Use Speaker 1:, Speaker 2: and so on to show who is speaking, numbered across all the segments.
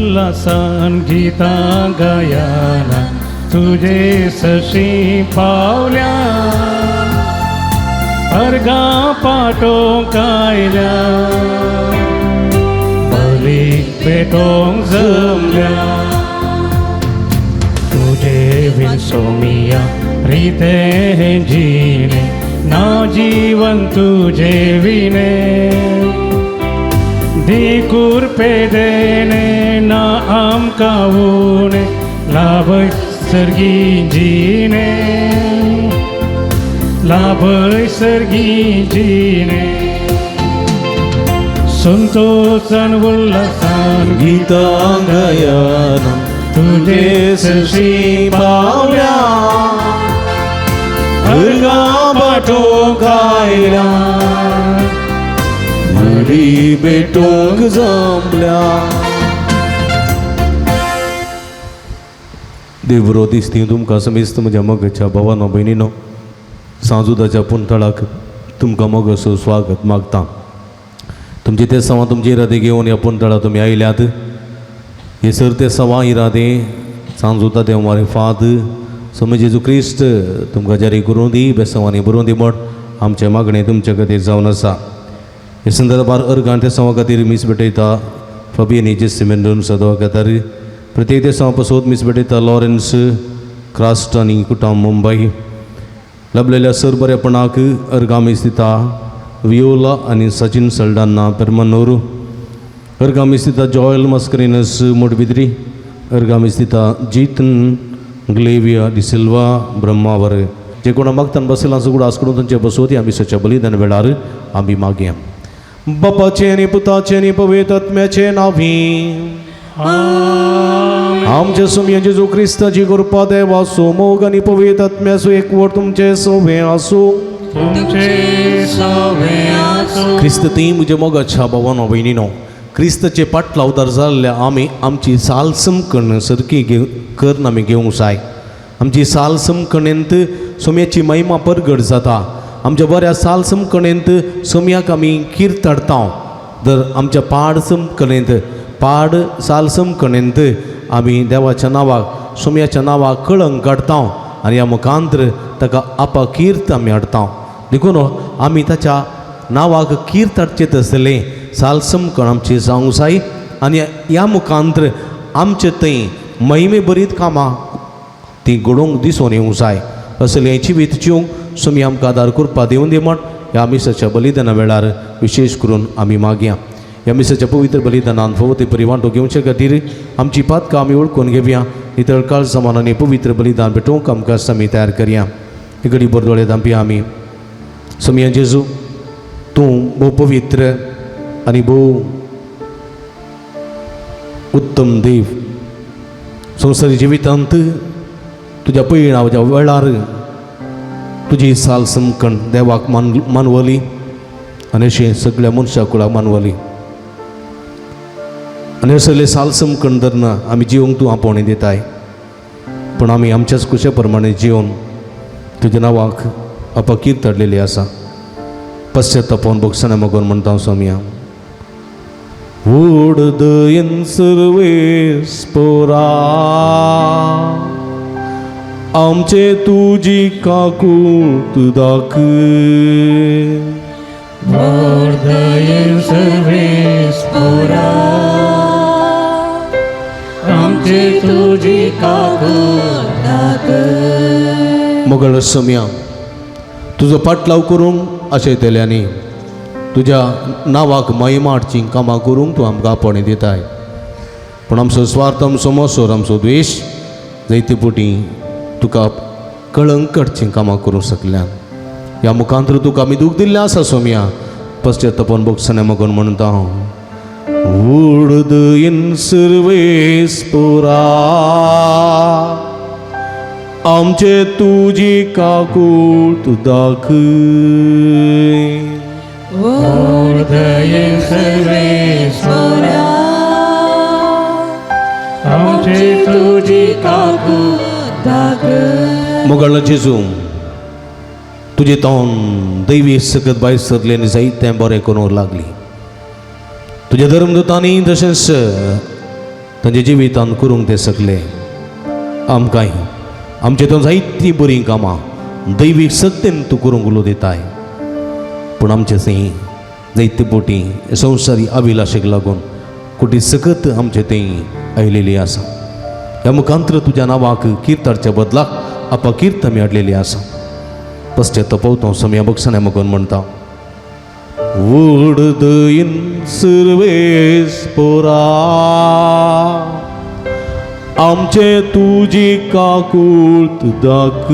Speaker 1: उल्हासान गीता गायला तुझे सशी पावल्या अर्गा पाठो कायल्या बली पेटोंक जमल्या तुझे विन सोमिया रीते जीने ना जीवन तुझे विने दिकुर पेदेने ना आमका उने लाभय सर्गी जीने लाभय सर्गी जीने संतोषान उल्हासान
Speaker 2: गीता गायला तुझे सशी पावल्या अर्गा पाठो कायला बली पेटोंक जमल्या. देवरो दिसती तुमकां समेस्त म्हज्या मोगाच्या भावांनो भयणीनो सांजुदाच्या पुंतळाक तुमकां मोगसो स्वागत मागता. तुमचे ते सवां तुमची इरादे घेवन ह्या पुंतळा तुमी आयल्यात. हे सर ते सवां इरादे सांजुता देवमारे फाद समय जेजू क्रिस्त तुमकां जारी करूं दी बेसवांनी बरोवन दी म्हण आमचे मागणें तुमचे खातीर जावन आसा. हे संदर्भार अर्गां ते सवां खातीर मीस भेटयता फबियनीचे सिमेंडून सदवा खातीर प्रत्येक ते सवां पासून मीस भेटयता लॉरेन्स क्रास्ट आनी कुटाम मुंबई लाभलेल्या सर बरेपणाक अर्गां मीस दिता वियोला आनी सचिन सल्डाना पेरमनूर अर्गां मीस दिता जॉयल मस्करिनस मोडबिद्री अर्गां मीस दिता जीतन ग्लेविया डिसिल्वा ब्रह्मावर जे कोणा मागतान बसला सगळं आसकडून तांचे बसवती आमी सच्या बलिदान वेळार आमी मागया. बापाचे आनी पुताचे आनी पवित्र आत्म्याचे नांवी आमचे सुमय जेजू क्रिस्ताची कृपा देवा मोग आनी पवित्र आत्म्याचो एकवट तुमचे सवे आसूं. क्रिस्त ती म्हजे मोगाच्या भावांनो भयणीनो क्रिस्तचे पाटलावदार जाल्ल्या आमी आमची साल समकण सारकी करून आमी घेवंक जाय. आमची साल समकणेंत सोम्याची महिमा परगट जाता. आमच्या बऱ्या साल समकणेंत सोम्याक आमी किर्ताडता. जर आमच्या पाड समकणेंत पाड साल समकणेंत आमी देवाच्या नांवाक सोम्याच्या नांवाक कळंक काडटा आनी ह्या मुखांतर ताका आपा किर्त आमी हाडटा. देखून आमी ताच्या नांवाक किर्त हाडचें आसलें साल समकण आमची जावंक जाय आनी ह्या मुखांतर आमचे थंय महिमे बरीत कामां ती घडोवंक दिसून येवंक जाय. असले जिवीत जिवंक सोमी आमकां आदार करपा दिवन दी म्हण ह्या मिसाच्या बलिदाना वेळार विशेश करून आमी मागया. ह्या मिसाच्या पवित्र बलिदानान फवती परिवांटो घेवचे खातीर आमची पातकां आमी वळखून घेवया. नितळकाळ समान आनी पवित्र बलिदान भेटोवंक आमकां आमी तयार करया. हे घडी बरदोळे दांपी आमी सोमया जेजू तूं भोव पवित्र आनी भोव उत्तम देव. संवसारी जिवितांत तुज्या पयणाच्या वेळार तुजी साल समकण देवाक मानवली आनी अशें सगळ्या मनशा कुळाक मानवली आनी असले साल समकण धरना आमी जिवंक तूं आपोवणें दिताय. पूण आमी आमच्याच कुशे प्रमाणे जिवन तुज्या नांवाक अपकीर्त हाडलेली आसा. पश्चात्तापावन भोगसणां मागून म्हणटा सोम्या व्हड दयेन सर्वेस्परा आमचे तुजी काकूट दाखय.
Speaker 1: व्हड दयेन सर्वेस्परा आमचे तुजी काकूट दाखय.
Speaker 2: मोगळ सोम्या तुजो पाटलाव करूंक आशयतल्यांनी तुज्या नांवाक महिमा हाडची कामां करूंक तूं आमकां आपणे दिताय. पूण आमचो स्वार्थ आमचो मोसोर आमचो द्वेश जायते फावटी तुका कळंक काडचीं कामां करूंक शकल्यान ह्या मुखांतर तुका आमी दूख दिल्लें आसा सोम्या. पश्चात्तापावन भोगसणां मागून म्हणटा व्हड दयेन सर्वेस्परा आमचे तुजी काकूट दाखय.
Speaker 1: व्हड दयेन सर्वेस्परा आमचे तुजी काकूट दाखय.
Speaker 2: मोगळ जेजू तुजे तोंड दैवी सकत भायर सरलें आनी जायतें बरें करूंक लागली. तुज्या धर्मदूतांनी तशेंच तांचे जिवितान करूंक ते सकले आमकांय आमचे तो जायतीं बरीं कामां दैवीक सत्तेन तूं करूंक उलो दिताय पूण आमचे थंय जायते पोटी संवसारी अभिलाशेक लागून कुटी सकत आमचे थंय आयलेली आसा ह्या मुखांतर तुज्या नांवाक किर्ताच्या बदलाक अपकिर्त आमी हाडलेली आसा पश्चातापवतो समया बक्षाने मगोन म्हणटा व्हड दयेन सर्वेस्परा आमचे तुजी काकुळत दाख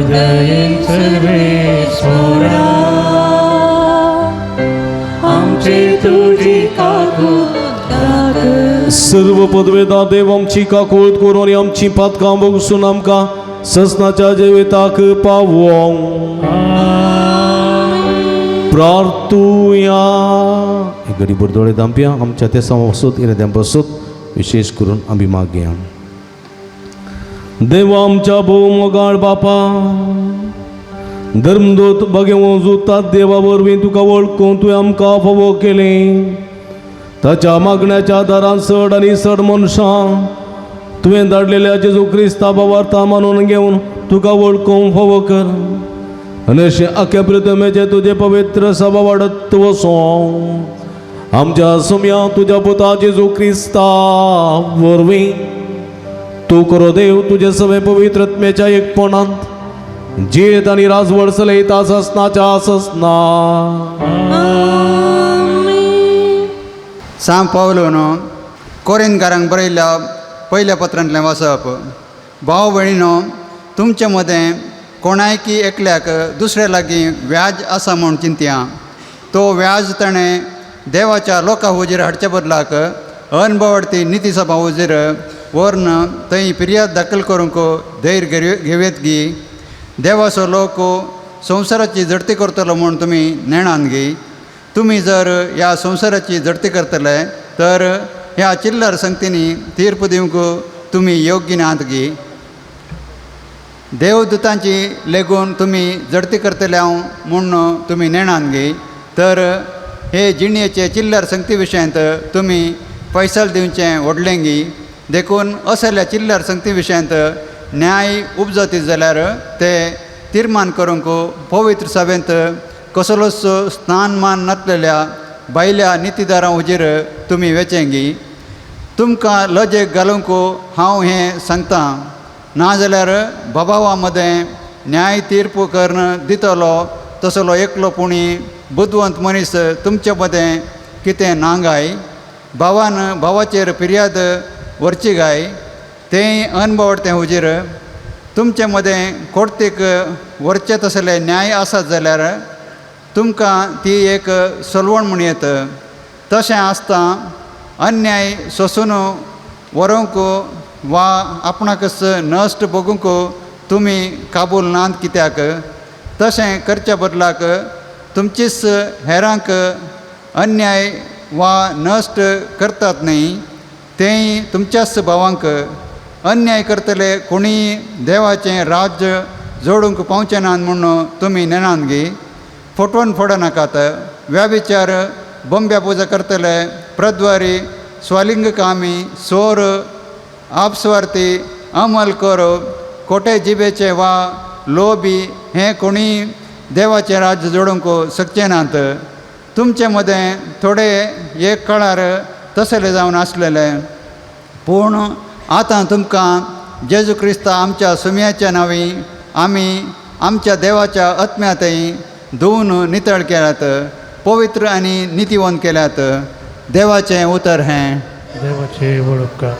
Speaker 1: दयेन सर्वेस्परा आमचे तुजी काकूळ
Speaker 2: सर्व पदवेदा देव आमची काकुळत करून आणि आमची पातकां बगसून आमकां ससनाच्या जिविताक पावों प्रार्थुया घडी बुरदोळे दांपया आमच्या ते वसत इरेद्या बसत विशेष करून आमी मागया देवा आमच्या भोव मोगाळ बापा धर्मदूत भगेवो जुतात देवा वरवीं तुका वळखून तुवें आमकां फोव केलें ताच्या मागण्याच्या दारान चड आनी चड मनशां तुवें धाडलेल्या जेजू क्रिस्ता वार्ता मानून घेवन तुका वळखूंक फोव कर आनी अशें आख्या प्रथमेचे तुजे पवित्र सभा वाडत वसो आमच्या सुम्या तुज्या पुता जेजू क्रिस्ता वरवीं तूं करो देव तुजे सवे पवित्रत्मेच्या एकपणांत जेत आनी राजवड चलयता ससनाच्या ससना
Speaker 3: सांग पावलो न्हू कोरिंतकारांक बरयल्या पयल्या पत्रांतलें वाचप भाव भयणीनो तुमचे मदें कोणायकी एकल्याक दुसरे लागीं व्याज आसा म्हूण चिंतया तो व्याज ताणें देवाच्या लोकां हुजीर हाडच्या बदलाक अनभवडती निती सभा हुजीर व्हरून थंय फिर्याद दाखल करूंक धैर्य घेवेत गी देवाचो लोक संवसाराची जडती करतलो म्हूण तुमी नेणान घे तुमी जर ह्या संवसाराची जडती करतले तर ह्या चिल्लर संगतींनी तीर्प दिवंक तुमी योग्य नात गी देवदूतांची लेगून तुमी जडती करतले हांव म्हूण तुमी नेणान घे तर हे जिणयेचे चिल्लर संगती विशयांत तुमी पैसल दिवचें व्हडलें गी देखून असल्या चिल्लर संगती विशयांत न्याय उपजती जाल्यार ते तीर्मान करूंक पवित्र सभेंत कसलोच स्नानमान नासलेल्या बायल्या नितीदारां हुजीर तुमी वेचेंगी तुमकां लजेक घालूंक हांव हें सांगतां नाजाल्यार बाबावा मदें न्याय तीर्प करून दितलो तसलो एकलो पुणी बुद्धवंत मनीस तुमचे मदें कितें ना गाय भावान भावाचेर फिर्याद व्हरची गाय तेंय अनभवडतें हुजीर तुमचे मदें कोर्तीक व्हरचें तसलें न्याय आसात जाल्यार तुमकां ती एक सलवण म्हूण येत तशें आसता अन्याय सोसून व्हरोंक वा आपणाकच नश्ट बगूंक तुमी काबूल नात कित्याक तशें करच्या बदलाक तुमचीच हेरांक अन्याय वा नश्ट करतात न्ही तेंय तुमच्याच भावांक अन्याय करतले कोणीय देवाचें राज्य जोडूंक पावचें नात म्हूण तुमी नेनान घे फटवून फोडनाकात व्याभिचार बोंब्या पुजा करतले प्रद्वारी स्वलिंग कामी सोर आपस्वार्थी अमलखोर खोटे जिबेचे वा लोभी हें कोणीय देवाचें राज्य जोडूंक शकचे नात तुमचे मदें थोडे एक काळार तसले जावन आसलेले पूण आतां तुमकां जेजू क्रिस्ता आमच्या सुमयाच्या नांवी आमी आमच्या देवाच्या आत्म्यातय धुवन नितळ केल्यात पवित्र आनी नितीवंत केल्यात देवाचें उतर हें
Speaker 1: देवाचे वळखा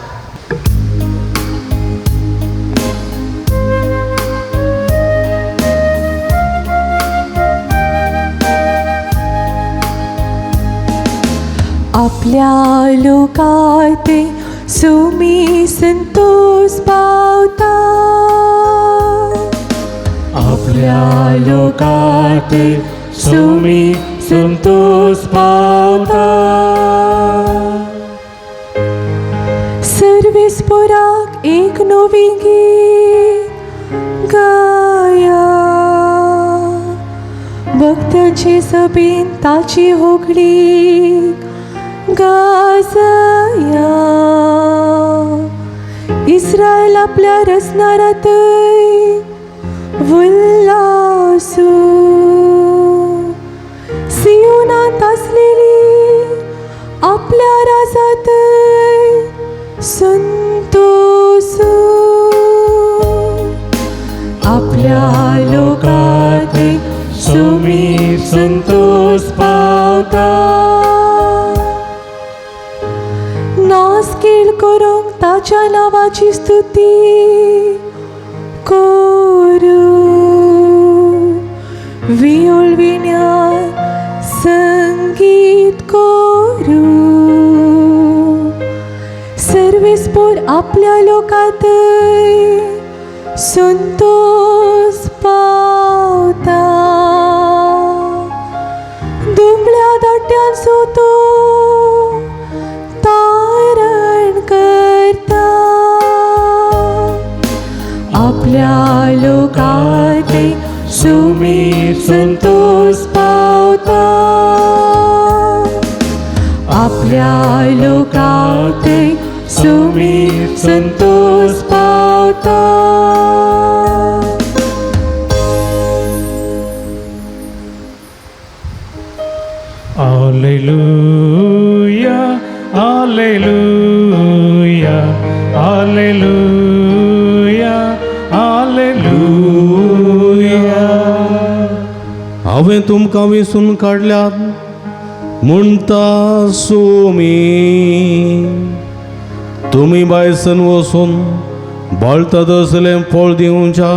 Speaker 4: आपल्या लोकात सुमी संतोष पावता
Speaker 1: आपल्या लोकात सुमी संतोष पावता
Speaker 4: सर्वेस्पराक एक नवी गीत गाया भक्तांची सभेन ताची होगडी गाजया इस्रायल आपल्या रचनारात उल्हासू सियोनात असलेली आपल्या राजात संतोषू आपल्या लोकात
Speaker 1: सुमी संतोष पावता
Speaker 4: नास केळ करूंक ताच्या नावाची स्तुती करू वियोळविण्यान संगीत करू सर्वेस्पोर आपल्या लोकात संतोष पावता दुबळ्या दाट्यांचो तो तारण करता आपल्या लोकात
Speaker 1: सुमी संतोष पावता
Speaker 4: आपल्या लोकात
Speaker 1: सुमी संतोष पावता Alleluia, Alleluia, Alleluia, Alleluia.
Speaker 2: हांवें तुमकां वेंचून काडल्यात म्हणटा सोमी तुमी भायसन वचून बळतत असलें फळ दिवच्या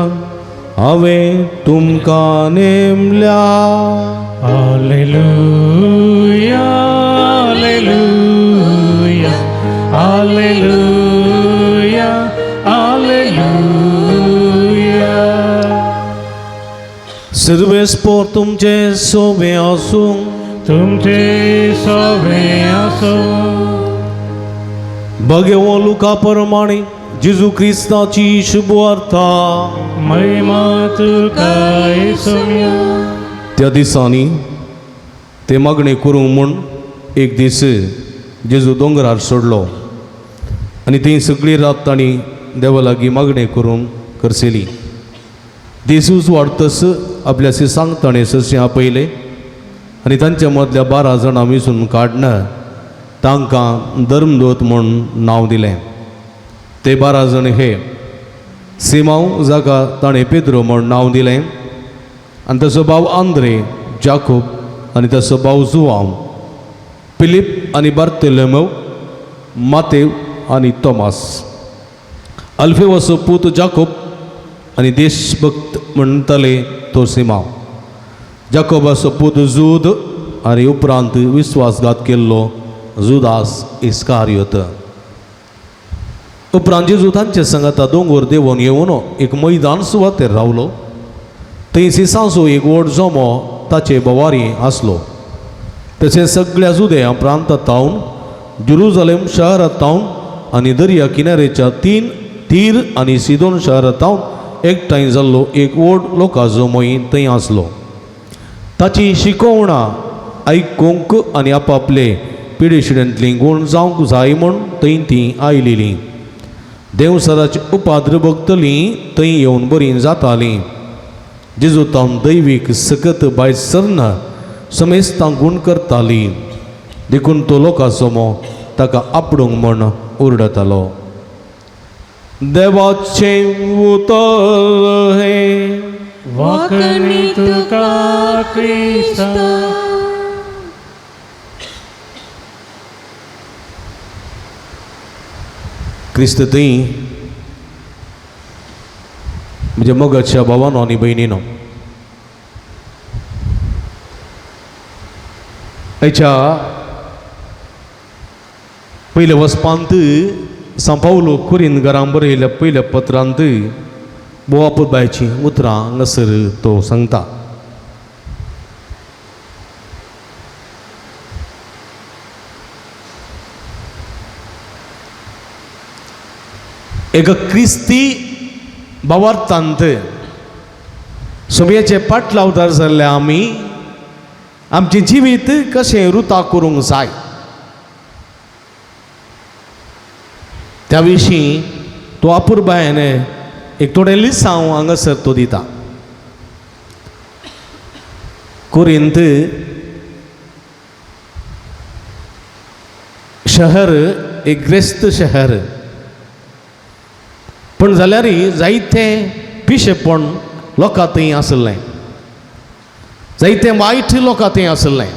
Speaker 2: हांवें तुमकां नेमल्या.
Speaker 1: Alleluia, Alleluia, Alleluia, Alleluia.
Speaker 2: सर्वेस्पोर तुमचे सोबे आसूं
Speaker 1: तुमचे सवे असो
Speaker 2: भगवो लुका प्रमाणे जेजू क्रिस्ताची शुभवार्ता.
Speaker 1: महिमा तुका येसुया.
Speaker 2: त्या दिसांनी ते मागणी करूंक म्हूण एक दीस जेजू दोंगरार सोडलो आनी थंय सगळी रात तांणी देवा लागीं मागणी करूंक करसेली. दिसूच वाडतस आपल्या सिसांक ताणें ससे आपयले आनी तांच्या मदल्या 12 जाणां वेंचून काडन तांकां धर्मदूत म्हूण नांव दिलें. ते 12 जण हे सिमांव जाका ताणें पेद्रो म्हूण नांव दिलें आनी ताचो भाव आंद्रे, जाकोब आनी ताचो भाव जुआंव, फिलीप आनी बार्तोलोमेव, मातेव आनी तोमास, अल्फेवाचो पूत जाकोब आनी देशभक्त म्हणटाले तो सिमांव, जाकोबाचो पूत जूद आनी उपरांत विस्वासघात केल्लो जुदास इस्कारियोत. उपरांत जेजू तांचे सांगाता दोंगर देंवोन येवन एक मैदान सुवातेर रावलो. थंय सिसांचो एक व्हड जोमो ताचे बोवारी आसलो. तशें सगळ्या जुदेया प्रांतांतावन जेरुसलेम शारांतावन आनी दर्या किनारेच्या 3 तीर आनी सिदोन शारांतावन एकठांय जाल्लो एक व्हड लोकांचो मोही थंय आसलो. ताची शिकोवणां आयकूंक आनी आपआपले पिडेशिड्यांतलीं गूण जावंक जाय म्हूण थंय तीं आयलेलीं. देवसराची उपाद्र भोगतलीं थंय येवन बरीं जातालीं. जेजू तावन दैवीक सकत भायर सरना समेस्तां गूण करतालीं. देखून तो लोकांसमो ताका आपडूंक म्हूण ओरडतालो. देवाचें उतर हे
Speaker 1: वाकणी तुका क्रिस्ता.
Speaker 2: क्रिस्त थंय म्हणजे मोगाच्या भावानो आनी भयणीनो, हेच्या पयल्या वचपांत सान पावलो कोरिंथकारांक बरयल्या पयल्या पत्रांत बोवा पुबायची उतरां हांगासर तो सांगता. एका क्रिस्ती भावार्थांत सोबयाचे पाटलावदार जाल्ले आमी आमचें जिवीत कशें रुता करूंक जाय त्या विशीं तो अपुर्बायेन एक थोडे लिस्ट हांव हांगासर तो दिता. कोरिंत शहर एक ग्रेस्त शहर, पण जाल्यारय जायते पिशेपण लोकां थंय आसलें, जायते वायट लोकां थंय आसलें.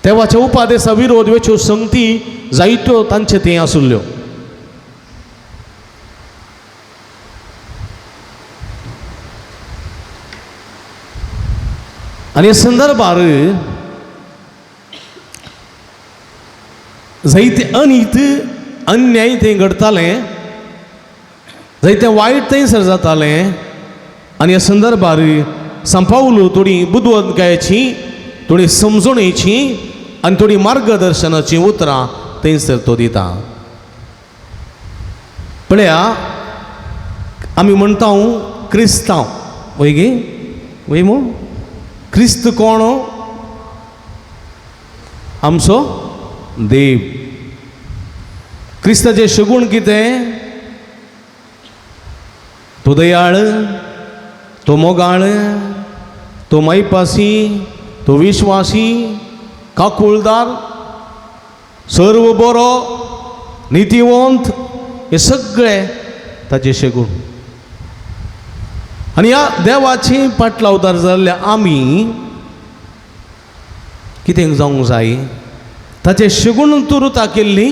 Speaker 2: देवाच्या उपादेसा विरोध वेच्यो संगती जायत्यो तांचे थंय आसल्यो. आनी ह्या संदर्भार जायते अनीत अन्याय थंय घडतालें, जायते वायट थंयसर जातालें. आनी ह्या संदर्भार सांपावलो थोडी बुदवंतकायेची, थोडी समजणेची आनी थोडी मार्गदर्शनाची उतरां थंयसर तो दिता. पळया, आमी म्हणटा क्रिस्तांव, वय गे वय मो क्रिस्त कोण? आमचो देव. क्रिस्ताचे शगूण कितें? तो दयाळ, तो मोगाळ, तो मैपासी, तो विश्वासी, काकुळदार, सर्व बरो, नितीवंत, हे सगळे ताचे शगूण. आनी ह्या देवाची पाटलावदार जाल्ल्या आमी कितें जावंक जाय? ताचे शगूण तुरुता केल्ली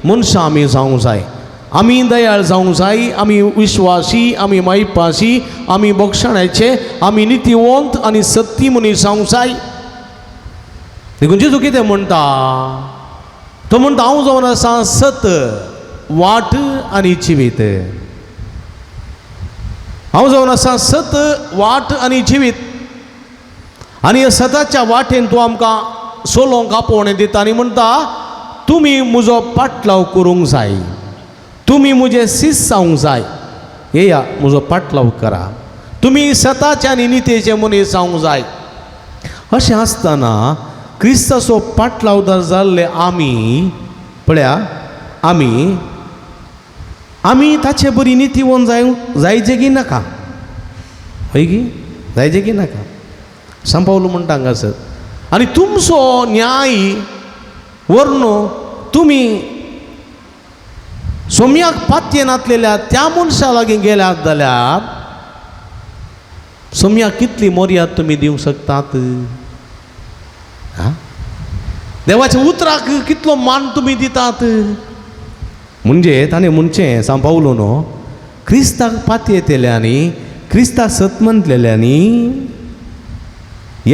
Speaker 2: मनशां आमी जावंक जाय. आमी दयाळ जावंक जाय, आमी विश्वासी, आमी मैपासी, आमी बोगसणाचे, आमी नितीवंत आनी सत्य मनीस जावंक जाय. देखून जेजू कितें म्हणटा? तो म्हणटा हांव जावन आसा सत, वाट आनी जिवीत. हांव जावन आसा सत, वाट आनी जिवीत. आनी ह्या सताच्या वाटेन तूं आमकां सोलोंक आपोवणें दिता आनी म्हणटा तुमी म्हजो पाटलाव करूंक जाय, तुमी म्हजे शिश्य जावंक जाय. येया म्हजो पाटलाव करा, तुमी सताचे आनी नितेचे मनीस जावंक जाय. अशें आसतना क्रिस्ताचो पाटलावदार जाल्ले आमी, पळया, आमी ताचे बरी नितीवंत जायचे की नाका? हय गी, जायचे की नाका? सांपावलो म्हणटा हांगासर. आनी तुमचो न्याय वर्ण तुमी सोम्याक पातये नातलेल्या त्या मनशा लागीं गेल्यात जाल्यार सोम्याक कितली मर्याद तुमी दिवंक शकतात? देवाच्या उतराक कितलो मान तुमी दितात? म्हणजे ताणें म्हणचें सांपावलो न्हू, क्रिस्ताक पातयेतल्यांनी, क्रिस्ताक सतमंतलेल्यांनी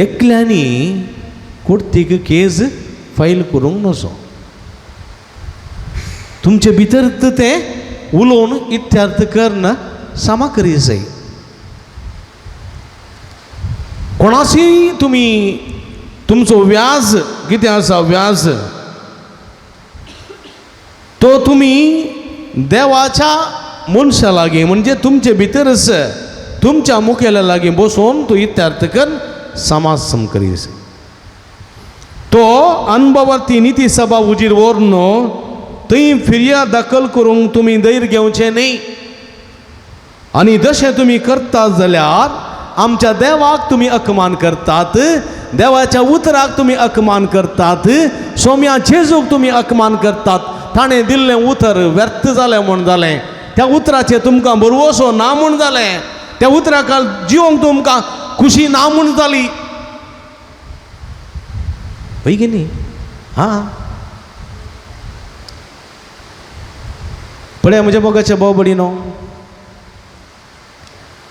Speaker 2: एकल्यांनी कोर्टीक केस फायल करूंक नजो. तुमचे भितर तें उलोवन इत्यार्थ करना सामाकरी जाय. कोणाशी तुमी तुमचो व्याज कितें आसा, व्याज तो तुमी देवाच्या मनशा लागीं म्हणजे तुमचे भितरच तुमच्या मुखेल्या लागीं बसोवन तो इत्यार्थ कर समाज समकरी जाय. तो अनुभवार्थी नीती सभा उजीर व्हरून थंय फिर्याद दाखल करूंक तुमी धैर्य घेवचें न्ही. आनी जशें तुमी करतात जाल्यार आमच्या देवाक तुमी अपमान करतात, देवाच्या उतराक तुमी अपमान करतात, सोम्या जेजूक तुमी अपमान करतात. ताणें दिल्लें उतर व्यर्थ जालें म्हूण जालें, त्या उतराचेर तुमकां भरवोसो ना म्हूण जालें, त्या उतराक जिवंक तुमकां खुशी ना म्हूण जाली. पळय की न्ही? हां, पळय म्हज्या मोगाच्या भाव भयणीनो,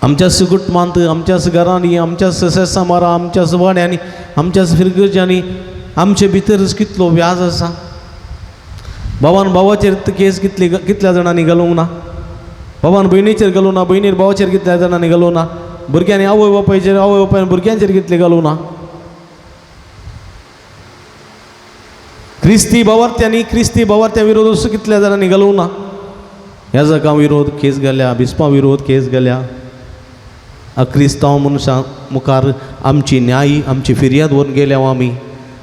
Speaker 2: आमच्याच कुटुंबांत, आमच्याच घरांनी, आमच्याच सेसामारा, आमच्याच वाड्यांनी, आमच्याच फिरगर्जांनी आमचे भितरच कितलो व्याज आसा. भावान भावाचेर केस कितल्या जाणांनी घालूंक ना, भावान भयणीचेर घालूं ना, भयणीर भावाचेर कितल्या जाणांनी घालूं ना, भुरग्यांनी आवय बापायचेर, आवय बापायन भुरग्यांचेर कितले घालूं ना. क्रिस्ती भावार्थ्यांनी क्रिस्ती भावार्थ्या विरोध कितल्या जाणांनी घालूं ना. ह्या जगा विरोध केस घाल्या, बिस्पा विरोध केस घाल्या. अक्रिस्तांव मनशां मुखार आमची न्याय, आमची फिर्याद व्हरून गेल्या आमी,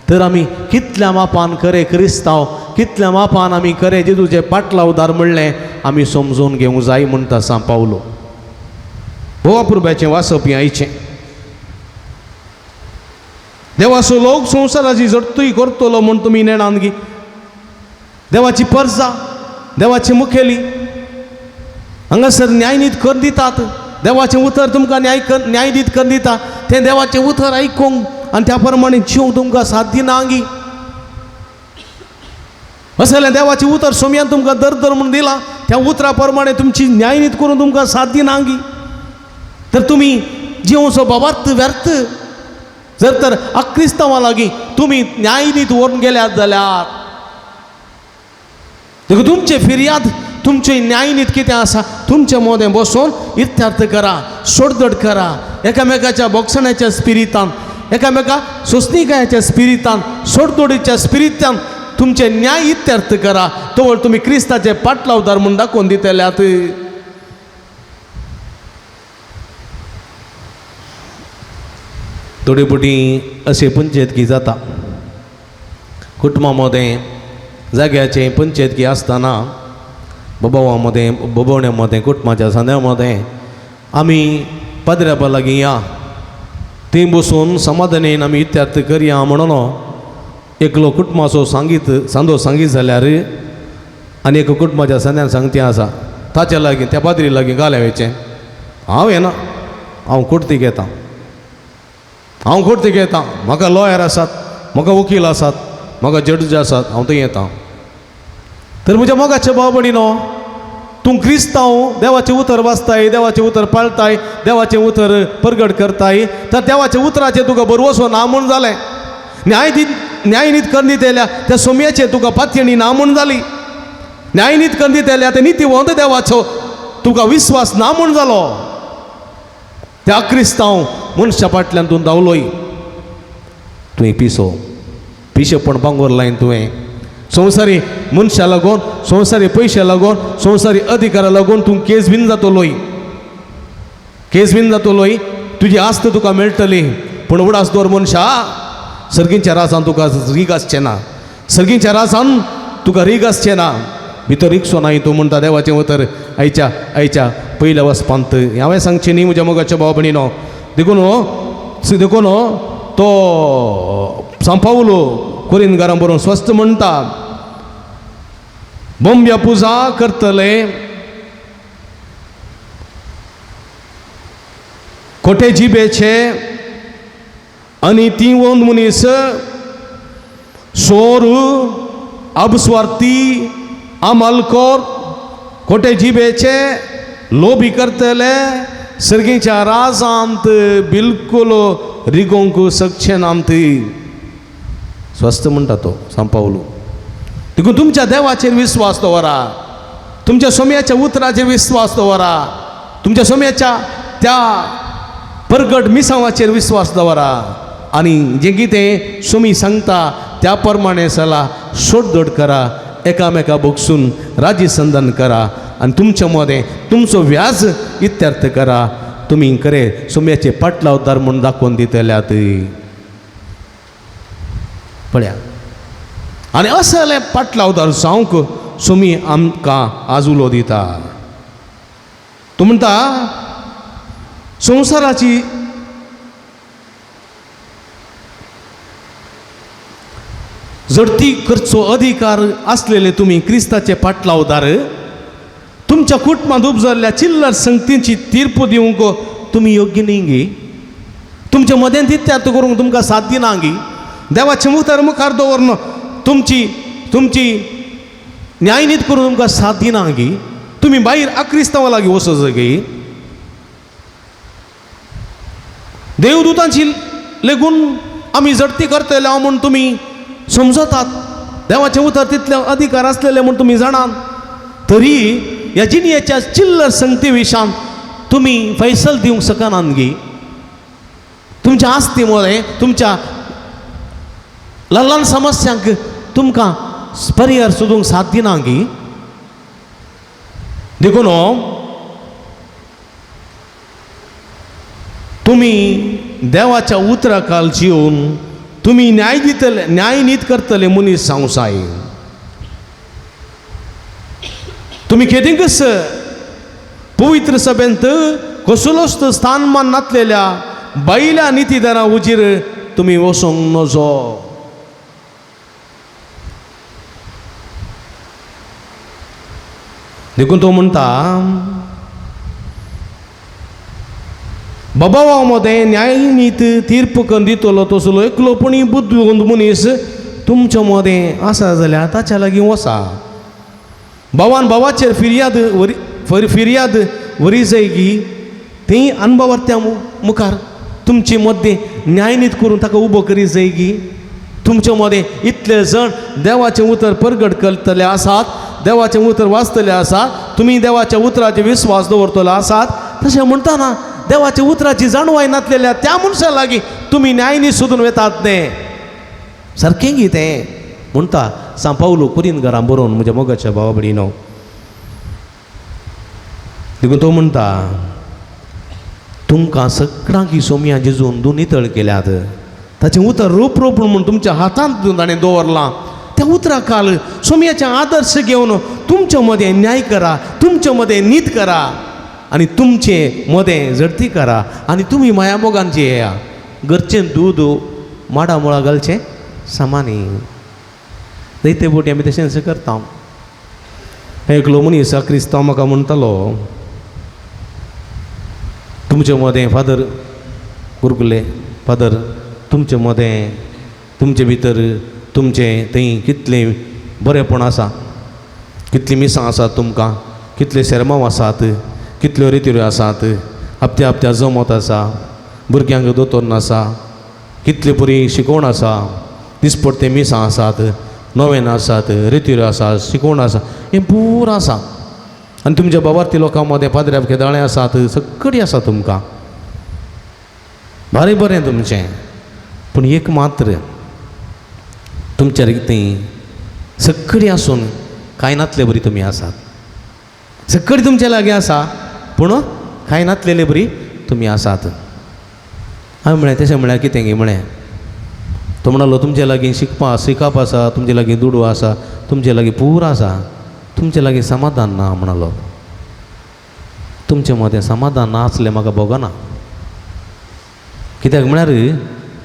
Speaker 2: तर आमी कितल्या मापान खरे क्रिस्तांव कितल्या मापान आमी खरें जेजूचे पाटला उदार म्हणलें आमी समजून घेवंक जाय म्हणटा सा पावलो. भोवापुरब्याचें वाचप हें आयचें. देवाचो लोक संवसाराची जडतूय करतलो म्हूण तुमी नेणान गी. देवाची परजा, देवाची मुखेली हांगासर न्यायनीत कर दितात. देवाचें उतर तुमकां न्यायनीत कर दिता. तें देवाचें उतर आयकूंक आनी त्या प्रमाणे जिवंक तुमकां साथ दिना गी. अशें जाल्यार देवाचें उतर सोम्यान तुमकां दर म्हणून दिलां, त्या उतरा प्रमाणे तुमची न्यायनीत करून तुमकां साथ दिना गी. तर तुमी जिवचो बाबार्थ व्यर्थ जर तर अक्रिस्तांवां लागीं तुमी न्यायनीत व्हरून गेल्यात जाल्यार देखून तुमचे फिर्याद तुमचे न्यायनीत कितें आसा तुमचे मोदें बसून इत्यार्थ करा, सोडधड करा. एकामेकाच्या बोगसण्याच्या स्पिरितान, एकामेका सोसणीकायाच्या स्पिरितान, सोडधडीच्या स्पिरितान तुमचे न्याय इत्यार्थ करा. तोवर तुमी क्रिस्ताचे पाटला उदार म्हूण दाखोवन दितल्यात. थोडी पुटी असे पंचायतकी जाता. कुटुंबामध्ये जाग्याचे पंचायतकी आसतना बोबोवण्यामध्ये कुटुंबाच्या सांद्यामध्ये आमी पाद्र्यापा लागीं या थंय बसून समाधानेन आमी इत्यार्थ करया म्हणून एकलो कुटुंबाचो सांदो सांगीत जाल्यार आनी एक कुटुंबाच्या सांद्यान सांगती आसा ताच्या लागीं त्या पाद्री लागीं घाल्यावेचें. हांव येना, हांव कुर्ती घेतां, हांव कुर्ती घेतां. म्हाका लॉयर आसात, म्हाका वकील आसात, म्हाका जड्ज आसात, हांव थंय येतां. तर म्हज्या मोगाचे भाव भयणीनो, तूं क्रिस्तांव देवाचें उतर वाचताय, देवाचें उतर पाळटाय, देवाचें उतर परगट करताय, तर देवाच्या उतराचेर तुका बरवसो ना म्हूण जालें. न्यायनीत करनीत येयल्या त्या सोम्याचेर तुका पातयणी ना म्हूण जाली. न्यायनीत करनीत येयल्या त्या नितीवंत देवाचो तुका विस्वास ना म्हूण जालो. त्या क्रिस्तांव मनशा फाटल्यान तूं धांवलोय. तुवें पिशेपण भांगोर लायन तुवें संवसारी मनशा लागून, संवसारी पयशे लागून, संवसारी अधिकारा लागून तूं केस बीन जातलोय. तुजी आस्त तुका मेळटली. पूण उडास दवर मनशा, सर्गींच्या रासान तुका रीग आसचें ना. सर्गींच्या रासान तुका रीग आसचें ना. भितर रिक्षो नाय तूं म्हणटा देवाचें उतर आयच्या पयल्या वचपांत. हांवें सांगचें न्ही म्हज्या मोगाच्या भाव भयणीनो. देखून तो सान पावलो कोरिंथकारांक बरोवन स्वस्थ म्हणटा, बोंब्या पुजा करतले, खोटे जिबेचे आनी तिवंत मनीस, सोर, अबस्वार्थी, अमलखोर, खोटे जिबेचे, लोभी करतले, सर्गीच्या राजांत बिलकुल रिगोंक शकचे नात. स्वस्थ म्हणटा तो सान पावलो. देखून तुमच्या देवाचेर विस्वास दवरा, तुमच्या सोम्याच्या उतराचेर विस्वास दवरा, तुमच्या सोम्याच्या त्या परगट मिसांवाचेर विस्वास दवरा. आनी जें कितें सोमी सांगता त्या प्रमाणे सला सोडधड करा, एकामेका बोगसून राजी संधान करा आनी तुमच्या मदें तुमचो व्याज इत्यार्थ करा. तुमी खरें सोम्याचे पाटला उदार म्हूण दाखोवन दितल्यात. पळया, आनी अशें जालें पाटला उदार जावंक सोमी आमकां आजुलो दिता. तूं म्हणटा संवसाराची जडती करचो अधिकार आसलेले तुमी क्रिस्ताचे पाटला उदार तुमच्या कुटुंबांत उपजल्ल्या चिल्लर संगतींची तीर्प दिवंक तुमी योग्य न्ही गी. तुमच्या मदें तित्यार्थ करूंक तुमकां साथ दिना गी. देवाचें उतर मुखार दवरून तुमची न्यायनीत करून तुमकां साथ दिना गी. तुमी भायर अक्रिस्तांवां लागीं वचो गी. देवदूतांची लेगून आमी जडती करतले म्हूण तुमी समजतात. देवाचें उतर तितले अधिकार आसलेले म्हूण तुमी जाणात. तरी ह्या जिणयेच्या चिल्लर संगती विशान तुमी फैसल दिवंक शकनात गी. तुमच्या आस्ती मदें तुमच्या ल्हान समस्यांक तुमकां परिहार सोदूंक साथ दिना गी. देखून तुमी देवाच्या उतरा काल जिवन तुमी न्यायनीत करतले मनीस जावंक जाय. तुम्ही खेदिंकस पवित्र सभेंत कसलोच स्थानमान नातलेल्या बायल्या नितीदारा उजीर तुम्ही वसोंक नजो. देखून तो म्हणता बाबावामध्ये न्यायनीत तीर्प करून दितलो तसलो एकलोपणी बुद्धिवंत मनीस तुमच्या मध्ये आसा जाल्यार ताच्या लागीं वसा. भावान भावाचेर फिर्याद वरी जाय की तें अनुभवार्थ्या मुखार तुमचे मध्ये न्यायनीत करून ताका उबो करी जाय की तुमच्या मध्ये इतले जण देवाचें उतर परगट करतले आसात, देवाचें उतर वाचतले आसात, तुमी देवाच्या उतराचेर विस्वास दवरतले आसात. तशें म्हणटाना देवाच्या उतराची जाणवाय नातलेल्या त्या मनशा लागीं तुमी न्यायनीत सोदून वेतात न्ही. सारकें गी तें म्हणटा सान पावलो कुरिंथांकारांक बरोवन म्हज्या मोगाच्या भावा भयणीनो. देखून तो म्हणटा तुमकां सगळ्यांक सोमया जेजून दोन नितळ केल्यात, ताचें उतर रोप म्हणून तुमच्या हातांत ताणें दवरलां. त्या उतरा काल सोमयाचे आदर्श घेवन तुमच्या मध्ये न्याय करा, तुमच्या मध्ये नीत करा आणि तुमचे मध्ये झडती करा आणि तुम्ही माया मोगांची येया. घरचें दूद माडा मुळा घालचें समानी. दैते बोटी आमी तशेंच करता. एकलो मनीस क्रिस्तांव म्हाका म्हणटालो तुमचे मध्ये फादर गुरकुले फादर तुमचे मध्ये तुमचे भितर तुमचे थंय कितलें बरेपण आसा, कितलीं मिसां आसात तुमकां, कितले शर्माव आसात, कितल्यो रित्यो आसात, हप्त्या हप्त्या जमत आसा, भुरग्यांक दोतोर आसा, कितले बरी शिकवण आसा, दिसपडटे मिसां आसात, नवेन आसात, रित्यो आसात, शिकवण आसा, हें पूर आसा. आनी तुमच्या बाबार्थी लोकां मदें पाद्र्या खेदाळे आसात, सगळीं आसा तुमकां. भारी बरें तुमचें. पूण एक मात्र तुमच्या रितीं सगळीं आसून कांय नातले बरी तुमी आसात. सगळीं तुमच्या लागीं आसा पूण कांय नातलेले बरी तुमी आसात. हांवें म्हळें तशें म्हळ्यार कितें गे म्हळें. तो म्हणलो तुमचे लागीं शिकप आसा, तुमचे लागीं दुडू आसा, तुमचे लागीं पूर आसा, तुमचे लागीं समाधान ना म्हणलो. तुमचे मदें समाधान ना आसलें म्हाका भोगना. कित्याक म्हळ्यार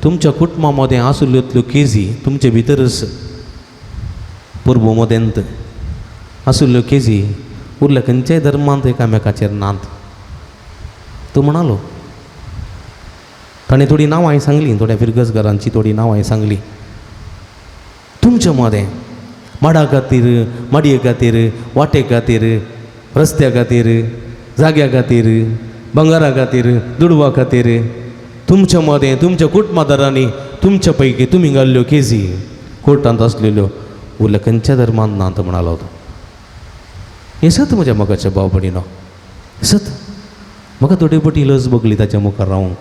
Speaker 2: तुमच्या कुटुंबा मदें आसुल्ल्यो केजी तुमचे भितरच पुर्ब मदेंत आसुल्ल्यो केजी उरल्या खंयच्याय धर्मांत एकामेकाचेर नात. तो म्हणालो ताणें थोडी नांवां हांवें सांगलीं, थोड्या फिरगसगारांची थोडी नांवां हांवें सांगलीं. तुमच्या मदें माडा खातीर, माडये खातीर, वाटे खातीर, रस्त्या खातीर, जाग्या खातीर, बंगारा खातीर, दुडवा खातीर तुमच्या मदें तुमच्या कुटुंबादारांनी तुमच्या पैकी तुमी घाल्ल्यो केजी कोर्टांत आसलेल्यो उरल्या खंयच्या धर्मांत नात म्हणालो तो. हें सत म्हज्या मोगाच्या भाव भयणीनो, सत. म्हाका थोडी पटी लज बगली ताच्या मुखार रावंक.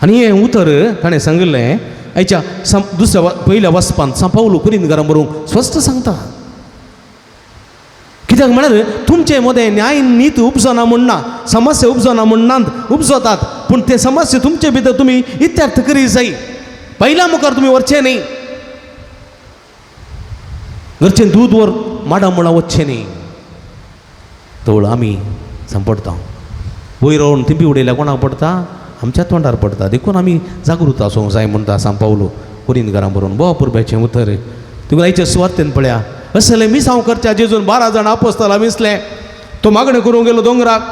Speaker 2: आनी हें उतर ताणें सांगलें हाच्या दुसऱ्या पयल्या वचपांत सान पावलो कुरिंथांकारांक बरोवंक स्पश्ट सांगता. कित्याक म्हळ्यार तुमचे मदें न्याय नीत उपजना म्हणना, समस्या उपजना म्हणनात उपजतात, पूण ते समस्या तुमचे भितर तुमी इत्यार्थ करी जाय. पयल्या मुखार तुमी वरचे न्ही. घरचें दूद वर माडा मुळा वचचें न्ही. तवळ आमी सांपडटा. वयर रावन तिंबी उडयल्या कोणाक पडटा? आमच्या तोंडार पडटा. देखून आमी जागृत आसूंक जाय म्हणटा सान पावलो कुरिंथांकारांक बरोवन. बोवा पुरब्याचें उतर तुका आयच्या सुवातेन पळया. असले मिसांव करच्या जेजून 12 जाण आपोस्तालां मिसले. तो मागणें करूंक गेलो दोंगराक.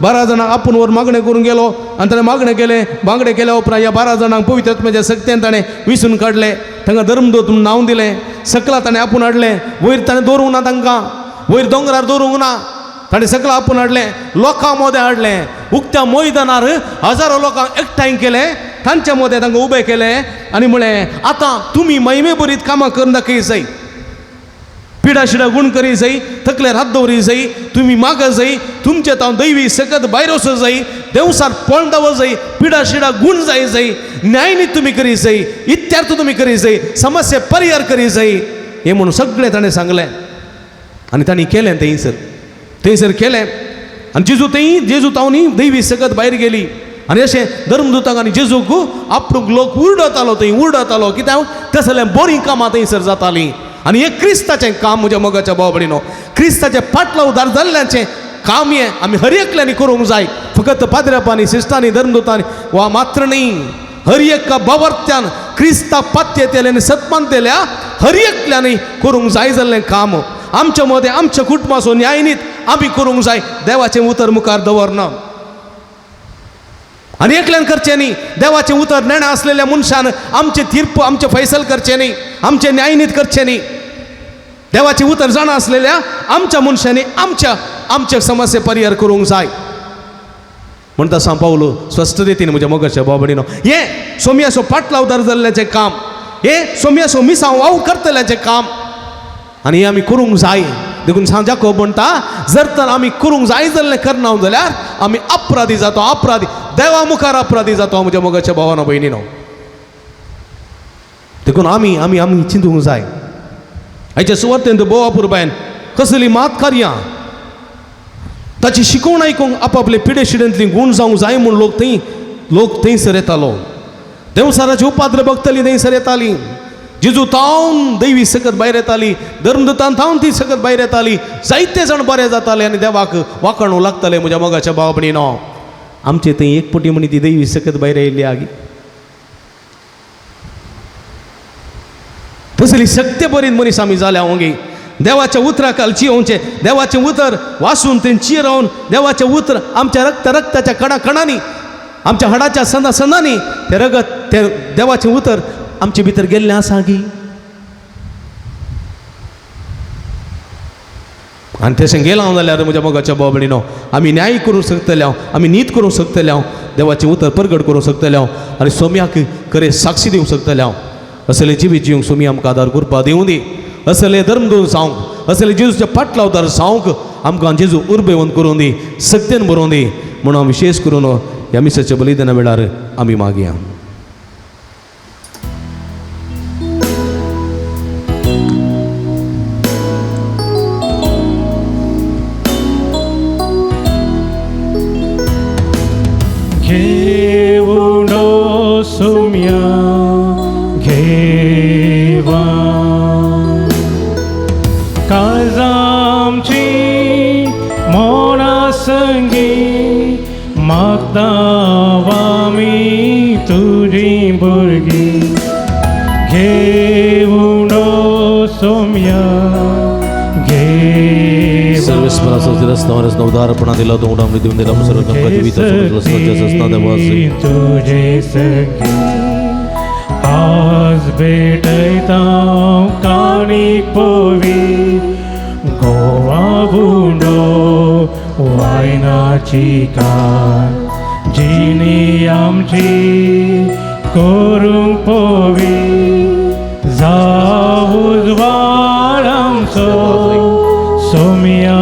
Speaker 2: 12 जाणांक आपूण वर मागणें करूंक गेलो आनी ताणें मागणें केलें. मागणें केल्या उपरांत ह्या 12 जाणांक पवित्र आत्म्याच्या सक्तेन ताणें विसून काडलें. तांकां धर्मदूत म्हूण नांव दिलें. सकला ताणें आपूण हाडलें. वयर ताणें दवरूंक ना तांकां, वयर दोंगरार दवरूंक ना. ताणें सकला आपूण हाडलें, लोकां मदें हाडलें. उक्त्या मैदानार हजारो लोकांक एकठांय केलें, तांच्या मदें तांकां उबें केलें आनी म्हळें आतां तुमी महिमे बरीत कामां करून दाखय जाय. पिडा शिडा गुण करी जाय, तकलेर हात दवरी जाय, तुमी माग जाय, तुमचे तांव दैवी सकत भायर वचूं जाय, देवसार पळंदाव जाय, पिडा शिडा गुण जाय जाय, न्यायनीत तुमी करी जाय, इत्यार्थ तुमी करी जाय, समस्या परिहार करी जाय. हें म्हणून सगळें ताणें सांगलें आनी तांणी केलें. थंयसर केलें आनी जेजू तावनी दैवी सकत भायर गेली आनी अशें धर्मदुताक आनी जेजूक आपणूक लोक उरडतालो थंय उरडतालो. कित्याक तसलें बरीं कामां थंयसर जातालीं. आणि हे क्रिस्ताचें काम म्हज्या मोगाच्या भाव भयणीनो क्रिस्ताचे फाटला उदार जाल्ल्याचें काम हे आमी हर एकल्यानी करूंक जाय फकत पाद्र्यापांनी सिस्टांनी धर्मदूतांनी वा मात्र न्ही हर एका बावर्त्यान क्रिस्ता पात्येतेल्या आनी सत्मानतेल्या हर एकल्यानी करूंक जाय जाल्लें काम आमच्या मदें आमच्या कुटुंबाचो न्यायनीत आमी करूंक जाय देवाचें उतर मुखार दवरना आनी एकल्यान करचें न्ही देवाचें उतर नेणा आसलेल्या मनशान आमचें तीर्प आमचें फैसल करचें न्ही आमचें न्यायनीत करचें न्ही देवाचें उतर जाणा आसलेल्या आमच्या मनशांनी आमच्या समस्ये परिहार करूंक जाय म्हणटा सांग पावलो स्पश्ट रितीन म्हज्या मोगाच्या भाव भयणीनो हे सोमयाचो फाटलाव उदार जाल्ल्याचें काम हे सोमयाचो मिसांव वाव करतल्याचें काम आनी हे आमी करूंक जाय देखून सांग जाकोब म्हणटा जर तर आमी करूंक जाय जाल्लें करना जाल्यार आमी अपराधी जातो अपराधी देवा मुखार अपराधी जातो म्हज्या मोगाच्या भावानो भयणीनो देखून आमी आमी आमी चिंतूंक जाय हाच्या सुवातेंत बोवा पुरबायन कसली मात कार्यां ताची शिकवण आयकूंक आपापले पिडे शिडेंतली गूण जावंक जाय म्हूण लोक थंयसर येतालो देवसाराची उपाद्र भक्तली थंयसर येताली जेजू थावन दैवी सकत भायर येताली धर्मदूतान थावन ती सकत भायर येताली जायते जाण बरे जाताले आनी देवाक वाखणू लागताले म्हज्या मोगाच्या भाव भयणीनो आमचे थंय एक पटी म्हणी ती दैवी सकत भायर येयल्ली आगी तसली सत्य बरीन मनीस आमी जाल्या ओंगे देवाच्या उतरा खाल चियोवचें देवाचें उतर वाचून थंय चिरावन देवाचें उतर आमच्या रक्ताच्या कणा कणांनी आमच्या हाडाच्या संदांनी तें रगत तें देवाचें उतर आमचे भितर गेल्लें आसा गी आनी तशें गेलां हांव जाल्यार म्हज्या मोगाच्या भाव भयणीनो आमी न्याय करूंक शकतले हांव आमी नीत करूंक शकतले हांव देवाचें उतर परगट करूंक शकतले हांव आनी सोम्याक खरें साक्षी दिवंक शकतले हांव असलें जिवीत जिवंक सोमी आमकां आदार करपा दिवं दी असलें धर्म दोन सांगूंक असलें जेजूच्या फाटला उदार सांगूंक आमकां जेजू उर्बेवंत करूं दी सत्यान बरोवन दी म्हणून हांव विशेश करून ह्या मिसाच्या बलिदाना वेळार आमी मागया
Speaker 1: घेवुनो सोम्या घेवा काळजामची मोना संगी मागताव आमी तुजी भुरगीं घेवुनो सोम्या
Speaker 2: सर्वेस्पराचा रस्त्यावरच उदारपणा दिला तो उडामणी देऊन दिला सर्व
Speaker 1: तुझे सखी आज भेटयता काणीक पोवी गोवा बुंडो वायनाची कान जिनी आमची करूंक पोवी जाऊज वाळ आमचो सोम्या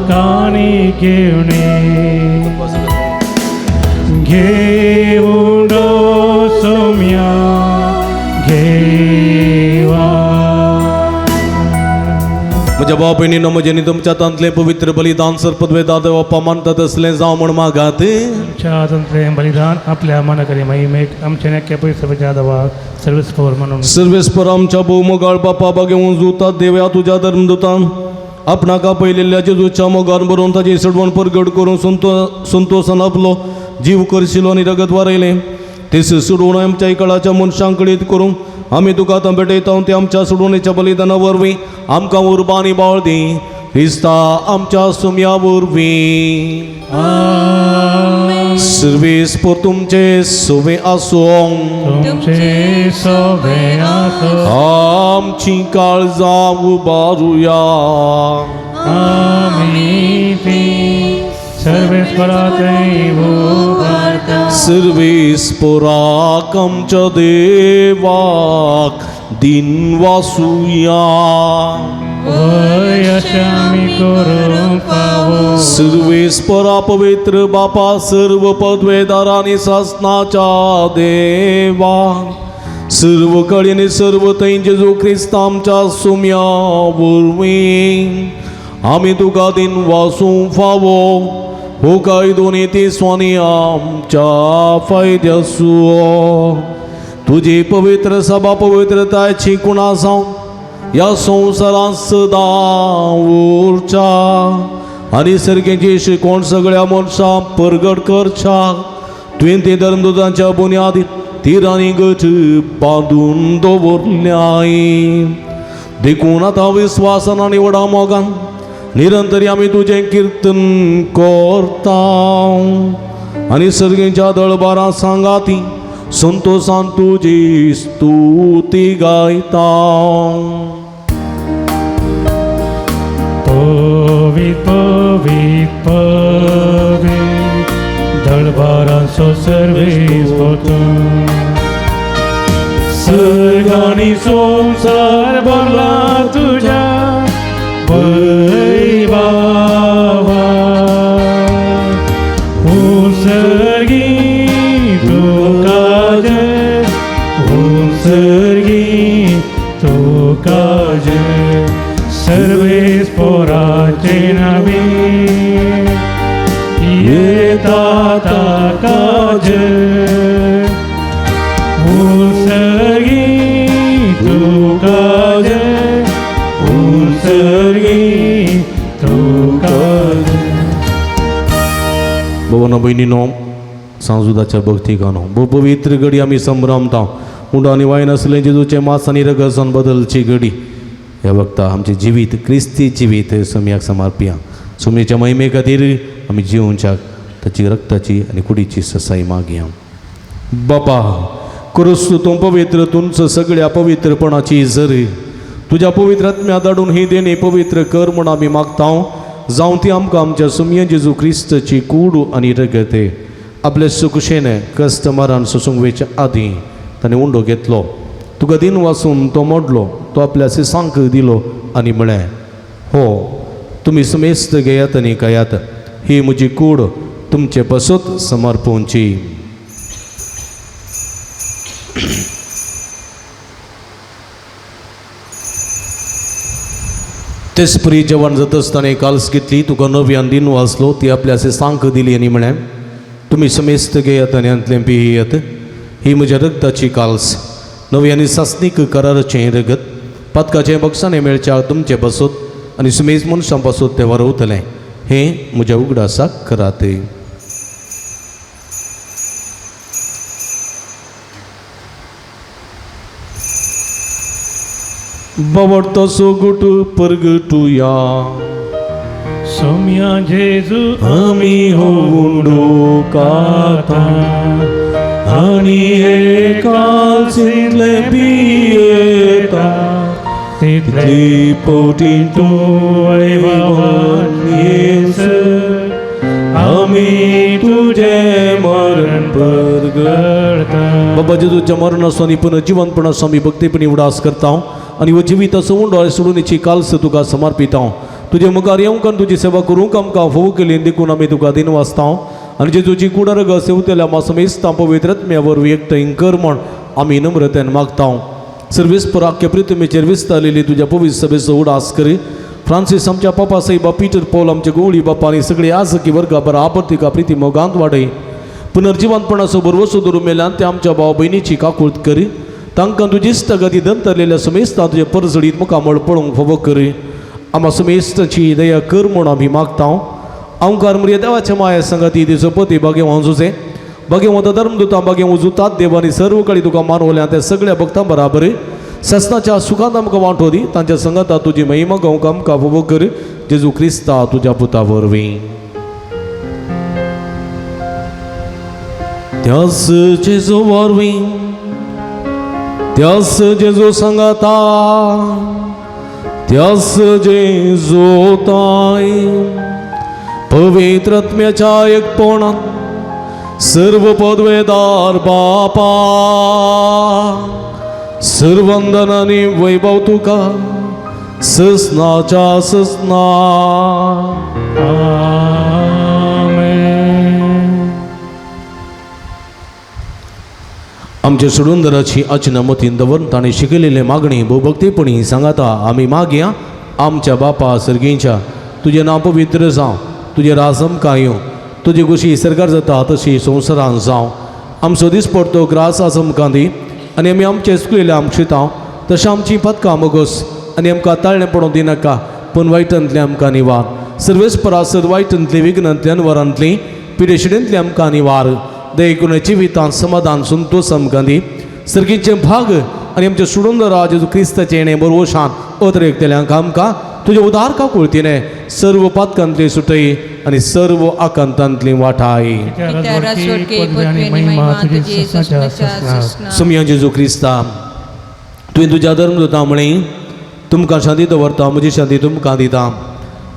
Speaker 1: काणी घेवणे घेवुंडो सोम्या घेवा
Speaker 2: म्हज्या भाव भयणीनो म्हजें तुमच्या तांतलें पवित्र बलिदान सर्पद्वेदा देवा मानतात असलें जावं म्हण मागात
Speaker 1: आमच्या तंत्रे बलिदान आपल्या मनाकडे महिमेक आमच्या नेक्या पयसाच्या दवा सर्वेस्पर म्हणून
Speaker 2: सर्वेस्पर आमच्या भोवमोगाळ बापा बागेवून जुतात देव्या तुझ्या धर्मदूतान आपणाका पयलेल्या जेजूच्या मोगान बरोवन ताची सडवण परगट करून संतोषान आपलो जीव करशिलो आनी रगत वारयलें ते सोडवण आमच्या इकळाच्या मनशां कडेन करून आमी तुका आतां भेटयता ते आमच्या सोडवणेच्या बलिदाना वरवीं आमकां उर्बा आनी बाळ दी क्रिस्ता आमच्या सोम्या वरवीं सर्वेस्पर तुमचे सोवे आसूं
Speaker 1: तुमचे सोबे आसो
Speaker 2: आमची काळजां उबारुया
Speaker 1: आमी ती सर्वेस्परातय उबारता
Speaker 2: सर्वेस्पराक आमच्या देवाक दिन वासुया
Speaker 1: आमी करूंक पावो
Speaker 2: सर्वेस्परा पवित्र बापा सर्व पदवेदारांनी शासनाच्या देवा सर्व कडेन सर्व थंय जेजू क्रिस्त आमच्या सोम्या वरवीं आमी तुका दिन वासूंक फावो हो काय दोनी तिसवांनी आमच्या फायद्याचो तुजी पवित्र सभा पवित्रतायची कुणा जावन या संवसारांत सदा उरच्या आनी सर्गेची शिकवण सगळ्या मनशांक परगट करच्या तुवें ते धर्मदूतांच्या बुन्यादीत तीर आनी गच बांदून दवरल्याय देखून आतां विस्वासान आनी व्हडा मोगान निरंतरी आमी तुजें कीर्तन करता आनी सर्गेच्या दळबारां सांगाती संतोषान तुजी स्तुती गायता.
Speaker 1: पवित पवित पवित दळबारांचो सर्वेस होतो सर्ग आनी संवसार भरला तुज्या वैभवा उत्सर्गी तुका जय उत्सर्गी तुका जय सर्वेस पोराचे नावे येता ताका जय उत्सर्गी तुका जय उत्सर्गी तुका जय.
Speaker 2: भवना बहिणीनो सांजुदाच्या भक्ती गाणो भो पवित्र घडी आमी संभ्रमता उंड आनी वायन आसलें जेजूचे मांस आनी रगत बदलची घडी ह्या वक्ता आमचे जिवीत क्रिस्ती जिवीत सुमयाक समर्पिया सुमयेच्या महिमे खातीर आमी जिवोवच्याक ताची रक्ताची आनी कुडीची ससाई मागया. बापा करूस तूं पवित्र तुमच सगळ्या पवित्रपणाची झर तुज्या पवित्र आत्म्या धाडून ही देणी पवित्र कर म्हूण आमी मागता जावं ती आमकां आमच्या सुमये जेजू क्रिस्ताची कूड आनी रगत आपले सुखशेने कस्टमरान सोसूंक वेच्या आदीं ताणें उंडो घेतलो तुका दिन वाचून तो मोडलो तो आपल्या सिसांक दिलो आनी म्हळें हो तुमी सुमेस्त घेयात आनी खायात ही म्हजी कूड तुमचे पसत समर्पोवची. तेच परी जेवण जात आसतना काल्स घेतली तुका नव्यान दिन वाचलो ती आपल्या सिसांक दिली आनी म्हळें तुमी समेस्त घेयात आनी अंतलें पियेयात ही म्हज्या रगताची काल्स नव्यानी सासनीक कराराचें रगत पदकाचें बक्षांनी मेळच्या तुमचे बसत आनी सुमेज मनशां पासत तें वरवतलें हें म्हज्या उगडासाक करात. बावडतो गुट परगटुया
Speaker 1: सोम्या जेजू
Speaker 2: आमी होऊंडो काता आनी हे काल्सिंतले पियेता
Speaker 1: तितले
Speaker 2: पोटी तूं वैभवान येस आमी तुजें मरण परगटता. बाबा जेजूच्या मरणाचो आनी पुनर्जीवनपणाचो आमी भक्तीपणी उडास करता आनी हो जिविताचो उंडो सोडून काल्स तुका समर्पिता तुजे मुखार येवंक आनी तुजी सेवा करूंक आमकां फोव केली देखून आमी तुका दिन वाचता आनी जेजूची कुडरग सेवतेल्या मासमेस्तां पवित्रत्म्या वरवीं एकठांय कर म्हण आमी नम्रतेन मागता. सर्वीस पराख्य प्रितमेचेर विस्तारलेली तुज्या पवित्र सभेचो उडास कर. फ्रांसीस आमच्या पापा साईबा पीटर पौल आमच्या गोवळी बापा आनी सगळी आजकी वर्गा बरा आपत्तिका प्रिती मोगांत वाडय पुनर्जीवनपणाचो बरवसो दवरून मेल्यान ते आमच्या भाव भयणीची काकूळट कर तांकां तुजी इश्टगती दंतरलेल्या समेस्तां तुजे परजडीत मुखामळ पळोवंक फोव कर. आम्हा समेस्ताची दया कर म्हूण आमी मागता. आमकां मर्या देवाच्या माया संगती तिचो पती भाग्य वांजुचे भाग्य वता धर्मदुतां भाग्य उजुतात देवानी सर्व कळी तुका मानवल्या त्या सगळ्या भक्तां बराबर ससनाच्या सुखांत आमकां वांटो दी तांच्या संगता तुजी महिमा गावंक आमकां फोव कर जेजू क्रिस्ता तुज्या पुता वरवीं. त्याच जेजू वरवीं त्याच जेजू संगता त्याच जेजू ताय पवित्रत्म्याच्या एकपणान सर्व पदवेदार बापा सर्वंदन आनी वैभव तुका ससनाच्या ससना आमच्या सुडुंदराची अचना मतीन दवरून ताणें शिकयलेले मागणी भोवभक्तीपणी सांगाता आमी मागया आमच्या बापा सर्गेच्या तुजें नांव पवित्र जावं तुजें राज आमकां येवं तुजी कुशी सरकार जाता तशी संवसारांत जावं आमचो दिसपट तो ग्रास आमकां दी आनी आमी आमचे चुकलेले आमकां शिताव तशें आमची पदकां मोगोस आनी आमकां ताळणें पडूं दिनाका पूण वायटांतलें आमकां निवार सर्वेस परासर वायटांतली विघ्नांतल्यान वरांतली पिडेशिडेंतली आमकां निवार दयेकून जिवितांत समाधान संतोष आमकां दी सर्गीचे भाग आनी आमचे सोडून राज जेजू क्रिस्ताचे येणे बरोवशान अतरेकतेल्यांक आमकां तुजे उदारका कुळतीने सर्व पातकांतली सुटय आनी सर्व आकांतांतली वाटाय
Speaker 1: पित्या राजवर्गी पदवी आनी महिमा तुजी ससनाच्या ससना.
Speaker 2: सुमया जेजू क्रिस्ता तुवें तुज्या धर्मदूता म्हणी तुमकां शांती दवरता म्हजी शांती तुमकां दिता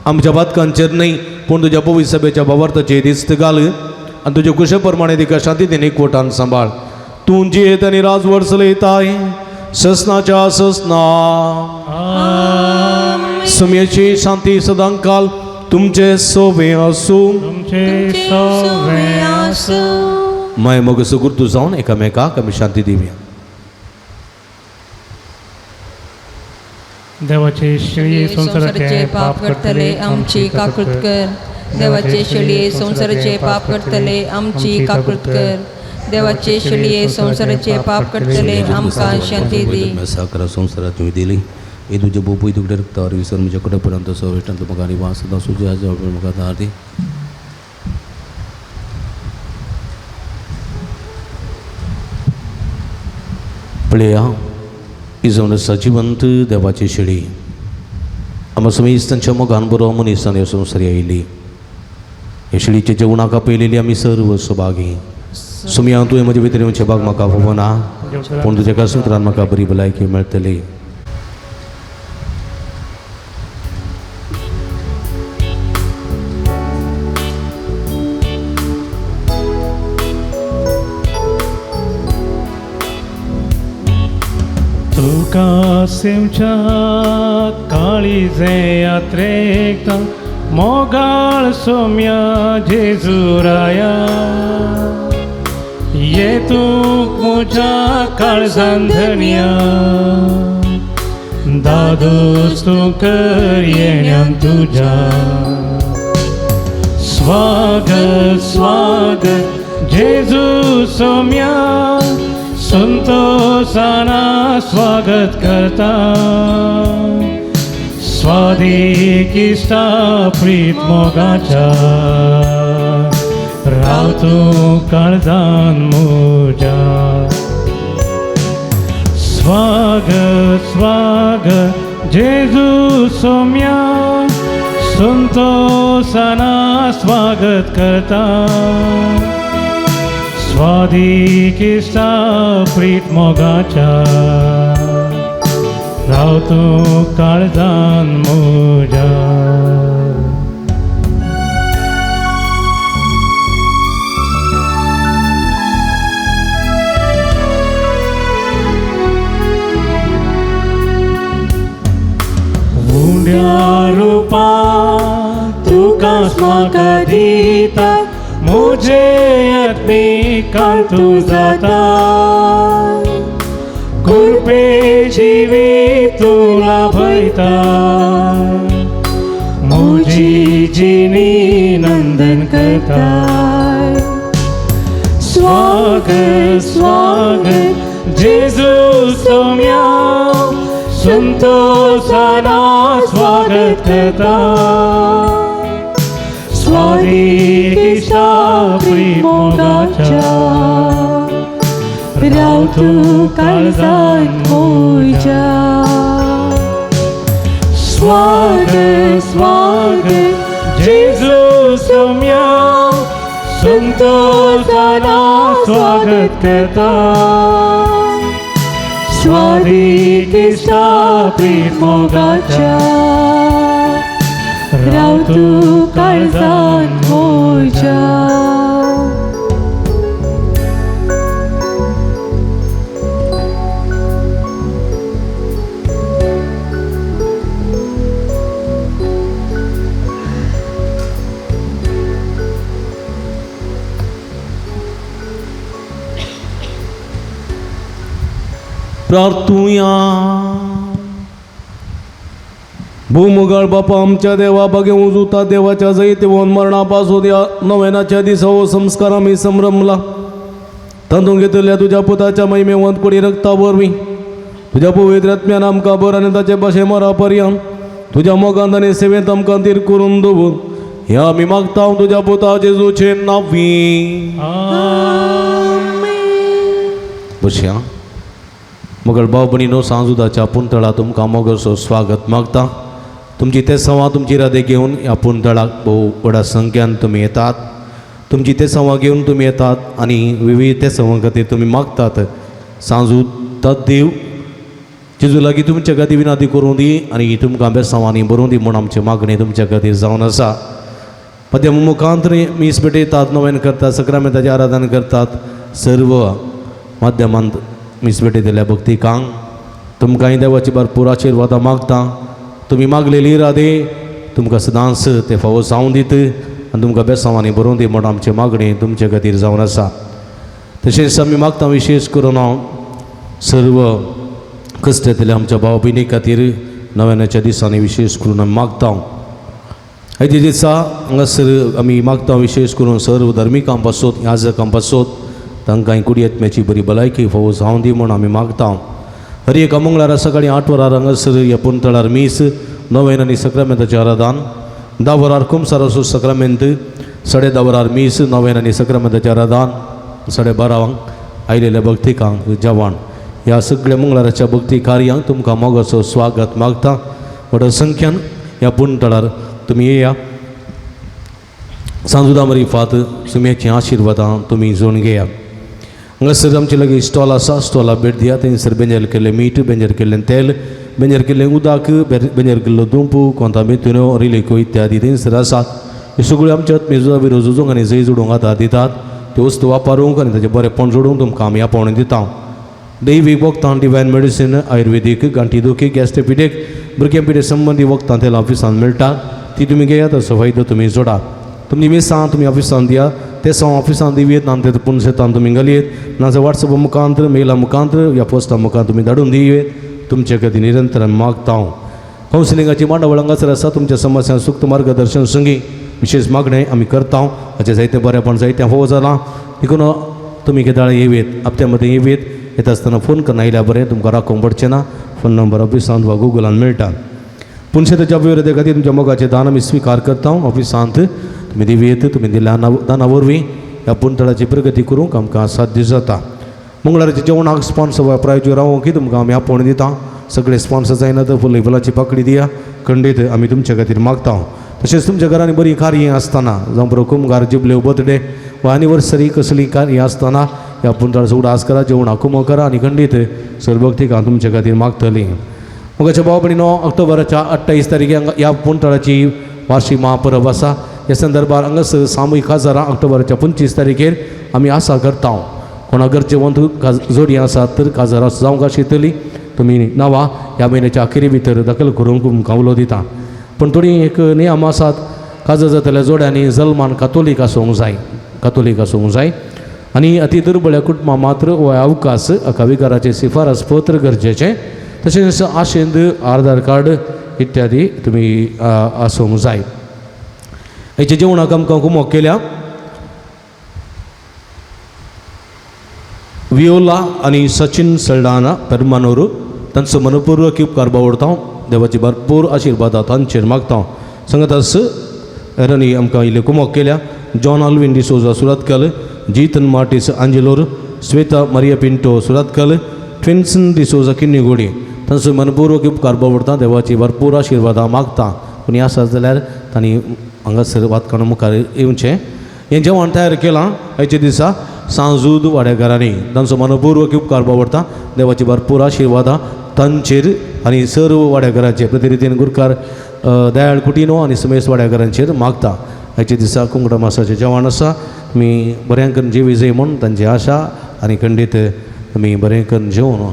Speaker 2: आमच्या पातकांचेर न्हय पूण तुज्या पवित्र सभेच्या भावार्थाचेर दिस्त घाल आनी तुजे कुशे प्रमाणे तिका शांती देने कोटान सांबाळ तूं जियेत आनी राजवट चलयताय ससनाच्या ससना. सुमयेची शांती सदां काल तुमचे सोबे आसूं
Speaker 1: तुमचे सवे आसूं.
Speaker 2: माय मोग सुगुर्तू जावन एकामेकाक आमी शांती दिवया.
Speaker 1: देवाचे शेळये संसाराचे पाप
Speaker 5: करतले आमची काकृत कर. देवाचे शेळये संसाराचे पाप करतले आमची काकृत कर. देवाचे शेळये संसाराचे पाप करतले आमकां शांती दी.
Speaker 2: साखरा संसारात तुम्ही दिली हे तुझे बोपई तुकडे रक्तावर विसर म्हणजे कडेपर्यंत सवेटान तुमकां आनी वास सदां सुजा म्हाका दार दी. पळया इजवण सजिवंत देवाची शेळी आमकां समेस्तांच्या मोगान बरो मनीसान ह्या संवसारी आयली. हे शेळीचे जेवणाक आपयलेली आमी सर्व सुभागी. सुमया तुवें म्हजे भितर भाग म्हाका फोवना पूण तुज्या कासूत्रान म्हाका बरी भलायकी मेळटली.
Speaker 1: तुका सेमच्या काळीजे यात्रेक मोगाळ सोम्या जेजुराया ये तूं म्हज्या काळजान धनिया दादोस तूं कर येण्यान तुज्या. स्वागत स्वागत जेजू सोम्या संतोषाना स्वागत करता. स्वादीक इष्टा प्रीत मोगाच्या राव तूं काळजान म्हज्या. स्वागत स्वागत जेजू सोम्या संतोषाना स्वागत करता. स्वादीक इष्टा प्रीत मोगाच्या राव तूं काळजान म्हज्या. उंड्या रुपा तुका म्हाका दिता मुझे यत्नी काल तू जाता. कुरपे जिवी तुला भयता मुझी जिनी नंदन करता. स्वागत स्वागत जेजू सोम्या संतोषाना स्वागत करता. स्वादीक इष्टा प्रीत मोगाच्या राव तूं काळजान म्हज्या. स्वागत स्वागत जेजू सोम्या संतोषाना स्वागत करता. स्वादीक इष्टा प्रीत मोगाच्या राव तूं काळजान म्हज्या.
Speaker 2: प्रार्थुया. भूमुगाळ बापा आमच्या देवा बगे उजुता देवाच्या जैत वन मरणापासून या नव्यानाच्या दिसा हो संस्कार आम्ही संभ्रमला तांदून घेतल्या तुझ्या पुताच्या महिमेवंत पडी रक्ता वरवी तुझ्या पवित्र आत्म्यान आमकां बरो आनी ताचे भाशे मरा पर्यंत तुझ्या मोगांत आनी सेवेंत आमकां तीर करून दवर हें आमी मागता तुझ्या पुता जेजूचे नांवी. बसया. मोगळ भाव भयणीनो, सांजुदाच्या पुंतळा तुमकां मोगळसो स्वागत मागता. तुमची ते संवाद तुमची रादे घेवन ह्या पुंतळाक भोव व्हडा संख्यान तुमी येतात. तुमची ते संवाद घेवन तुमी येतात आनी विविध ते संवाद खातीर तुमी मागतात. सांजूद देव जेजू लागीं तुमच्या खातीर विनंती करूं दी आनी तुमकां बेसांवांनी बरोवन दी म्हूण आमची मागणी तुमच्या खातीर जावन आसा. मध्य मुखांतर मीस भेटयतात, नवेन करतात, सक्रामेंताचें आराधन करतात. सर्व माध्यमांत मीस भेटयतल्या भक्तिकांक तुमकां देवाची भरपूर आशिर्वादां मागता. तुमी मागलेली रादे तुमकां सदांच ते फावो जावं दीत आनी तुमकां बेसांवांनी बरोवन दी म्हूण आमची मागणी तुमचे खातीर जावन आसा. तशेंच आमी मागता विशेश करून हांव सर्व कश्टांतल्या आमच्या भाव भयणी खातीर नव्यानाच्या दिसांनी विशेष करून आमी मागता. हेजे दिसा हांगासर आमी मागता विशेष करून सर्व धर्मिकां पासत याजकां पासत तांकां कुडी आत्म्याची बरी भलायकी फावो जावं दी म्हूण आमी मागता. हर एका मंगळारा सकाळीं 8 वरार हांगासर ह्या पुंतळार मीस, नवेन आनी सक्रामेंताचें आराधन, 10 वरार कुमसाराचो सक्रामेंत, 10:30 वरार मीस, नवेन आनी सक्रामेंताचें आराधन, 12:30 आयलेल्या भक्तिकांक जेवण. ह्या सगळ्या मंगळाराच्या भक्ती कार्यांक तुमकां मोगाचो स्वागत मागता. व्हड संख्यान ह्या पुंतळार तुमी येया. सांजुदा मरीफात सुम्याची आशिर्वादां तुमी जोडून घेया. हांगासर आमचे लागीं स्टॉल आसा, स्टॉलाक भेट दिया. थंयसर बेंजार केल्लें मीठ, बेंजार केल्लें तेल, बेंजार केल्लें उदक, बेंजार केल्लो दुंपू, कोंतामेथ्यो, रिलेको इत्यादी थंयसर आसात. ह्यो सगळ्यो आमच्या मेजुआ बिरो झुजूंक आनी जय जोडूंक आतां दितात. त्यो वस्तू वापरूंक आनी ताचें बरेंपण जोडूंक तुमकां आमी आपोवणें दिता. दैवीक वखदां, डिवायन मेडिसीन, आयुर्वेदीक, गांठी दुखी, गॅस्ट्रोपिडेक, भुरग्यां पिडे संबंदी वखदां तें ऑफिसान मेळटात. ती तुमी घेयात, ताचो फायदो तुमी जोडा. तुमची मिसां तुमी ऑफिसान दिया, ते सो ऑफिसान दिवेत ना ते पुणशेतान तुमी घालयेत, नाजाल्यार वॉट्सॅपा मुखांतर, मेला मुखांतर या पोस्टा मुखार तुमी धाडून दिवेत. तुमचे खातीर निरंतर मागता. कावन्सिलिंगाची मांडावळ हांगासर आसा. तुमच्या समस्या सुक्त मार्गदर्शन संगी विशेष मागणें आमी करता. हाचें जायतें बरेंपण जायतें फावो जालां. देखून तुमी केदाळ येवेत, हप्त्या मदीं येवेत. येता आसतना फोन करून आयल्यार बरें, तुमकां राखूंक पडचें ना. फोन नंबर ऑफिसांत वा गुगलान मेळटा. पुणशेताच्या विरोधी खातीर तुमच्या मोगाचें दान आमी स्विकार करता. ऑफिसांत तुमी दिवेत, तुमी दिल्या दाना वरवीं ह्या पुंतळाची प्रगती करूंक आमकां साध्य जाता. मंगळाराच्या जेवणाक स्पॉन्सर वा प्रायोजक रावूंक तुमकां आमी आपोवणें दिता. सगळे स्पॉन्सर जायना तर फुल फुलाची पाकळी दिया. खंडीत आमी तुमच्या खातीर मागता. तशेंच तुमच्या घरांनी बरी कार्य आसतना, जावं बरो कुमगार जिबल्यो बर्थडे वा एनिवर्सरी कसली कार्य आसतना ह्या पुंतळाचो उडास करा, जेवणाक कुमो करा आनी खंडीत सरभक्तिकां तुमच्या खातीर मागतलीं. मोगाच्या भाव भयणीनो, ऑक्टोबराच्या 28 तारखेक ह्या पुंतळाची वार्षिक महापर्व आसा. ह्या संदर्भात हांगासर सामुहीक काजारां ऑक्टोबराच्या 25 तारखेर आमी आसा करता. कोणा गरजेवंत जोडी आसात तर काजारां जावंक आशितलीं. तुमी नांवां ह्या म्हयन्याच्या अखेरी भितर दाखल करूंक तुमकां उलो दिता. पण थोडी एक नियम आसात. काजार जातल्या जोड्यांनी जल्मान कातोलीक आसूंक जाय आनी अति दुर्बळ्या कुटुंबां मात्र हो अवकाश अकाविकाराचे शिफारस पत्र गरजेचें. तशेंच आशेंद, आधार कार्ड इत्यादी तुमी आसूंक जाय. हेचे जेवणाक आमकां कुमोग केल्या. वियोला आनी सचिन सल्डाना पेरमानूर तांचो मनपूर्वक उपकार बावडता. देवाची भरपूर आशिर्वादां तांचेर मागता. सांगातास एरांनी आमकां इल्ले कुमोग केल्या. John Alvin D'Souza Surathkal, Jeetan Martis Angelore, Shweta Maria Pinto Surathkal, Twinson D'Souza Kinnigoli तांचो मनपूर्वक उपकार बावडता. देवाची भरपूर आशिर्वादां मागता. कोणी आसा जाल्यार तांणी हांगासर वातकान मुखार येवचें. हें जेवण तयार केलां हेचे दिसा सांजूद वाड्याकारांनी. तांचो मनपूर्वक उपकार बावडता. देवाची भरपूर आशिर्वादां तांचेर आनी सर्व वाड्याकारांचेर, प्रतिनिधीन गुरकार दयाळ कुटिनो आनी समेश वाड्याकारांचेर मागता. हेचे दिसा कुंगडा मासाचें जेवण आसा. तुमी बरें करून जेवी जाय म्हूण तांची आशा आनी खंडीत तुमी बरें करून जेवन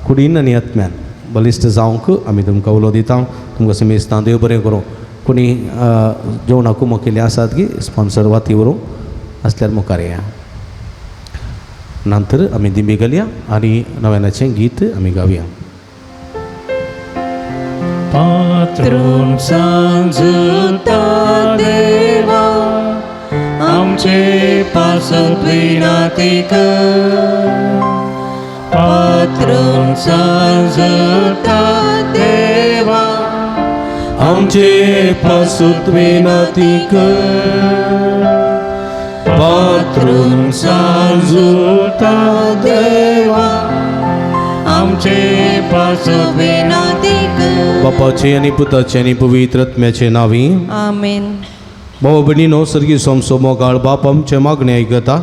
Speaker 2: कुडीन आनी आत्म्यान बलिश्ट जावंक आमी तुमकां उलो दिता. तुमकां समेस्तां देव बरें करूं. कोणी जेवणाक कुमो केले आसात की स्पॉन्सर वाती व्हरूंक आसल्यार मुखार येया. नंतर आमी दिमी घालया आनी नव्यानाचें गीत आमी गावया.
Speaker 1: पात्रून सांजुता देवा आमचे पासत विनंती कर.
Speaker 2: पात्रून सांजता देवा आमचे पासूत विनती कर पात्रून सांजता देवा
Speaker 5: आमचे पासून विनती कर.
Speaker 2: बापाचे आणि पुताचे आणि पवित्र आत्म्याचे नावी
Speaker 5: आमेन.
Speaker 2: भाऊ भयणीनो सर्गी सोमसो मोगाळ बाप आमचे मागणे ऐकता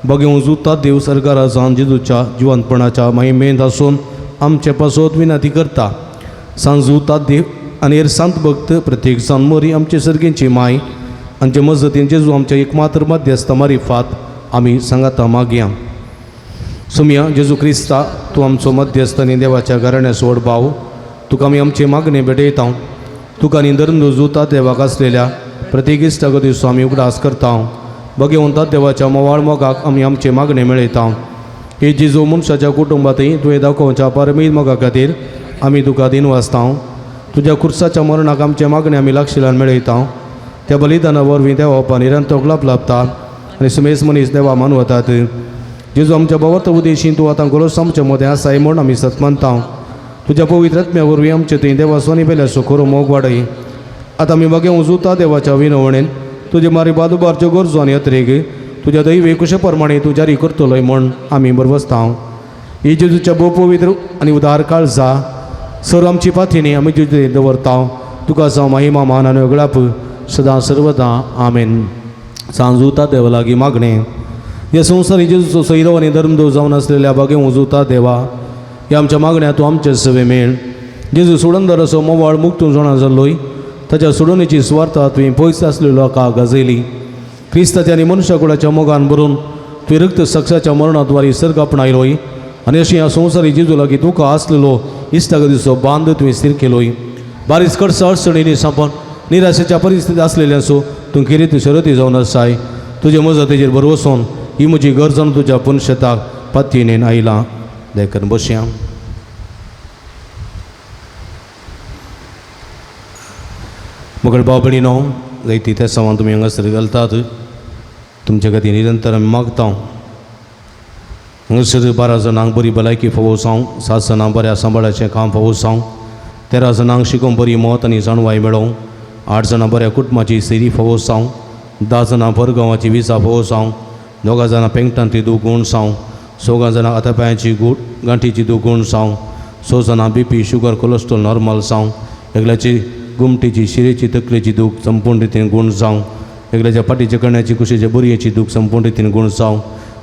Speaker 2: बघेव जुता देव सरकाराचा जेजूच्या जिवंतपणाच्या महिमेंत असून आमचे पासोत विनंती करता सांजुता देव आणि संत भक्त प्रत्येक मोरी आमचे सर्गींची माय आमचे मजतीन जेजू आमच्या एकमात्र मध्यस्थ मारिफात आम्ही सांगाता मागया सुमिया जेजू क्रिस्ता तू आमचो मध्यस्थ आणि देवाच्या घराण्या सोड भाव तुका आमी आमचे मागणे भेटयता तुका निंदरून जुता देवाक असलेल्या प्रत्येक इश्टाक दिसो आमी उगडास करता बघेवंता देवाच्या मोवाळ मोगाक आमी आमचे मागणे मेळयता हे जेजू मनशाच्या कुटुंबातय तुवें दाखोवच्या परमेद मोगा खातीर आमी तुका दिन वाचता तुज्या कुर्साच्या मरणाक आमचे मागणे आमी लागशिलान मेळयता त्या बलिदाना वरवीं देवा निरंतोक लाभ लाभता आनी समेस मनीस देवा मानवतात जेजू आमच्या भगवत उदेशीन तूं आतां गोलोस आमच्या मदें आसाय म्हूण आमी सत मानता तुज्या पवित्र आत्म्या वरवीं आमचे थंय देवा सोनी पेल्या सुखोर मोग वाडय आतां आमी बघेव जुता देवाच्या विनवणेन तुजे मारी बादुबारच्यो गरजो आनी यात्रेक तुज्या दैवे कुशे प्रमाणे तूं जारी करतलोय म्हण आमी बरवसता ही जेजूच्या भोव पवित्र आनी उदार काळजा सर आमची पाथिनी आमी तुजे दवरता तुका जावं महिमा मान आनी वेगळाप सदां सर्वदा आमेन. सांजुता देवा लागीं मागणे ह्या संवसारी जेजूचो सैरव आनी धर्मदेव जावन आसलेल्या बघेव जुता देवा ह्या आमच्या मागण्या तूं आमचे सेवे मेळ जेजू सोडंदर असो मोवाळ मुक्तून जोणा जाल्लोय ताच्या सोडणीची स्वार्था तुवें पयस आसलेलो लोकांक गाजयली क्रिस्ताच्या आनी मनशा कुळाच्या मोगान भरून तुवें रक्त सक्साच्या मरणाद्वारे सर्ग आपणायलोय आनी अशें ह्या संवसारी जेजू लागीं तुका आसलेलो इश्टाक दिसो बांद तुवें स्थिर केलोय बारीक कडसा अडचणींनी सापन निराशेच्या परिस्थिती आसलेल्या सो तूं किरीत शरती जावन आसाय तुजे मजतीचेर भरवसून ही म्हजी गरजण तुज्या पुनशताक पातयेन आयलां देखून बसया. मुगळ बाबडीनो जायती त्या सवान तुमी हांगासर घालतात तुमचे खातीर निरंतर आमी मागता हांगासर 12 जाणांक बरी भलायकी फावो जावं 7 जाणांक बऱ्या सांबाळाचें काम फावो जावं 13 जाणांक शिकून बरी मत आनी जाणवाय मेळोवं 8 जाणां बऱ्या कुटुंबाची सेरी फावो जावं 10 जाणां भरगांवाची विजा फावो जावं 2 जाणां पेंगटांतली दुगूण जावं 6 जाणां आतापांयाची गांठीची दुगूण जावं 6 जाणां BP शुगर कोलेस्ट्रॉल नॉर्मल जावं एकल्याची गुमटीची शिरेची तकलेची दूख संपूर्ण रितीन गुण जावं एकल्याच्या पाठीच्या कण्याची कुशेच्या बुरयेची दूख संपूर्ण रितीन गुण जावं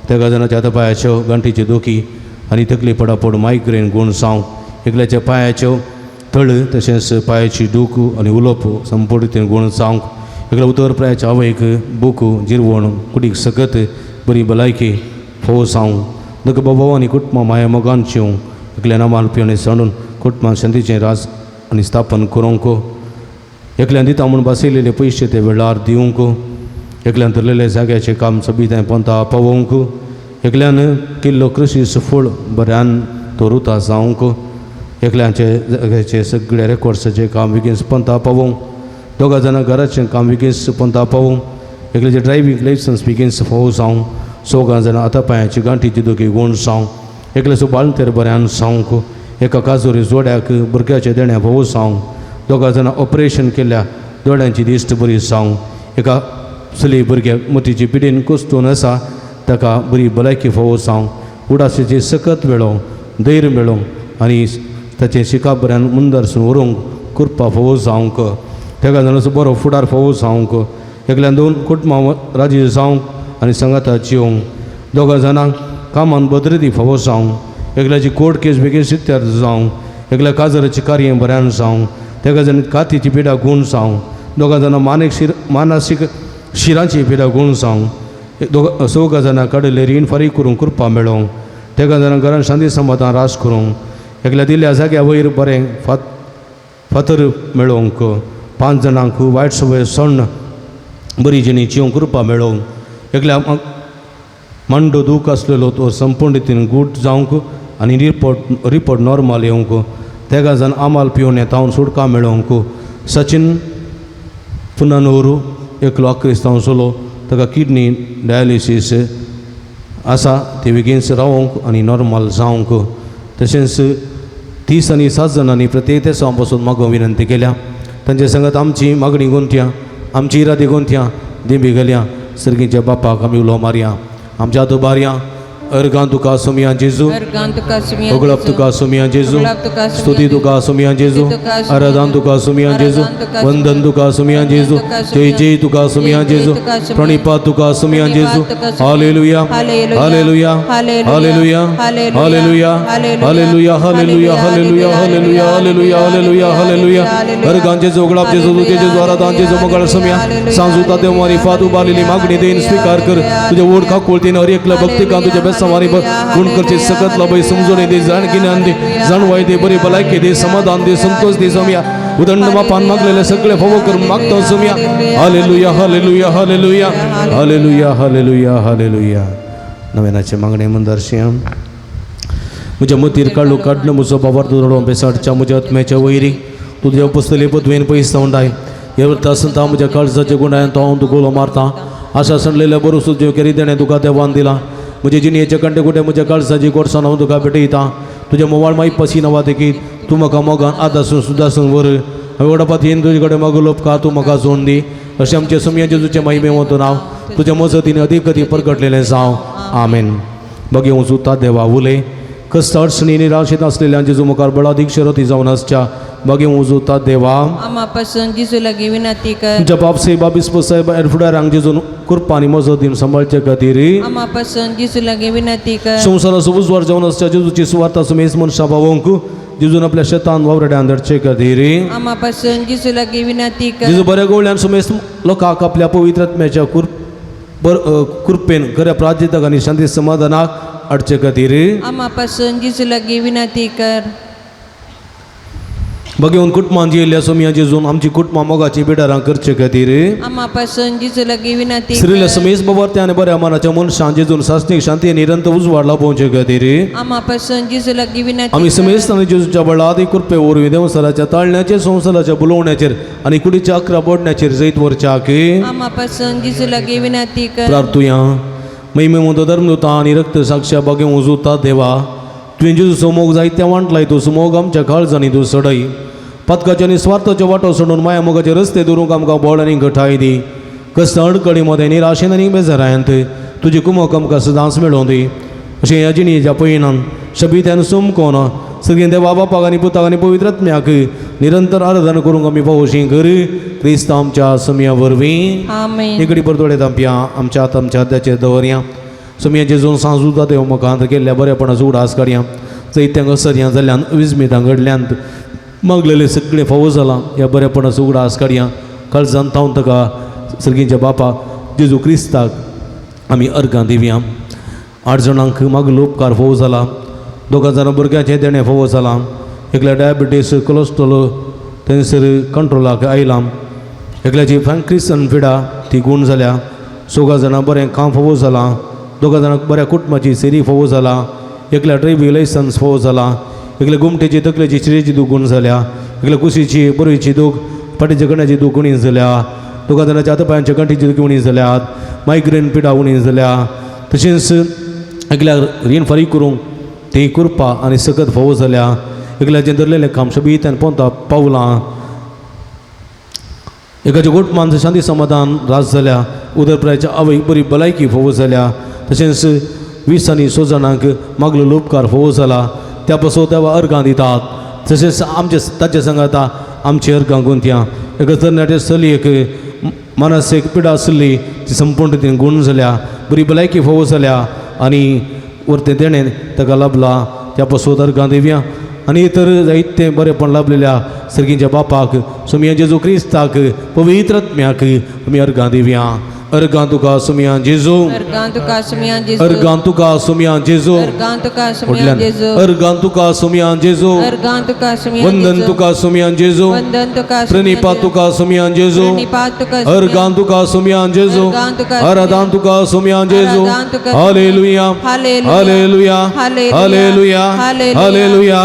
Speaker 2: 13 जाणांच्या आतापांयाच्यो गांठीची दुखी आनी तकली पडापड मायग्रेन गुण जावं एकल्याच्या पांयाच्यो थळ तशेंच पांयाची दूख आनी उलोप संपूर्ण रितीन गुण जावंक एकल्या उतर प्रायाच्या आवयक बूक जिरवण कुडीक सकत बरी भलायकी फोव जावं नक बाबा आनी कुटुंबां माया मोगान शिवं एकल्या नामाल पिवणे सांडून कुटुंबां शांतीचें राज आनी स्थापन करूंक एकल्यान दिता म्हूण बसयलेले पयशे ते वेळार दिवंक एकल्यान धरलेले जाग्याचें काम सबिताय पंथा पावोवंक एकल्यान किल्लो कृशी फळ बऱ्यान तोरुता जावंक एकल्याचे जाग्याचे सगळे रेकॉर्ड्साचें काम बेगीन पंथा पावोवंक 2 जाणां घराचें काम बेगीन पंथा पावोवंक एकल्याचें ड्रायव्हींग लायसन्स बेगीन फावो जावं 6 जाणां आतापांयाची गांठीची दुखी गुण जावं एकल्याचो बाळंतेर बऱ्यान जावंक एका काजोरी जोड्याक भुरग्याचे देण्या फावो जावंक 2 जाणां ऑपरेशन केल्या दोळ्यांची दिश्ट बरी जावंक एका चली भुरग्याक मतीची पिडीन कुस्तून आसा ताका बरी भलायकी फावो जावंक उडासीची सकत मेळोवंक धैर्य मेळोवंक आनी ताचें शिकाप बऱ्यान मुंदरसून व्हरूंक कृपा फावो जावंक 13 जाणांचो बरो फुडार फावो जावंक एकल्यान 2 कुटुंबां राजी जावंक आनी संगाता जिवंक 2 जाणांक कामान बद्रती फावो जावंक एकल्याची कोर्ट केस बेगीन सित्यार जावंक एकल्या काजराची कार्य बऱ्यान जावंक 13 जाणां कातीची पिडा गुण जावंक 2 जाणां मानसीक शिरांची पिडा गुण जावंक 6 जाणां काडले रीण फारीक करूंक कृपा मेळोवंक 13 जाणां घरान शांती समाधान रास करूंक एकल्या दिल्ल्या जाग्या वयर बरें फातर मेळोवंक 5 जाणांक वायट सवय सण बरी जिणी जिवंक कृपा मेळोवंक एकल्या मांडो दूख आसलेलो तो संपूर्ण रितीन गूट जावंक आनी रिपोर्ट नॉर्मल येवंक 13 जाण आमाल पिवन येतावन सुडका मेळोवंक सचिन पुननूर एकलो क्रिस्तांव चलो ताका किडनी डायलिसीस आसा ती बेगीनच रावंक आनी नॉर्मल जावंक तशेंच 30 आनी 7 जाणांनी प्रत्येक त्या सभा पासून म्हाका विनंती केल्या तांचे सांगत आमची मागणी गुंथया आमची इरादी गुंथया दिंबी गेल्या सर्गीच्या बापाक आमी उलो मारया आमच्या हात उबारया अर्गां तुका सोमिया जेजू
Speaker 5: अर्गां तुका सुमिया
Speaker 2: ओगळप तुका सोमिया जेजू
Speaker 5: ओगळप तुका सुमिया
Speaker 2: स्तुती तुका सोमिया जेजू
Speaker 5: स्तुती तुका सुमिया
Speaker 2: आराधन तुका सोमिया जेजू
Speaker 5: आराधन तुका
Speaker 2: वंदन तुका सोमिया जेजू
Speaker 5: तुका
Speaker 2: जय
Speaker 5: सुमिया
Speaker 2: जय तुका सोमिया
Speaker 5: जय जय
Speaker 2: जेजू
Speaker 5: तुका सुमिया
Speaker 2: प्रणिपात तुका सोमिया जेजू
Speaker 5: प्रणिपात तुका सुमिया
Speaker 2: हालेलुया
Speaker 5: हालेलुया
Speaker 2: हालेलुया
Speaker 5: हालेलुया
Speaker 2: हालेलुया हालेलुया हालेलुया हालेलुया हालेलुया हालेलुया हालेलुया हालेलुया अर्गांचे जोगळाप जेजू तुझे आराधन जेजू मगळ सोमिया सांजुता देव मारी फातू बालेली मागणी देईन स्वीकार कर तुझे ओळखा कोळतीन हर एकला भक्ती का तुझ्या बेस्ट समारी गुण करचे सकत लबई समजून दे जाणकी दे जाणवाय दे बरी भलायकी दे समाधान दे संतोष दे सोमिया उदंड मापान मागलेले सगळे फवो करून मागतो सोमिया हालेलुया हालेलुया हालेलुया हालेलुया हालेलुया हालेलुया नव्यानाचे मागणे मंदर्शया म्हज्या मतीर काडू काडणं म्हजो बाबार दुरडो बेसाडच्या म्हज्या आत्म्याच्या वैरी तुझ्या पुस्तले पदवेन पयस उंडाय हे वर्ता म्हज्या काळजाच्या गुणायन तो हांव तुका उलो मारता आशा सणलेल्या बरो सुद्यो केरी देणे तुका देवान दिला म्हजे जिणेचे कंटे कुठे म्हज्या काळजाची गोडसाण हांव तुका भेटयता तुज्या मोवाळ माई पसी नवा देखीत तूं म्हाका मोगान आदासून सुदासून वर हांवें वडपात येवन तुजे कडेन मागलो उपकार तूं म्हाका जोड दी अशें आमचे सोमिया जेजूचे महिमे वतून हांव तुज्या मजतीन अदीक अदीक परगटलेलें जावं आमेन बगे वचूता देवा उलय कस्त अडचणी निराशेत असलेल्या जेजू मुखार बळा अदीक शरती जावन आसच्या बगे वचूता देवा
Speaker 5: आमा पासून जिसू लागी विनंती कर
Speaker 2: तुमच्या बापसे बाबिस्प साहेब फुडारांक जेजून कृपा आनी मजतीन सांबाळचे खातीर
Speaker 5: आमा पासून जिसू लागी विनंती कर
Speaker 2: संवसाराचो उजवाड जावन आसच्या जेजूची सुवार्ता समेस मनशा भावंक जेजून आपल्या शेतान वावरड्यान धडचे खातीर
Speaker 5: आमा पासून जिसू लागी विनंती कर
Speaker 2: जेजू बऱ्या गवळ्यान समेस लोकांक आपल्या पवित्र आत्म्याच्या कृपेन खऱ्या प्रार्थीतक आनी शांती समाधानाक हाडचे खातीर
Speaker 5: आमा पासून जिसू लागी विनंती कर
Speaker 2: बघेवन कुटुंबान जियेल्ल्या सोमिया जेजून आमची कुटुंबां मोगाची बिडारां करचे खातीर
Speaker 5: आमा पासून जिसू लागी विनंती
Speaker 2: श्रील समेस बाबार आनी बऱ्या मनाच्या मनशां जेजून सासणीक शांती निरंतर उजवाड लाभोवचे खातीर
Speaker 5: आमा पासून जिसू लागी विनंती
Speaker 2: आमी समेस्त आनी जेजूच्या बळा आदी कृपे वरवीं देवसाराच्या ताळण्याचेर संवसाराच्या बुलोवण्याचेर आनी कुडीच्या 11 बोडण्याचेर जैत वरच्याक
Speaker 5: आमा पासून जिसू लागी विनंती कर
Speaker 2: प्रार्थुया महिमे मुद धर्मदूता आनी रक्त साक्षा बगे उजूता देवा तुवें जेजूचो मोग जायत्या वांटलाय तूं मोग आमच्या काळजांनी तूं सडय पथकाच्या निस्वार्थाच्या वाटो सोडून माया मोगाचे रस्ते दुरूंक आमकां बोड आनी घटाय दी कस्त अडकडी मदें निराशेन आनी बेजारायंत तुजी कुमक आमकां सदांच मेळोवन दी अशें ह्या जिणेच्या पयणान शबित्यान सुमकोन सगळीं देवा बापाक आनी पुताक आनी पवित्र आत्म्याक निरंतर आराधना करूंक आमी पावोशी कर क्रिस्त आमच्या सोमिया वरवीं
Speaker 5: आमेन
Speaker 2: एकडी परतोडे तांपया आमच्या हात आमच्या हाताचेर दवरया सोमिया जेजून सांजुता देव मुखांत केल्ल्या बरेपणाचो उडास काडया चैत्यांक असर्या जाल्ल्यान विस्मितां घडल्यांत मागलेले सगळे फावो जाला ह्या बरेपणाचो उडास काडया काळजान थावन ताका सर्गीच्या बापा जेजू क्रिस्ताक आमी अर्गां दिवया 8 जाणांक मागलो उपकार फावो जाला 2 जाणां भुरग्याचें देणें फावो जाला एकल्या डायबिटीस कोलेस्ट्रॉल थंयसर कंट्रोलाक आयलां एकल्याची फ्रँक्रिसन पिडा ती गूण जाल्या 6 जाणां बरें काम फावो जालां 2 जाणांक बऱ्या कुटुंबाची सेरी फावो जाला एकल्या ड्रायव्हिंग लायसन्स फावो जाला एकल्या गुमटेची तकलेची शिरेची दूख गुण जाल्या एकल्या कुशीची बरोयची दूख फाटीच्या कण्याची दूख उणी जाल्या 2 जाणांच्या हातपांच्या कंठीची दूख उणी जाल्यात मायग्रेन पिडा उणी जाल्या तशेंच एकल्या रीण फारीक करूंक ती कृपा आनी सकत फावो जाल्या एकल्याचें धरलेलें काम शबित्यान पोंता पावलां एकाच्या कुटुंबांत शांती समाधान रास जाल्या उदरपुराच्या आवयक बरी भलायकी फावो जाल्या तशेंच 20 आनी 6 जाणांक मागलो उपकार फावो जाला त्या पासून तेवा अर्गां दितात तशेंच आमचे ताचे सांगाता आमची अर्गां गुंथया एका तरणाट्या चलयेक मानसीक पिडा आसली ती संपूर्ण रितीन गुण जाल्या बरी भलायकी फावो जाल्या आनी वरतें देणें ताका लाभला त्या पासून अर्गां दिवया आनी इतर जायते बरेपण लाभलेल्या सर्गीच्या बापाक सोमिया जेजू क्रिस्ताक पवित्र आत्म्याक आमी अर्गां दिवया अर्गां तुका सोमिया जेजू
Speaker 5: अर्गां तुका सुमिया जेजू
Speaker 2: अर्गां तुका सोमिया जेजू
Speaker 5: अर्गां तुका सुमिया जेजू
Speaker 2: अर्गां तुका सोमिया जेजू
Speaker 5: अर्गां तुका सुमिया
Speaker 2: वंदन तुका सोमिया जेजू
Speaker 5: वंदन तुका
Speaker 2: प्रणिपात तुका सोमिया जेजू
Speaker 5: प्रणिपात तुका
Speaker 2: अर्गां तुका सोमिया जेजू
Speaker 5: अर्गां तुका
Speaker 2: आराधन तुका सोमिया जेजू
Speaker 5: आराधन तुका
Speaker 2: हालेलुया
Speaker 5: हालेलुया
Speaker 2: हालेलुया हालेलुया हालेलुया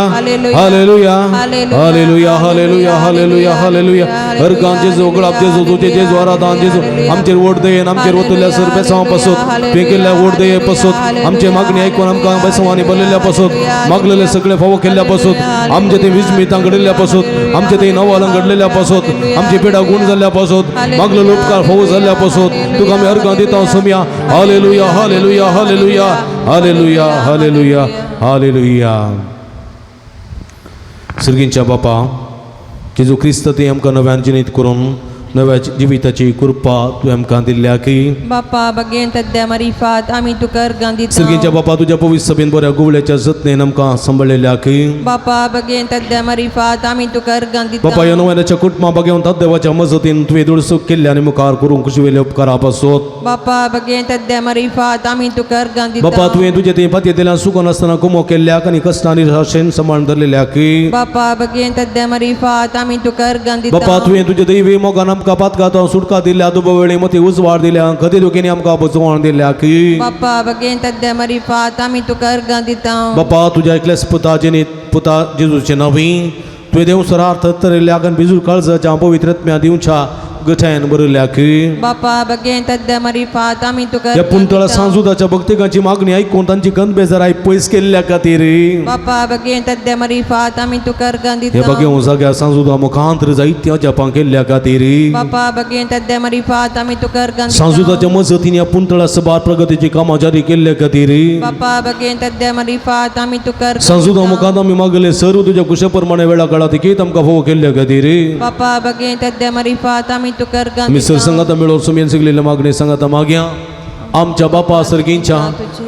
Speaker 2: हालेलुया हालेलुया हालेलुया हालेलुया अर्गां जेजू गळाप जेजू तुझे जेजू आराधन जेजू आमचेर वोट दे तुवें आमचेर वतल्या सर बेसांव पासत तुवें केल्ल्या व्हड दये पासत आमचे मागणी आयकून आमकां बेसांवांनी भरलेल्या पासत मागलेले सगळे फावो केल्ल्या पासत आमचे ते विस्मितां घडलेल्या पासत आमचे ते नवालां घडलेल्या पासत आमची पिडा गुण जाल्ल्या पासत मागलेलो उपकार फावो जाल्ल्या पासत तुका आमी अर्गां दिता सोम्या हालेलुया हालेलुया हालेलुया हालेलुया हालेलुया हालेलुया. सर्गींच्या बापा जेजू क्रिस्त ते आमकां नव्यान जिणीत करून नव्या जिविताची कृपा तुवें आमकां दिल्या की
Speaker 5: बापा बगेन तद्द्या मारिफात आमी तुका अर्गां दिता.
Speaker 2: सर्गींच्या बापा तुज्या पवित्र सभेन बऱ्या गुवळ्याच्या जतनेन आमकां सांबाळलेल्या की
Speaker 5: बापा बगेन तद्द्या मारिफात आमी तुका अर्गां दिता.
Speaker 2: बापा ह्या नव्याच्या कुटुंबा बगेवन देवाच्या मजतीन तुवें दुडसूक केल्ल्या आनी मुखार करूंक खुशी वेले उपकारा पासत
Speaker 5: बापा बगेन तद्द्या मारिफात आमी तुका अर्गां दिता.
Speaker 2: बापा तुवें तुजे ते पातयेंतल्यान सुखो नासतना कुमो केल्ल्याक आनी कश्टांनी राशेन सांबाळून धरलेल्या की
Speaker 5: बापा बगेन तद्द्या मारिफात आमी तुका अर्गां दिता.
Speaker 2: बापा तुवें तुजे दैवी मोगान आमकां पातकात सुटका दिल्या दुबो वेळी मती उजवाड दिल्या कधी दुखीनी आमकां बचवण दिल्या की
Speaker 5: बापा बगेन तद्द्या मारिफात आमी तुका अर्गां दिता.
Speaker 2: बापा तुज्या एकल्याच पुता जिनीत पुता जेजूचे नवी तुवें देव सरार्थ तरिल्ल्या आगन बिजूळ काळजाच्या पवित्रत्म्या दिवच्या गठ्यान बरयल्या की
Speaker 5: बापा बगेन तद्द्या मारिफात आमी तुका
Speaker 2: ह्या
Speaker 5: अर्गां
Speaker 2: पुंतळा
Speaker 5: दिता.
Speaker 2: सांजुदाच्या भक्तिकांची मागणी आयकून तांची गंध बेजाराय पयस केल्ल्या खातीर
Speaker 5: बापा बगेन तद्द्या मारिफात आमी तुका अर्गां
Speaker 2: हे
Speaker 5: दिता.
Speaker 2: बघेव सगळ्या सांजुदा मुखांतर जायत्या जपां केल्ल्या खातीर
Speaker 5: बापा बगेन तद्द्या मारिफात आमी तुका अर्गां दिता.
Speaker 2: सांजुदाच्या मजतीन ह्या पुंतळा सभा प्रगतीची कामां जारी केल्ल्या खातीर
Speaker 5: बापा बगेन तद्द्या मारिफात आमी तुका अर्गां
Speaker 2: सांजुदा
Speaker 5: दिता.
Speaker 2: मुखांत आमी मागले सर्व तुज्या कुशे प्रमाणे वेळा काळा तिकीत आमकां फोव केल्ल्या खातीर
Speaker 5: बापा बगेन तद्द्या मारिफात आमी तुका अर्गां
Speaker 2: आमी
Speaker 5: दिता.
Speaker 2: सरसंगाता मेळोवन सुमेन सगलेल्या मागणी सांगाता मागया आमच्या बापा सर्गींच्या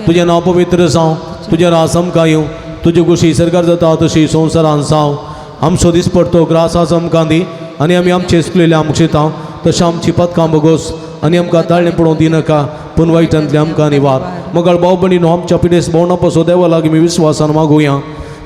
Speaker 2: तुजें नांव पवित्र जावं तुजें रास आमकां येवं तुजी कुशी सरकार जाता तशी संवसारान जावं आमचो दीस पडतो ग्रासाच आमकां दी आनी आमी आमचे चुकलेले आमकां शितां तशें आमची पदकां बगोस आनी आमकां ताळणें पडोवंक दिनाका पूण वायटांतले आमकां निवार मगाळ भाव भयणीनो आमच्या पिडेस भोंवणा पासो देवा लागीं आमी विस्वासान मागुया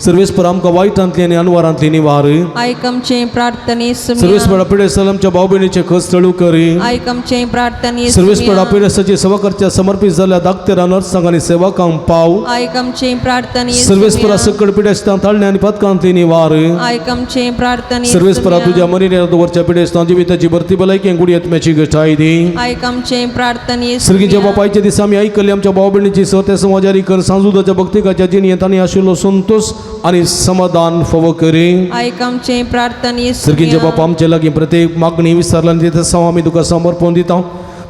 Speaker 2: सर्वेस्पर आमकां वायटांतली आनी अनवरांतली निवार
Speaker 5: आयकमचे प्रार्थने
Speaker 2: सर्वेस्परा पिडेसल आमच्या भाव भयणीचे खस चळू करी
Speaker 5: आयकमचे प्रार्थने
Speaker 2: सर्वेस्परा पिडेसाची सेवा करच्या समर्पित जाल्ल्या दाक्तेरां नर्सांक आनी सेवकांक पाव
Speaker 5: आयकमचे प्रार्थने
Speaker 2: सर्वेस्परा सकड पिडेस्तां ताळणे आनी पदकांतली निवार
Speaker 5: आयकमचे प्रार्थने
Speaker 2: सर्वेस्परा तुज्या मरिने दवरच्या पिडेस्तां जिविताची भरती भलायकी गुडी आत्म्याची घटाय दी
Speaker 5: आयकमचे प्रार्थने
Speaker 2: सर्गीच्या बापायच्या दिसा आमी आयकली आमच्या भाव भयणीची सत्य समाजारी कर सांजुदाच्या भक्तिकाच्या जिणयेंत आनी आशिल्लो संतोष आनी समाधान फावो करी
Speaker 5: आयकमचे प्रार्थने
Speaker 2: सर्गीच्या बापा आमचे लागीं प्रत्येक मागणी विसरल्यान ते सवा आमी तुका समर्पण दिता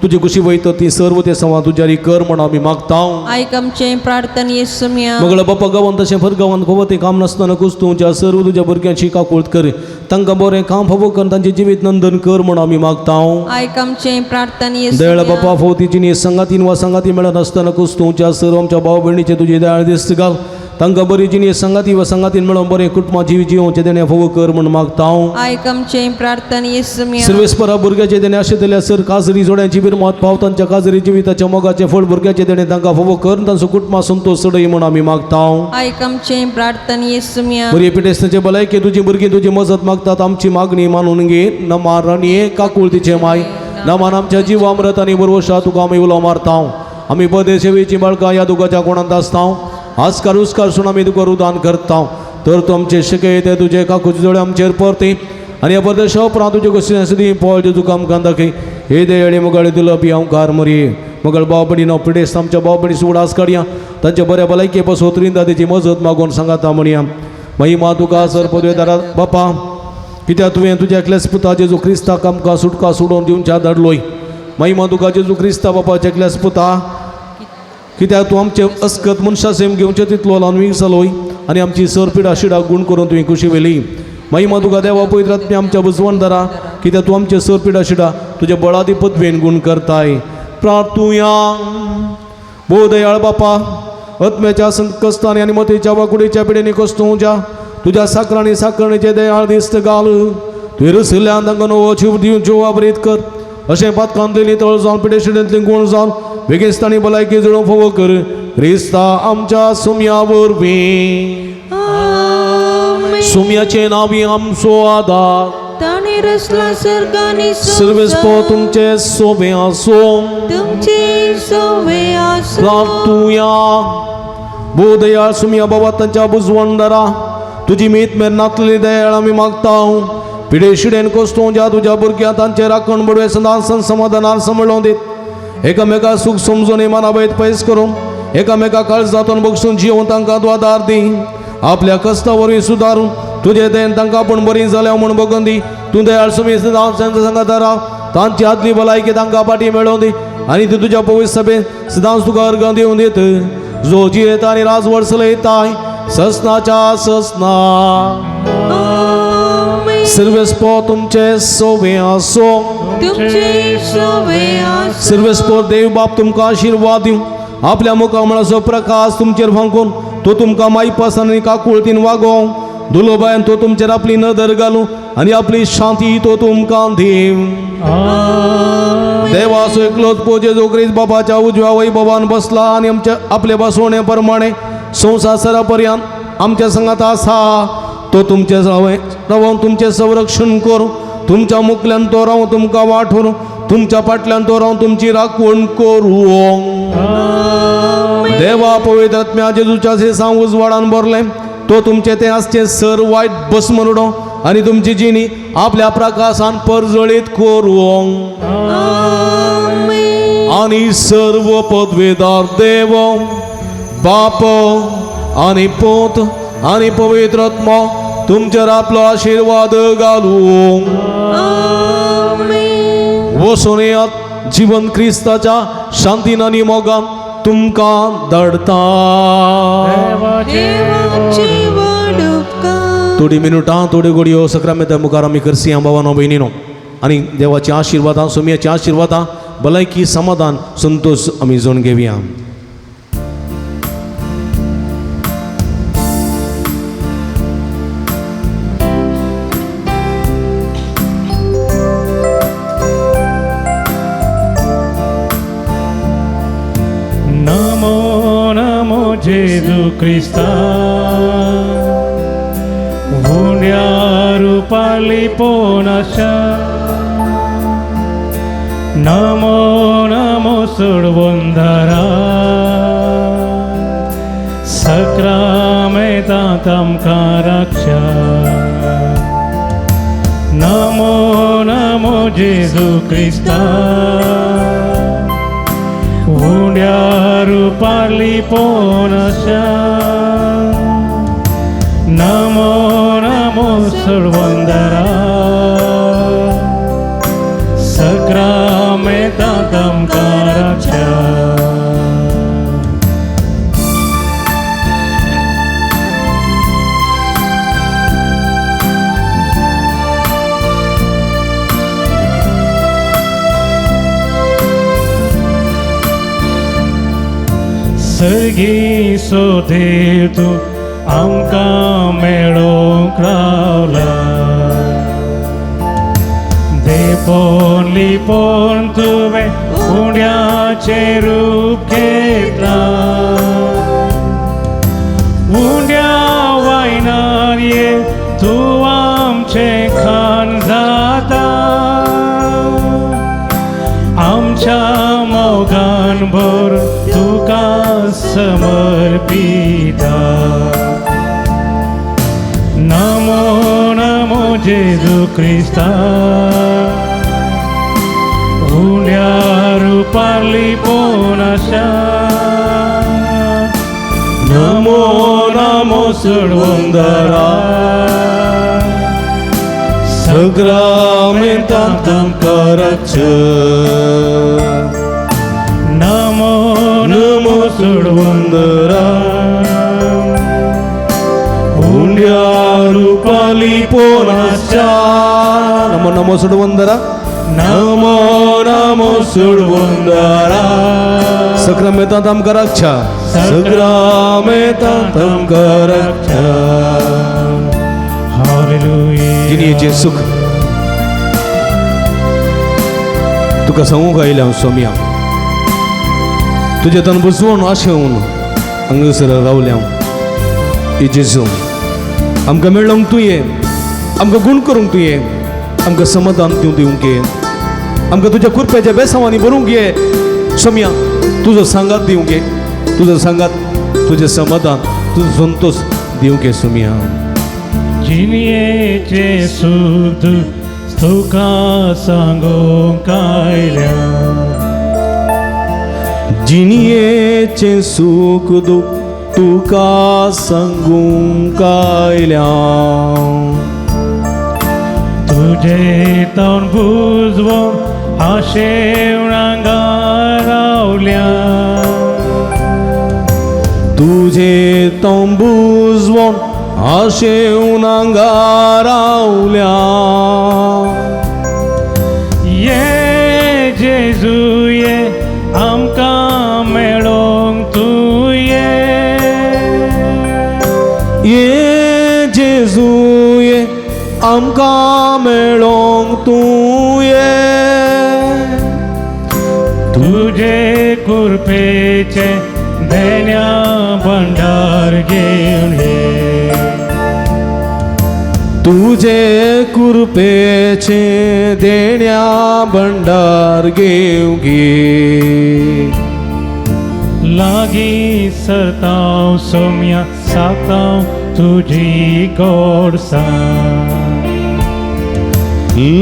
Speaker 2: तुजी कुशी वयता ती सर्व ते सवा तुज्यारी कर म्हण आमी मागता
Speaker 5: आयकमचे प्रार्थने सुम्या
Speaker 2: मगळ बापा गांवांत तशें फर गांवांत फावो तें काम नासतना कुस्तूच्या सर्व तुज्या भुरग्यांची काकूळट कर तांकां बरें काम फावो कर तांचें जिवीत नंदन कर म्हण आमी मागता
Speaker 5: आयकमचे प्रार्थने
Speaker 2: दयाळ बापा फावतीची न्ही संगातीन वा संगाती मेळत आसतना कुस्तूच्या सर्व आमच्या भाव भयणीचे तुजी दयाळ दिसत घाल तांकां बरी जिणी संगाती वा संगातीन मेळोन बरें कुटुंबा जिवोवचें तेणें फावो कर म्हण मागता
Speaker 5: आयकमचे प्रार्थने सुम्या
Speaker 2: सर्वेस्परा भुरग्याचे तेणें आशिल्ल्या सर काजरी जोड्यांची बिरमत पाव तांच्या काजरी जिविताच्या मोगाचे फळ भुरग्याचे तेणें तांकां फावो कर तांचो कुटुंबा संतोष सडय म्हण आमी मागता
Speaker 5: आयकमचे प्रार्थने सुम्या
Speaker 2: बरी पिडेस्ताचे भलायकी तुजी भुरगीं तुजी मजत मागतात आमची मागणी मानून घे नमार राणये काकुळतीचे माय नमान आमच्या जीव अमृत आनी बरोशा तुका आमी उलो मारता आमी पदे सेवेची बाळकां ह्या दुगाच्या कोणांत आसता आजकार उस्कार सुन आमी तुका रुदान करता तर तूं आमचे शिकय ते तुजे काकूचे जोडे आमचेर परती आनी ह्या परदेशा उपरांत तुजे गोश्टी पॉल जे तुका आमकां दाखय हे देयळी मुगाळी तुला पी हांव मरी मगळ भाव भयणी हांव पिडेस्त आमच्या भाव भयणी सुडास काडया तांचे बऱ्या भलायके पासोत्रींदा तेची मजत मागून सांगाता म्हणया महिमा तुका सर पदवेदारा बापा कित्याक तुवें तुज्या एकल्याच पुता जेजू क्रिस्ताक आमकां सुटका सोडोवन दिवच्या धाडलोय महिमा तुका जेजू क्रिस्ता बापाच्या एकल्याच पुता कित्याक तूं आमचे अस्कत मनशा सेम घेवचें तितलो लावन जालोय आनी आमची सरपीड आशिडा गूण करून तुवें खुशी वेली महिमा तुका देवा पवित्रात्मे आमच्या बुजवणदारा कित्याक तूं आमचे सरपीड आशिडा तुज्या बळादी पदवेन गूण करताय प्रार्थुया भोव दयाळ बापा आत्म्याच्या संकस्तांनी आनी मतीच्या वाकुडीच्या पिडेनी कस्तूच्या तुज्या साकरांनी साकरणीचे दयाळ दिसत घाल तुवें रसिल्ल्यान तांकां नवो जीव दिवच्यो वाबरीत कर अशें पातकांतली तळ जावन पिडेशिडेंतली गुण जावन बेगिस्तानी भलायकी जुळोवन फावो कर क्रिस्ता आमच्या सुम्या वरवीं सुम्याचे नावी आमचो आदार
Speaker 4: ताणे रचला सर्गानी
Speaker 2: सर्वेस्पो तुमचे सोबे आसो
Speaker 4: तुमचे सोवे आसो
Speaker 2: प्रार्थुया भोव दयाळ सुम्या बाबा तांच्या बुजवणदारा तुजी मीत मेर नातलेली दयाळ आमी मागता पिडे शिडेन कोस्तों ज्या तुज्या भुरग्यां तांचे राखण बडवे सदां समाधानान सांबाळून दीत एकामेका सुख समजून इमानाबाईत पैस करून एकामेका काळजातून बक्षून जीवन तांकां द्वादार दी आपल्या कष्टावरवी सुदारून तुझे देन तांकां पण बरी जाल्या म्हणून बघून दी तू दयाळ सुमी सदांच संगत राव तांची आदली भलायकी तांकां पाठी मेळोवन दी आनी ती तुझ्या पवित्र सभेत सदांच तुका अर्घ दिवन दित जो जियेत आनी राजवड चलयताय ससनाच्या ससना सर्वेस्पो तुमचे सोवे आसो
Speaker 4: तुमचे सोवे आसो
Speaker 2: सर्वेस्पो देव बाप तुमकां आशीर्वाद दिव आपल्या मुखामळाचो प्रकाश तुमचेर फांकून तो तुमकां माईपासन आनी काकुळतीन वागोव दुलोबायन तो तुमचेर आपली नदर घालूं आनी आपली शांती तो तुमकां दिव देवाचो एकलोच पोजे जो क्रिस्त बाबाच्या उजव्या वैभवान बसला आनी आमच्या आपल्या बसवणे प्रमाणे संसारापर्यंत आमच्या संगात आसा तो तुमचे रावून तुमचे संरक्षण करूं तुमच्या मुखल्यान तो रावून तुमकां वाठोवन तुमच्या फाटल्यान तो रावून तुमची राखण करूं देवा पवित्र आत्म्या जेजूच्या शेसांव उजवाडान भरले तो तुमचे ते आसचे सर वायट भस्मरुडो आनी तुमची जिणी आपल्या प्रकाशान परजळीत करूं आनी सर्व पदवेदार देव बाप आनी पोत आनी पवित्र आत्मा तुमचेर आपलो आशीर्वाद घालूं वचून येयात जीवन क्रिस्ताच्या शांतीन आनी मोगान तुमकां धाडटा
Speaker 4: देवाची व्हड उपकार
Speaker 2: थोडी मिनटां थोड्यो घडयो सक्रामेता मुखार आमी करसी भावानो भयणीनो आनी देवाची आशिर्वादां सोम्याची आशिर्वादां भलायकी समाधान संतोष आमी जोण घेवया
Speaker 1: नमो नमो जेजू क्रिस्ता हुंड्या रूपाली पोनाशा नमो नमो सोडवंदरा सक्रामेता तामकां रक्षा नमो नमो जेजू क्रिस्ता हुंड्या रूपाली पोनाशा नमो नमो सोडवंदरा सक्रामेता तामकां रक्षा सर्गी सो देव तूं आमकां मेळोंक रावला देपोन लिपोन तुवें उंड्याचें रूप घेतला उंड्या वायनार ये तूं आमचें खाण जाता आमच्या मोगान भर तुका समर्पिता नमो नमो जेजू क्रिस्ता उंड्या रूपाली पोनाशा नमो नमो सोडवंदरा सक्रामेता तामकां रक्षा नमो नमो सोडवंदरा उंड्या रूपाली पोनाशा नमो नमो सोडवंदरा नमो नमो सोडवंदरा सक्रामेता तामकां रक्षा सक्रामेता तामकां रक्षा हालेलुया
Speaker 2: जिणेचें सुख तुका सांगूंक आयलें हांव सोम्या तुजे तन बसवून आशेवन हांगासर रावलें हांव जेजू आमकां मेळोंक तुवें आमकां गूण करूंक तुवें आमकां समाधान दिवंक घे आमकां तुज्या कुरप्याच्या बेसांवांनी भरूंक घे सोम्या तुजो सांगात दिवंक घे तुजो सांगात तुजें समाधान तुजो संतोष दिवंक घे सोम्या
Speaker 1: जिणेचे सुख तुका सांगूंक आयल्या
Speaker 2: जिणयेचे सुख दुःख तुका सांगूंक आयल्या
Speaker 1: तुझे तोंड बुजवून आशेवणांगा रावल्या
Speaker 2: तुझे तोंड बुजवून आशेवणांगा रावल्या
Speaker 1: ये जेजू ये आमकां मेळोंक तूं
Speaker 2: ये जेजू ये आमकां मेळोंक तूं ये
Speaker 1: तुझे कृपेचे देण्या भंडार घेवन ये
Speaker 2: तुझे कृपेचे देण्या भंडार घेवंक ये
Speaker 1: लागीं सरतांव सोम्या सातांव तुजी गोडसाण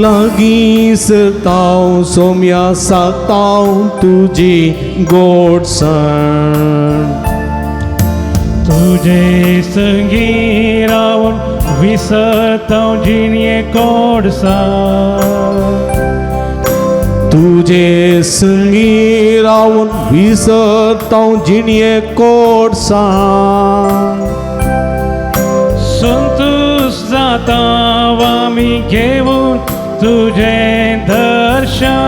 Speaker 2: लागीं सरतांव सोम्या सातांव तुजी गोडसाण
Speaker 1: तुझे संगी रावून विसरतांव जिणये गोडसाण
Speaker 2: तुझे संगी रावून विसरतांव जिणये गोडसाण
Speaker 1: संतोष जातांव आमी घेवून तुझें दर्शन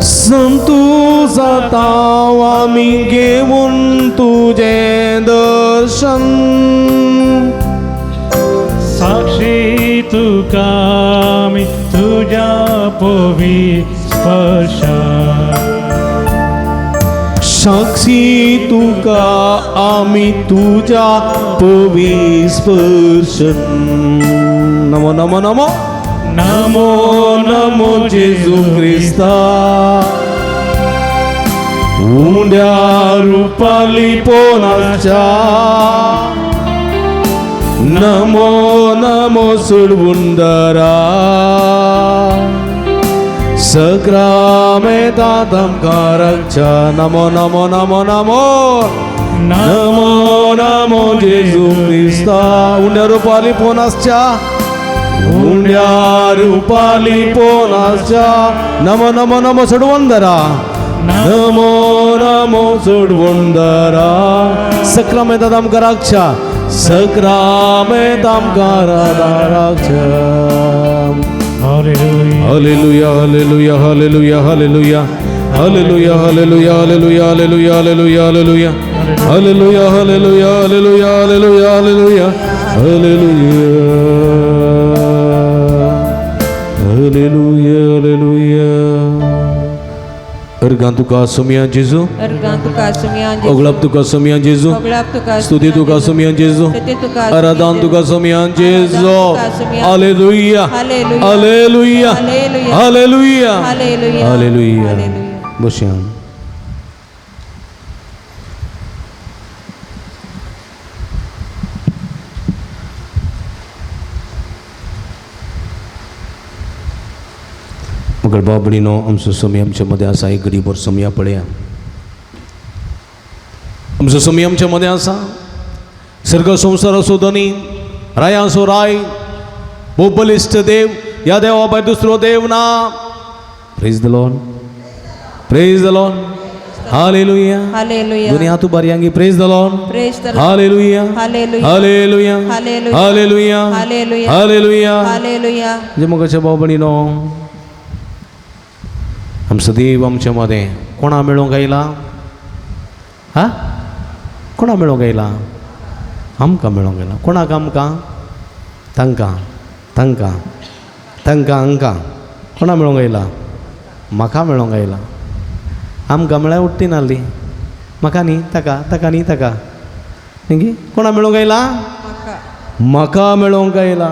Speaker 2: संतोष जातांव आमी घेवून तुझें दर्शन
Speaker 1: साक्षी तुका आमी तुज्या पवित्र स्पर्शान
Speaker 2: साक्षी तुका आमी तुझ्या पवित्र स्पर्शन नमो नमो नमो नमो नमो जेजू ख्रिस्ता उंड्या रुपाली पोनाच्या नमो नमो सुडवुंदरा सक्रामेता तमकारक्षा नमो नमो नमो नमो नमो नमो जेजू ख्रिस्ता उंड्या Rupali पोनाच्या उंड्या Rupali पोनाच्या Namo Namo Namo सुडवुंदरा Namo Namo सुडवुंदरा सक्रामेता तमकारक्षा सक्रामेता तमकारक्षा
Speaker 1: Hallelujah.
Speaker 2: Hallelujah, hallelujah, hallelujah, hallelujah, hallelujah, hallelujah, hallelujah, hallelujah, hallelujah, hallelujah, hallelujah, hallelujah, hallelujah, hallelujah, hallelujah, hallelujah, hallelujah. Ergan tuka sumian Jesu,
Speaker 5: Ergan tuka sumian Jesu,
Speaker 2: oglap tuka sumian Jesu,
Speaker 5: oglap tuka
Speaker 2: stuti tuka sumian Jesu,
Speaker 5: Stuti tuka
Speaker 2: aradan tuka sumian Jesu.
Speaker 5: sumian.
Speaker 2: Hallelujah,
Speaker 5: Hallelujah.
Speaker 2: hallelujah,
Speaker 5: Hallelujah.
Speaker 2: hallelujah,
Speaker 5: Hallelujah.
Speaker 2: hallelujah.
Speaker 5: Hallelujah.
Speaker 2: Bosyan. मगर बाबडीनो आमचो समय आमच्या मध्ये आसा एक घडीभर समया पळया आमचो समय आमच्या मध्ये आसा सर्ग संसार असो धनी राया असो राय भोव बलिश्ट देव या देवा भायर दुसरो देव ना praise the Lord praise the Lord हालेलुया
Speaker 5: Hallelujah.
Speaker 2: दोन्ही हात उभारयांगी praise the Lord
Speaker 5: Praise the Lord.
Speaker 2: हालेलुया
Speaker 5: Hallelujah.
Speaker 2: हालेलुया
Speaker 5: Hallelujah.
Speaker 2: हालेलुया
Speaker 5: Hallelujah.
Speaker 2: हालेलुया
Speaker 5: Hallelujah.
Speaker 2: जे मगाच्या भाव भयणीनो आमचो देव आमच्या मध्ये कोणा मेळोंक आयला हा कोणा मेळोंक आयला आमकां मेळोंक आयला कोणाक आमकां तांकां तांकां तांकां हांकां कोणा मेळोंक आयला म्हाका मेळोंक आयला आमकां म्हळ्यार उठ्ठी नासली म्हाका न्ही ताका ताका न्ही ताका न्ही कोणा मेळोंक आयला म्हाका मेळोंक आयला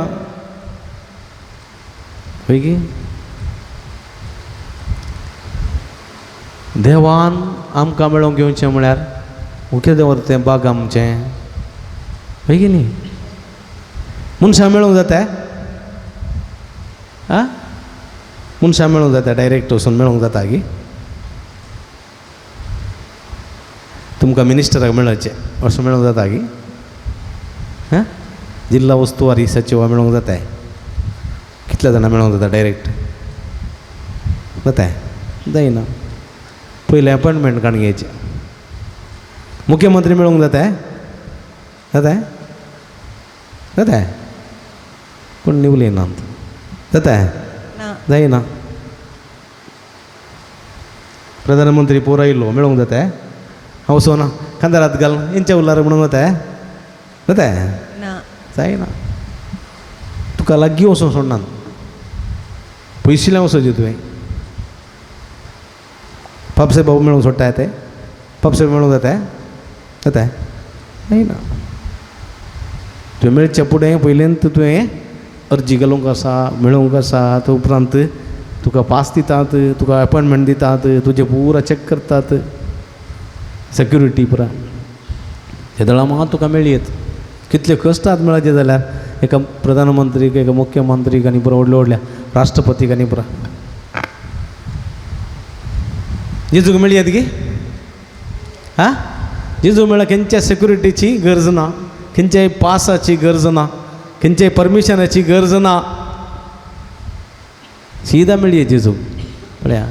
Speaker 2: पळय गे देवान आमकां मेळोंक घेवचें म्हळ्यार उकें दवर तें बाग आमचें पळय गे न्ही मनशां मेळोंक जाता आ मनशां मेळोंक जाता डायरेक्ट वचून मेळोंक जाता गे तुमकां मिनिस्टराक मेळचें अशें मेळूंक जाता की हां जिल्हा उस्तुवारी सचिवा मेळूंक जाता कितल्या जाणां मेळूंक जाता डायरेक्ट जाता जायना पयलें अपॉयंटमेंट काडून घेवचें मुख्यमंत्री मेळूंक जाता जाता जाता कोण निवलें ना जाता
Speaker 5: ना
Speaker 2: जायना प्रधानमंत्री पोर आयिल्लो मेळूंक जाता हांव वचोना खांदारात घाल हेंच्या उल्लार म्हणूंक जाता जाता
Speaker 5: ना
Speaker 2: जायना तुका लागीं वचोंक सोडना पयशिल्ल्यान वचोचें तुवें पापसाहेब बाबू मेळूंक सोडटा ते पापसाहेब मेळूंक जाता जाता जायना तुवें मेळच्या फुडें पयलींत तुवें अर्जी घालूंक आसा मेळोवंक आसा ते उपरांत तुका पास दितात तुका अपॉयंटमेंट दितात तुजें पुरा चॅक करतात सेक्युरिटी पुरा हे दळा मात तुका मेळयत कितले कश्ट आहात मेळचे जाल्यार एका प्रधानमंत्रीक एका मुख्यमंत्रीक आनी पुरा व्हडल्या व्हडल्या राष्ट्रपतीक आनी पुरा जेजूक मेळयत गे हां जेजू मेळ्ळा खंयच्या सेक्युरिटीची गरज ना खंयच्याय पासाची गरज ना खंयच्याय परमिशनाची गरज ना सीदा मेळये जेजू पळया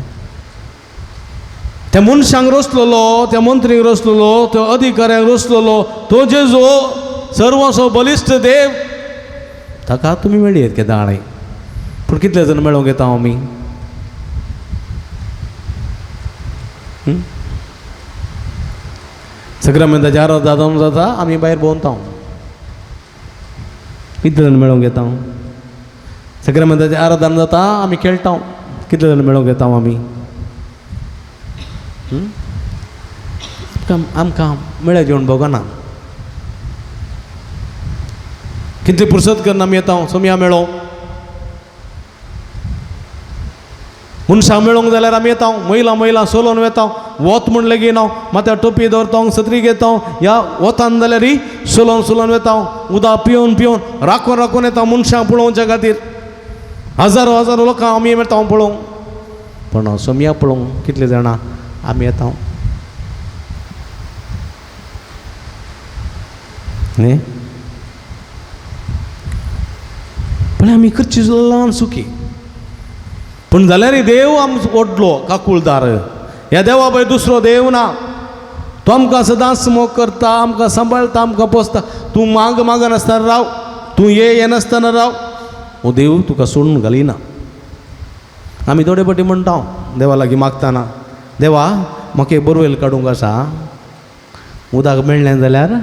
Speaker 2: त्या मनशांक रचलेलो त्या मंत्रीक रचलेलो त्या अधिकाऱ्यांक रचलेलो तो जेजू सर्वस्व बलिश्ट देव ताका तुमी मेळयत के दाणे पूण कितले जण मेळोंक येता आमी सक्रामेंताच्या आराधना जाता आमी भायर भोंवता कितले जण मेळोंक येता सक्रामेंताची आराधना जाता आमी खेळटा कितले जण मेळोंक येता आमी आमकां मेळ्या जेवण भोगना कितली फुर्सत करना आमी येता सोमया मेळो मनशां मेळोंक जाल्यार आमी येता महिला सोलोन वेता वत म्हण लेगीन हांव माथ्यार टोपी दवरता सत्री घेता ह्या वतान जाल्यार ही सोलोन वेता उदक पिवन राखून येता मनशां पळोवच्या खातीर हजारो लोकां आमी येता पळोवंक पण सोमया पळोवंक कितले जाणां आमी येता न्ही पण आमी करची ल्हान सुखी पूण जाल्यार देव आमचो व्हडलो काकुळदार ह्या देवा भायर दुसरो देव ना तो आमकां सदांच मोग करता आमकां सांबाळटा आमकां पोसता तूं माग नासतना राव तूं ये नासतना राव हो देव तुका सोडून घालिना आमी थोडे फावटी म्हणटा देवा लागीं मागतना देवा म्हाका एक बोरवेल काडूंक आसा उदक मेळ्ळें जाल्यार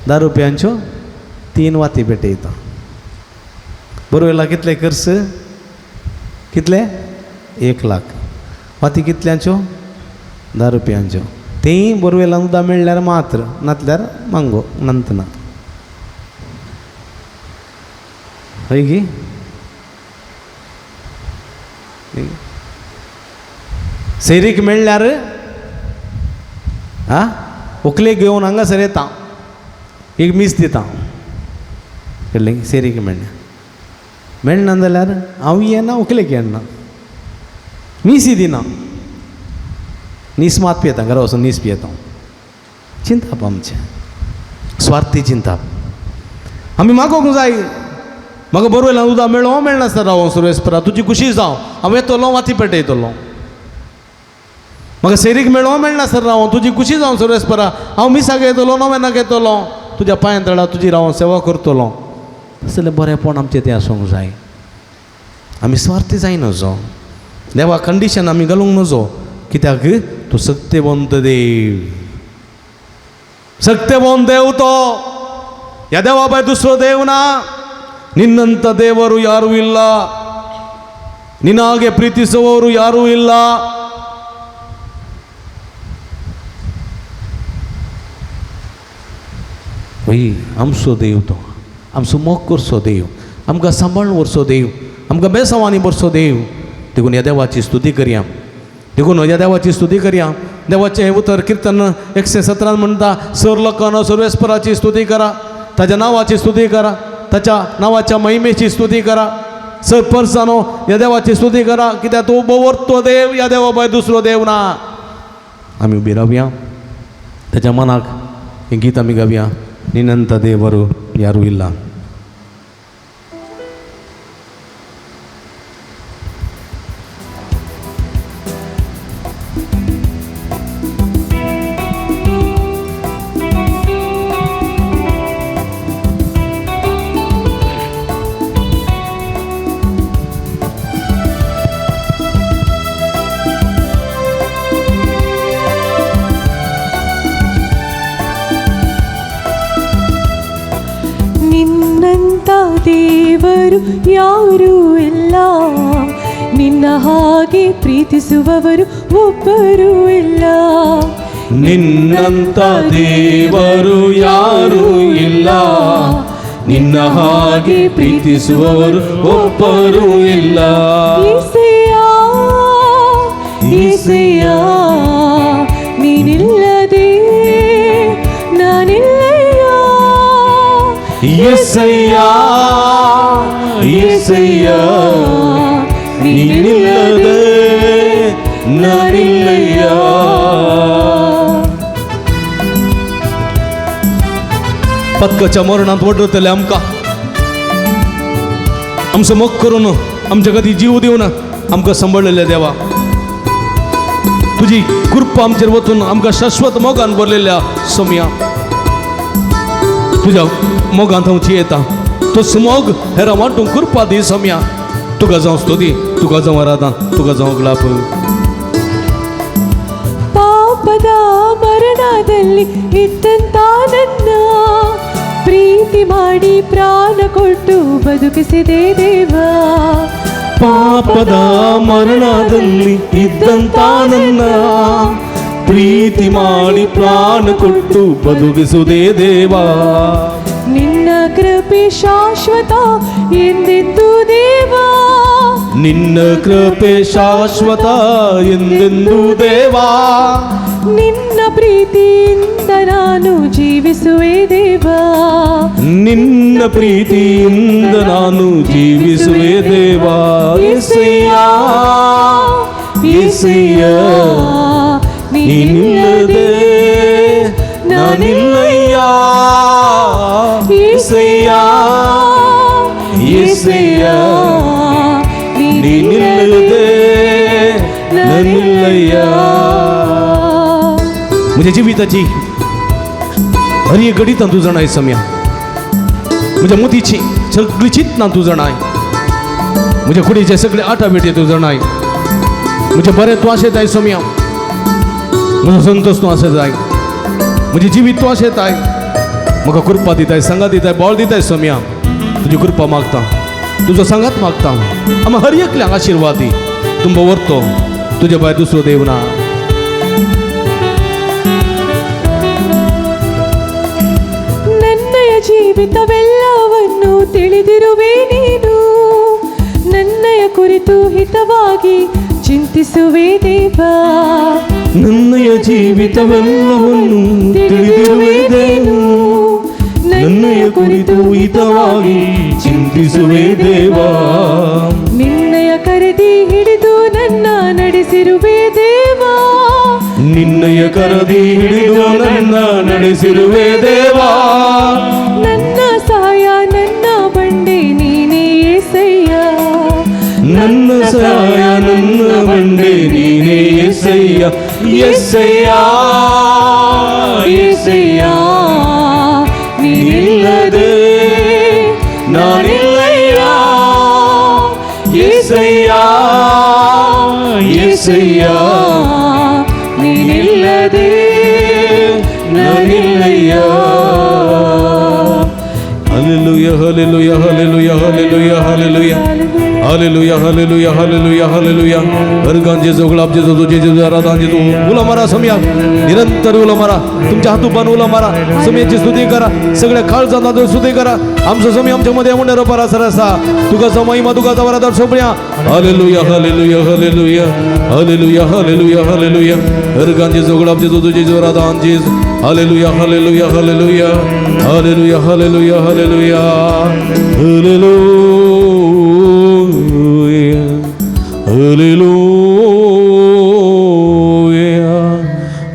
Speaker 2: 10 रुपयांच्यो 3 वाती पेटयता बोरवेला कितले खर्च कितले 1 लाख वाती कितल्यांच्यो 10 रुपयांच्यो तेय बोरवेलान उदक मेळ्ळ्यार मात्र नातल्यार मांगो नंतना हय गी सेरीक मेळ्ळ्यार उकलेक घेवन हांगासर येता एक मीस दिता कळ्ळें सेरीक मेळना जाल्यार हांव येना उकलेक येना मीस दिना नीस मात पियेता घरा वचून नीस पियेता चिंताप आमचें स्वार्थी चिंताप आमी मागोवंक जाय म्हाका बोरवेलान उदक मेळ्ळो मेळनासतना रावूं सुरेशपरा तुजी खुशी जावं हांव येतलो वाती पेटयतलो म्हाका सेरीक मेळ्ळो मेळनासतना रावूं तुजी खुशी जावं सुरेशपरा हांव मिसाक येतलो नोवेनाक येतलो तुज्या पांयां तळा तुजी रावूं सेवा करतलो तसलें बरेंपण आमचें तें आसूंक जाय आमी स्वार्थी जाय नजो देवा कंडिशन आमी घालूंक नजो कित्याक तूं सत्यवंत देव तो ह्या देवा भायर दुसरो देव ना ನಿನ್ನಂಥ ದೇವರು ಯಾರೂ ಇಲ್ಲ ನಿನಗೆ ಪ್ರೀತಿಸುವವರು ಯಾರೂ ಇಲ್ಲ वही आमचो देव तो आमचो मोग करचो देव आमकां सांबाळून व्हरचो देव आमकां बेसवानी भरचो देव देखून ह्या देवाची स्तुती करया देखून ह्या देवाची स्तुती करया देवाचें हें उतर किर्तन 117 म्हणटा सर लोकांनो सर्वेस्पराची स्तुती करा ताच्या नांवाची स्तुती करा ताच्या नांवाच्या महिमेची स्तुती करा सर परसानो ह्या देवाची स्तुती करा कित्याक तो बवरतो देव ह्या देवा भायर दुसरो देव ना आमी उबी रावया त्याच्या मनाक हे गीत आम्ही गावया, ನಿನ್ನಂಥ ದೇವರು ಯಾರೂ ಇಲ್ಲ.
Speaker 4: ನಿನ್ನಂತ ದೇವರು ಯಾರೂ ಇಲ್ಲ, ನಿನ್ನ ಹಾಗೆ ಪ್ರೀತಿಸುವವರು ಒಬ್ಬರೂ ಇಲ್ಲ.
Speaker 2: ನಿನ್ನಂಥ ದೇವರು ಯಾರೂ ಇಲ್ಲ, ನಿನ್ನ ಹಾಗೆ ಪ್ರೀತಿಸುವವರು ಒಬ್ಬರೂ ಇಲ್ಲ.
Speaker 4: యేసయ్యా యేసయ్యಾ ನೀನಿಲ್ಲದೆ ನಾನಿಲ್ಲಯ್ಯಾ.
Speaker 2: యేసయ్యా యేసయ్యా ನೀನಿಲ್ಲದೆ ನಾನಿಲ್ಲಯ್ಯಾ. पक्काच्या मरणात वडरतले आमकां आमचो मोग करून आमच्या कधी जीव दिवन आमकां सांबाळलेले देवा, तुजी कृपा आमचेर वचून आमकां शाश्वत मोगान भरलेल्या सोम्या, तुज्या मोगांत हांव जियेता. तोच मोग हेरा वांटूंक कृपा दी सोम्या. तुका जावं स्तुती, तुका जावं आराधना, तुका जावं ग्लाप.
Speaker 4: ಪಾಪದ ಮರಣದಲ್ಲಿ ಇದ್ದಂತ ನನ್ನ ಪ್ರೀತಿ ಮಾಡಿ ಪ್ರಾಣ ಕೊಟ್ಟು ಬದುಕಿಸಿದೆ ದೇವಾ.
Speaker 2: ಪಾಪದ ಮರಣದಲ್ಲಿ ಇದ್ದಂತ ನನ್ನ ಪ್ರೀತಿ ಮಾಡಿ ಪ್ರಾಣ ಕೊಟ್ಟು ಬದುಕಿಸುವುದೇ ದೇವಾ.
Speaker 4: ನಿನ್ನ ಕೃಪೆ ಶಾಶ್ವತ ಎಂದೆಂದು ದೇವಾ.
Speaker 2: ನಿನ್ನ ಕೃಪೆ ಶಾಶ್ವತ ಎಂದೆಂದು ದೇವಾ.
Speaker 4: ನಿನ್ನ ಪ್ರೀತಿಯಿಂದ ನಾನು ಜೀವಿಸುವೆ ದೇವಾ.
Speaker 2: ನಿನ್ನ ಪ್ರೀತಿಯಿಂದ ನಾನು ಜೀವಿಸುವೆ ದೇವಾ. యేసయ్యಾ యేసయ్ಯಾ ನೀನಿಲ್ಲದೆ ನಾನಿಲ್ಲಯ್ಯಾ. యేసయ్యಾ యేసయ్ಯಾ ನೀನಿಲ್ಲದೆ ನಾನಿಲ್ಲಯ್ಯಾ. म्हज्या जिविताची हर एक घडी तूं जाणाय सम्या, म्हज्या मतीची सगळी चिंतना तूं जाणाय, म्हज्या कुडीचे सगळे आटा बेटे तूं जाणाय. म्हजें बरें तूं आशेताय सम्या, म्हजो संतोष तूं आशेताय, म्हजें जिवीत तूं आशेताय. म्हाका कृपा दिताय, संगात दिताय, बळ दिताय सम्या. तुजी कृपा मागता, तुजो संगात मागता. आमी हर एकल्यांक आशिर्वाद दी. तुंबो व्हरतो, तुजे भायर दुसरो देव ना.
Speaker 4: ನನ್ನಯ ಜೀವಿತವೆಲ್ಲವನ್ನು ತಿಳಿದಿರುವೆ ನೀನು. ನನ್ನಯ ಕುರಿತು ಹಿತವಾಗಿ ಚಿಂತಿಸುವೆ ದೇವಾ.
Speaker 2: ನನ್ನಯ ಜೀವಿತವೆಲ್ಲವನ್ನು ತಿಳಿದಿರುವೆ ದೇವು, ನನ್ನಯ ಕುರಿತು ಹಿತವಾಗಿ ಚಿಂತಿಸುವೆ ದೇವಾ.
Speaker 4: ನಿನ್ನಯ ಕರೆದಿ ಹಿಡಿದು ನನ್ನ ನಡೆಸಿರುವೆ ದೇವಾ.
Speaker 2: ನಿನ್ನಯ ಕರದಿ ಹಿಡಿದು ನನ್ನ ನಡೆಸಿರುವೆ ದೇವಾ.
Speaker 4: ನನ್ನ ಸಹಾಯ ನನ್ನ ಬಂಡೆ ನೀನೇ యేసయ్యಾ.
Speaker 2: ನನ್ನ ಸಹಾಯ ನನ್ನ ಬಂಡೆ ನೀನೇ యేసయ్యಾ. యేసయ్యಾ యేసయ్ಯಾ ನೀನಿಲ್ಲದೆ ನಾನಿಲ್ಲಯ್ಯಾ. యేసయ్యಾ యేసయ్ಯಾ ನೀನಿಲ್ಲದೆ ನಾನಿಲ್ಲಯ್ಯಾ. ಹಲ್ಲೆಲೂಯಾ ಹಲ್ಲೆಲೂಯಾ ಹಲ್ಲೆಲೂಯಾ ಹಲ್ಲೆಲೂಯಾ ಹಲ್ಲೆಲೂಯಾ हालेलुया हालेलुया हालेलुया हालेलुया. अर्गान जेजो गुलाब जेजो तुझे जेजो आराधना जेजो उला मारा सम्या, निरंतर उला मारा. तुमच्या हातून उला मारा, सम्याची स्तुती करा. सगळ्या काळ जाता स्तुती करा. आमचो समय आमच्या मध्ये म्हणणारो पारा सरसा तुका महिमा तुका वरादार सोपण्या. हालेलुया हालेलुया हालेलुया हालेलुया हालेलुया हालेलुया. अर्गान जेजो गुलाब जेजो तुझे जेजो आराधना जेजो. हालेलुया हालेलुया हालेलुया हालेलुया हालेलुया हालेलुया हालेलुया Hallelujah,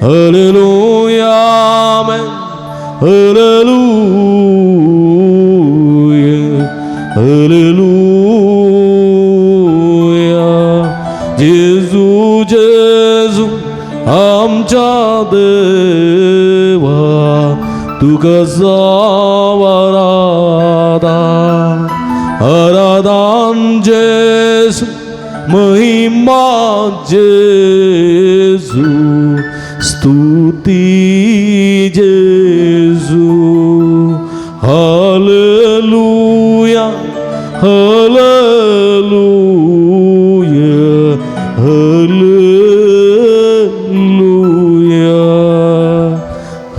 Speaker 2: hallelujah, जेजू जेजू आमच्या देवा तू कसा वरादा आराधन जेजू महिमा जेजू स्तुती जेजू हालेलुया हालेलुया हालेलुया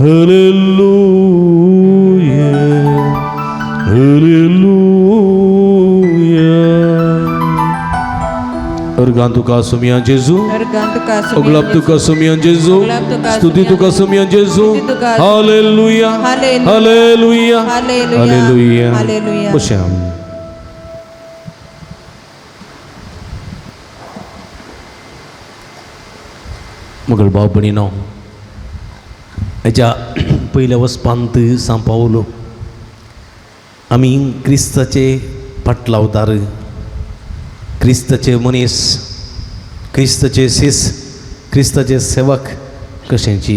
Speaker 2: हालेलुया hallelujah Organ tuka sumian Jesu,
Speaker 5: Organ tuka
Speaker 2: oglap tuka sumian Jesu, studi tuka sumian Jesu, Haleluya, Haleluya, Haleluya,
Speaker 5: Haleluya.
Speaker 2: Bosyam. Magal bawa benino. Aja पहिल्या वसपांत San Paulo. आम्ही ख्रिस्ताचे पाटलावदार ख्रिस्ताचे मनीस ख्रिस्ताचे शिस ख्रिस्ताचे सेवक कशांची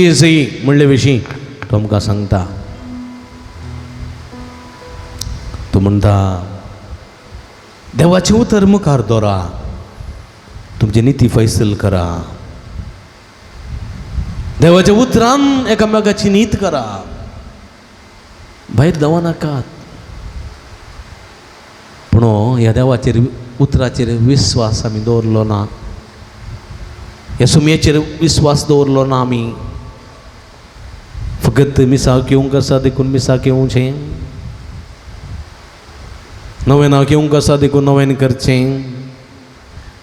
Speaker 2: येसई म्हणले विशीं तो आमकां सांगता तो म्हणटा देवाचे उतर मुखार दवरा तुमचे नीती फैसल करा देवाच्या उतरान एकामेकाची नीत करा भायर देवा नाकात पूण ह्या देवाचेर उतराचेर विश्वास आमी दवरलो ना ह्या सुमयेचेर विश्वास दवरलो ना आमी फकत मिसाक येवंक आसा देखून मिसाक येवचें नवेनाक येवंक आसा देखून नवेन करचें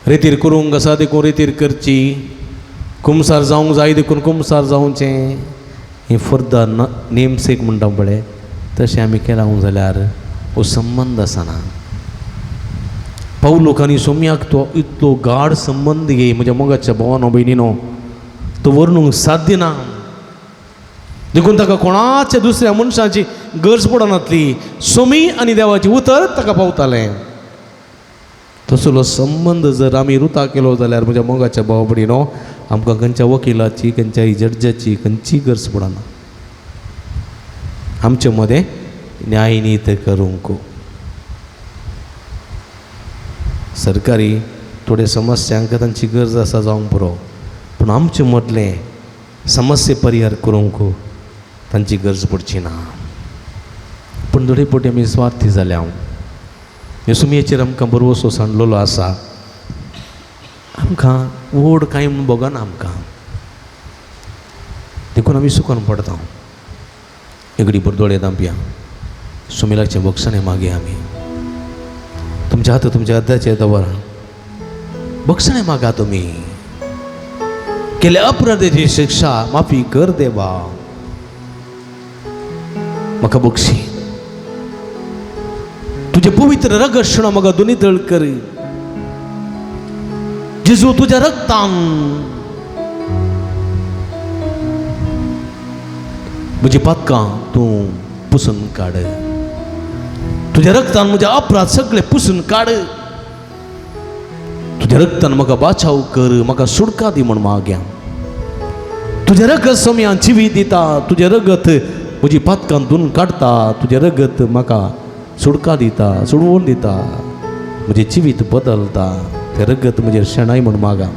Speaker 2: रेतीर करूंक आसा देखून रेतीर करची कुमसार जावंक जाय देखून कुमसार जावचें हें फुर्दा नेमसेक म्हणटा पळय तशें आमी केलां जाल्यार हो संबंद आसना पाऊल लोकांनी सोम्याक तो इतलो गाढ संबंद घे म्हज्या मोगाच्या भावानो भयणीनो तो वर्णूंक साध्य ना देखून ताका कोणाच्या दुसऱ्या मनशाची गरज पडनातली सोमी आनी देवाची उतर ताका पावतालें तसलो संबंद जर आमी रुता केलो जाल्यार म्हज्या मोगाच्या भावा भयणीनो आमकां खंयच्या वकिलाची खंयच्याय जड्जाची खंयची गरज पडना आमचे मदें न्यायनीत करूंक सरकारी थोडे समस्यांक तांची गरज आसा जावंक पुरो पूण आमचे मदले समस्ये परिहार करूंक तांची गरज पडची ना पूण थोडे फावटी आमी स्वार्थी जाल्या ह्या सुमयेचेर आमकां बरोसो सांडलेलो आसा आमकां व्हड कांय म्हूण भोगना आमकां देखून आमी सुकोन पडटा एगडी बरदोळे दांपया सुमिलाचें बक्षणें मागया आमी तुमच्या हात तुमच्या हद्याचेर दवरा बक्षणें मागा तुमी केल्या अपराधाची शिक्षा माफी कर देवा म्हाका बक्षी तुझे पवित्र रगत शोण म्हाका दोनी तळ कर जेजू तुझ्या रक्तान म्हजी पातकां तूं पुसून काड तुझ्या रक्तान म्हजे अपराध सगळे पुसून काड तुझ्या रक्तान म्हाका बाचाव कर म्हाका सुडका दी म्हण माग्या तुझे रगत सोम्या जिवीत दिता तुझे रगत म्हजी पातकां धुवन काडता तुझे रगत म्हाका सुडका दिता सोडवून दिता म्हजें जिवीत बदलता तें रगत म्हजेर शेणाय म्हण मागा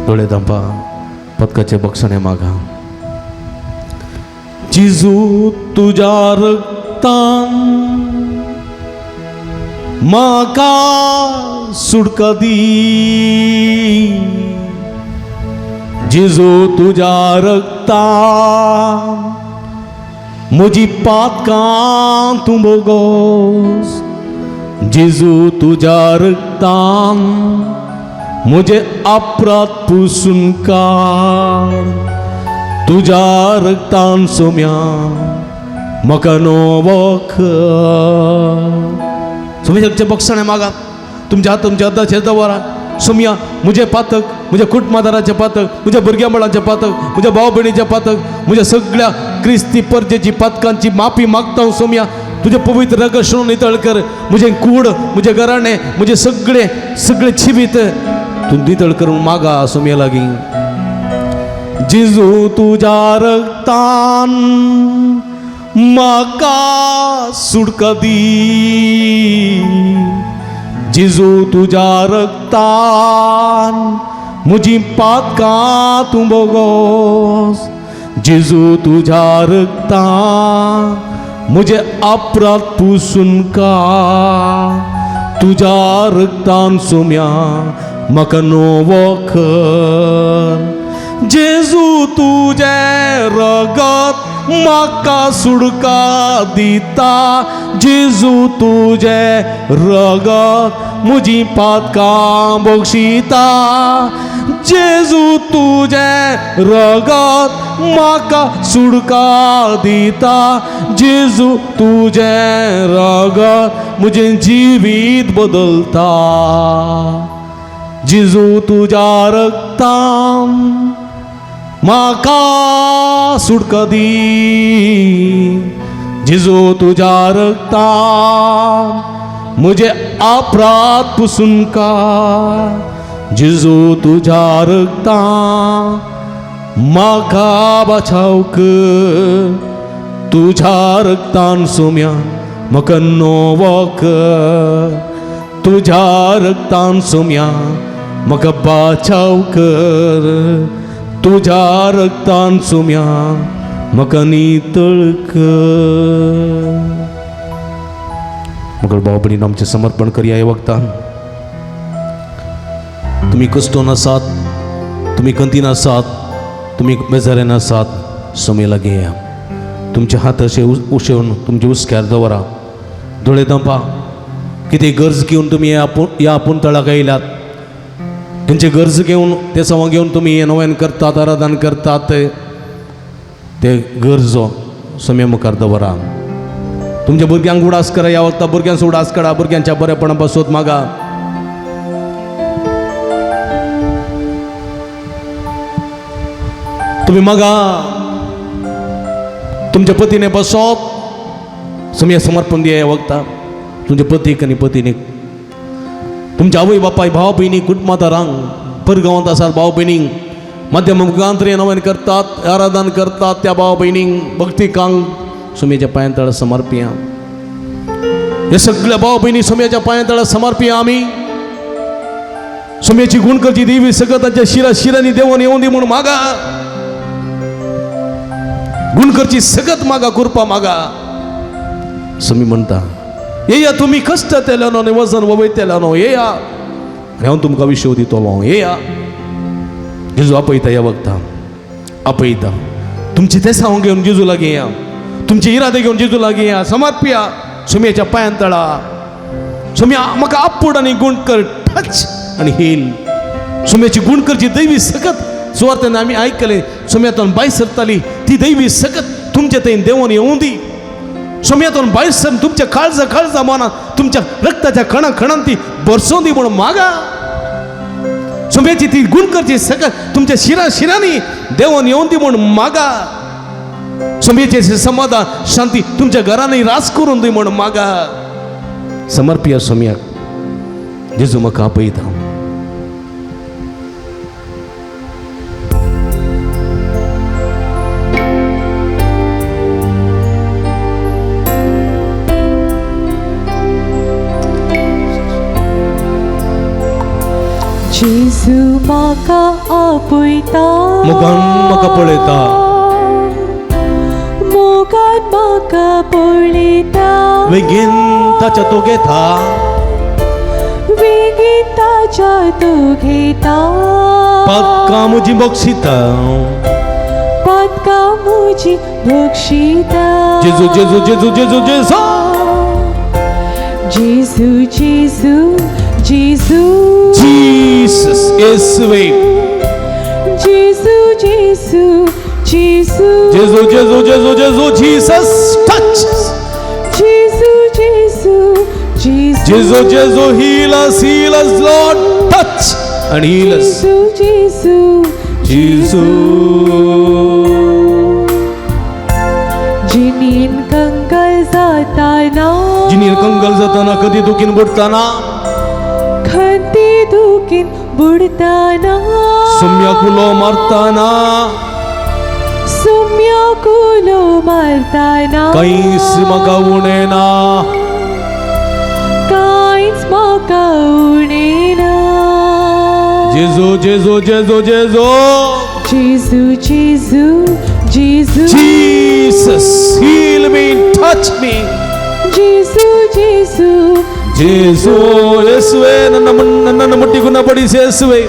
Speaker 2: दोळे धांपा पदकाचें बक्षणें मागा जेजू तुझ्या रक्तान म्हाका सुडका दी जेजू तुझ्या रक्तान म्हजी पातकां तूं बोगोस जेजू तुझ्या रक्तान म्हजे अपराध पुसून काड तुझ्या रक्तान सोम्या म्हाका नवो सोम्याचे बक्षणें मागात तुमच्या हात तुमच्या हद्दाचेर दवरा सोम्या म्हजें पातक म्हज्या कुटुंबादाराचें पातक म्हज्या भुरग्यां बाळांचें पातक म्हज्या भाव भयणीचें पातक म्हज्या सगळ्या क्रिस्ती परजेची पातकांची माफी मागता सोम्या तुझे पवित्र रगत नितळ कर. मुझे कूड, मुझे घराणे, मुझे सगळे सगळे छिबीत तू नितळ करून मागा सोम्या लागी. जेजू तुझ्या रक्तान माका सुटका दी. जेजू तुझ्या रक्तान मुझी पातकां तू बोगोस. जेजू तुझ्या रक्तान मुझे अपराध पुसून का. तुझ्या रक्तान सोम्या म्हाका नवो कर. जेजू तुझे रगत म्हाका सुटका दिता. जेजू तुझे रगत मुझी पातकां बक्षिता. जेजू तुझे रगत म्हाका सुटका दिता. जेजू तुझे रगत मुझे जिवीत बदलता. जेजू तुझ्या रक्तान म्हाका सुटका दी. जेजू तुझ्या रक्तान मुझे अपराध पुसून काड. जेजू तुझ्या रक्तान म्हाका बचाव कर. तुझ्या रक्तान सोम्या म्हाका नवो कर. तुझ्या रक्तान सोम्या म्हाका बचाव कर. तुझ्या रक्तान सोम्या म्हाका नितळ कर. मग भाव भयणींनो, आमचें समर्पण करया ह्या वक्तान. तुम्ही कश्टोन आसात, तुम्ही कंतीन आसात, तुम्ही बेजारेन आसात, सोम्या लागी या. तुमचे हात अशे उशेवन तुमचे उस्क्यार दवरा. दोळे धांपा. कितें गरज घेवन तुमी ह्या आपूण तळाक येयल्यात. तेंचे गरज घेवन ते सवा घेवन तुमी हे नव्यान करतात, आराधन करतात. ते गरजो सोम्या मुखार दवरा. तुमच्या भुरग्यांक उडास करा. ह्या वखदां भुरग्यांचो उडास काडा. भुरग्यांच्या बरेपणा पासत मागा. तुम्ही मागा. तुमच्या पतीने बसोत सोम्या समर्पण दिया ह्या वखदां. तुमच्या पतीक आनी पत्नीक, तुमच्या आवय बापाय, भाव भयणीक, कुटुंबादारांक, परगांवांत आसात भाव भयणींक, मध्य मुखांतरी नवयन करतात, आराधन करतात त्या भाव भयणींक, भक्तिकांक सोम्याच्या पांयां तळा समर्पिया. हे सगळ्या भाव भयणी सोम्याच्या पांयां तळा समर्पिया आमी. सोम्याची गुण करची देवी सगळं तांच्या शिरांनी देवून येऊन दी म्हणून मागा. गुण करची सगत मागा, कृपा मागा. सोमी म्हणता, येया तुम्ही कष्ट तेल्यानो आनी वजन वयतल्यानो येया आनी हांव तुमकां विश्व दितलो. येया. जेजू आपयता ह्या वखदां. आपयता. तुमची तेसांव घेवन जेजू लागीं या. तुमचे इरादे घेवन जेजू लागीं या. समर्पिया सोम्याच्या पांयां तळा. सोम्या म्हाका आपूड आनी गुण कर. टच आनी हील. सोम्याची गुण करची दैवी सकत सुवातेन आमी आयकले. सोम्यातून भायर सरताली ती दैवी सकत तुमचे थंय देवून येवं दी. सोम्यातून भायर सर तुमच्या काळजा मनात, तुमच्या रक्ताच्या खणान ती बरसों दी म्हणून मागा. सोम्याची ती गुण करची सकत तुमच्या शिरांनी देवून येवं दी म्हणून मागा. सोम्याचे समाधान, शांती तुमच्या घरांनी रास करून दी म्हणून मागा. समर्पिया सोम्याक. जेजू म्हाका आपयता.
Speaker 4: जेजू म्हाका आपयता.
Speaker 2: मोगान म्हाका पळयता.
Speaker 4: मोगान म्हाका पळयता.
Speaker 2: बेगीन ताच्या तो घेता.
Speaker 4: बेगीन ताच्या तो घेता.
Speaker 2: पातकां म्हजी बक्षिता.
Speaker 4: पातकां म्हजी बक्षिता.
Speaker 2: जेजू जेजू जेजू जेजू जेजू.
Speaker 4: जेजू जेजू जेजू.
Speaker 2: जीसस येसुवे.
Speaker 4: जेजू जेजू जेजू.
Speaker 2: जेजू जेजू जेजू जेजू. Jesus touch.
Speaker 4: जेजू जेजू जेजू.
Speaker 2: जेजू जेजू heal us Lord. Touch and heal us.
Speaker 4: जेजू जेजू. जिनीन कंगाल जाता
Speaker 2: कंगल जाताना कधी दुखीन बुडताना
Speaker 4: खंती दुखीन बुडताना
Speaker 2: सुम्याकुलो मारताना
Speaker 4: सुम्याकुलो मारताना
Speaker 2: काहीच मका उणेना
Speaker 4: कांयच म्हाका उणेना
Speaker 2: जेजू जेजू जेजू जेजू
Speaker 4: जेजू जेजू जेजू
Speaker 2: Jesus heal me touch me
Speaker 4: जेजू जेजू
Speaker 2: ಜೇಸು ಯೇಸುವೆ ನನ್ನನ್ನು ಮುಟ್ಟಿ ಗುಣಪಡಿಸಿ ಯೇಸುವೆ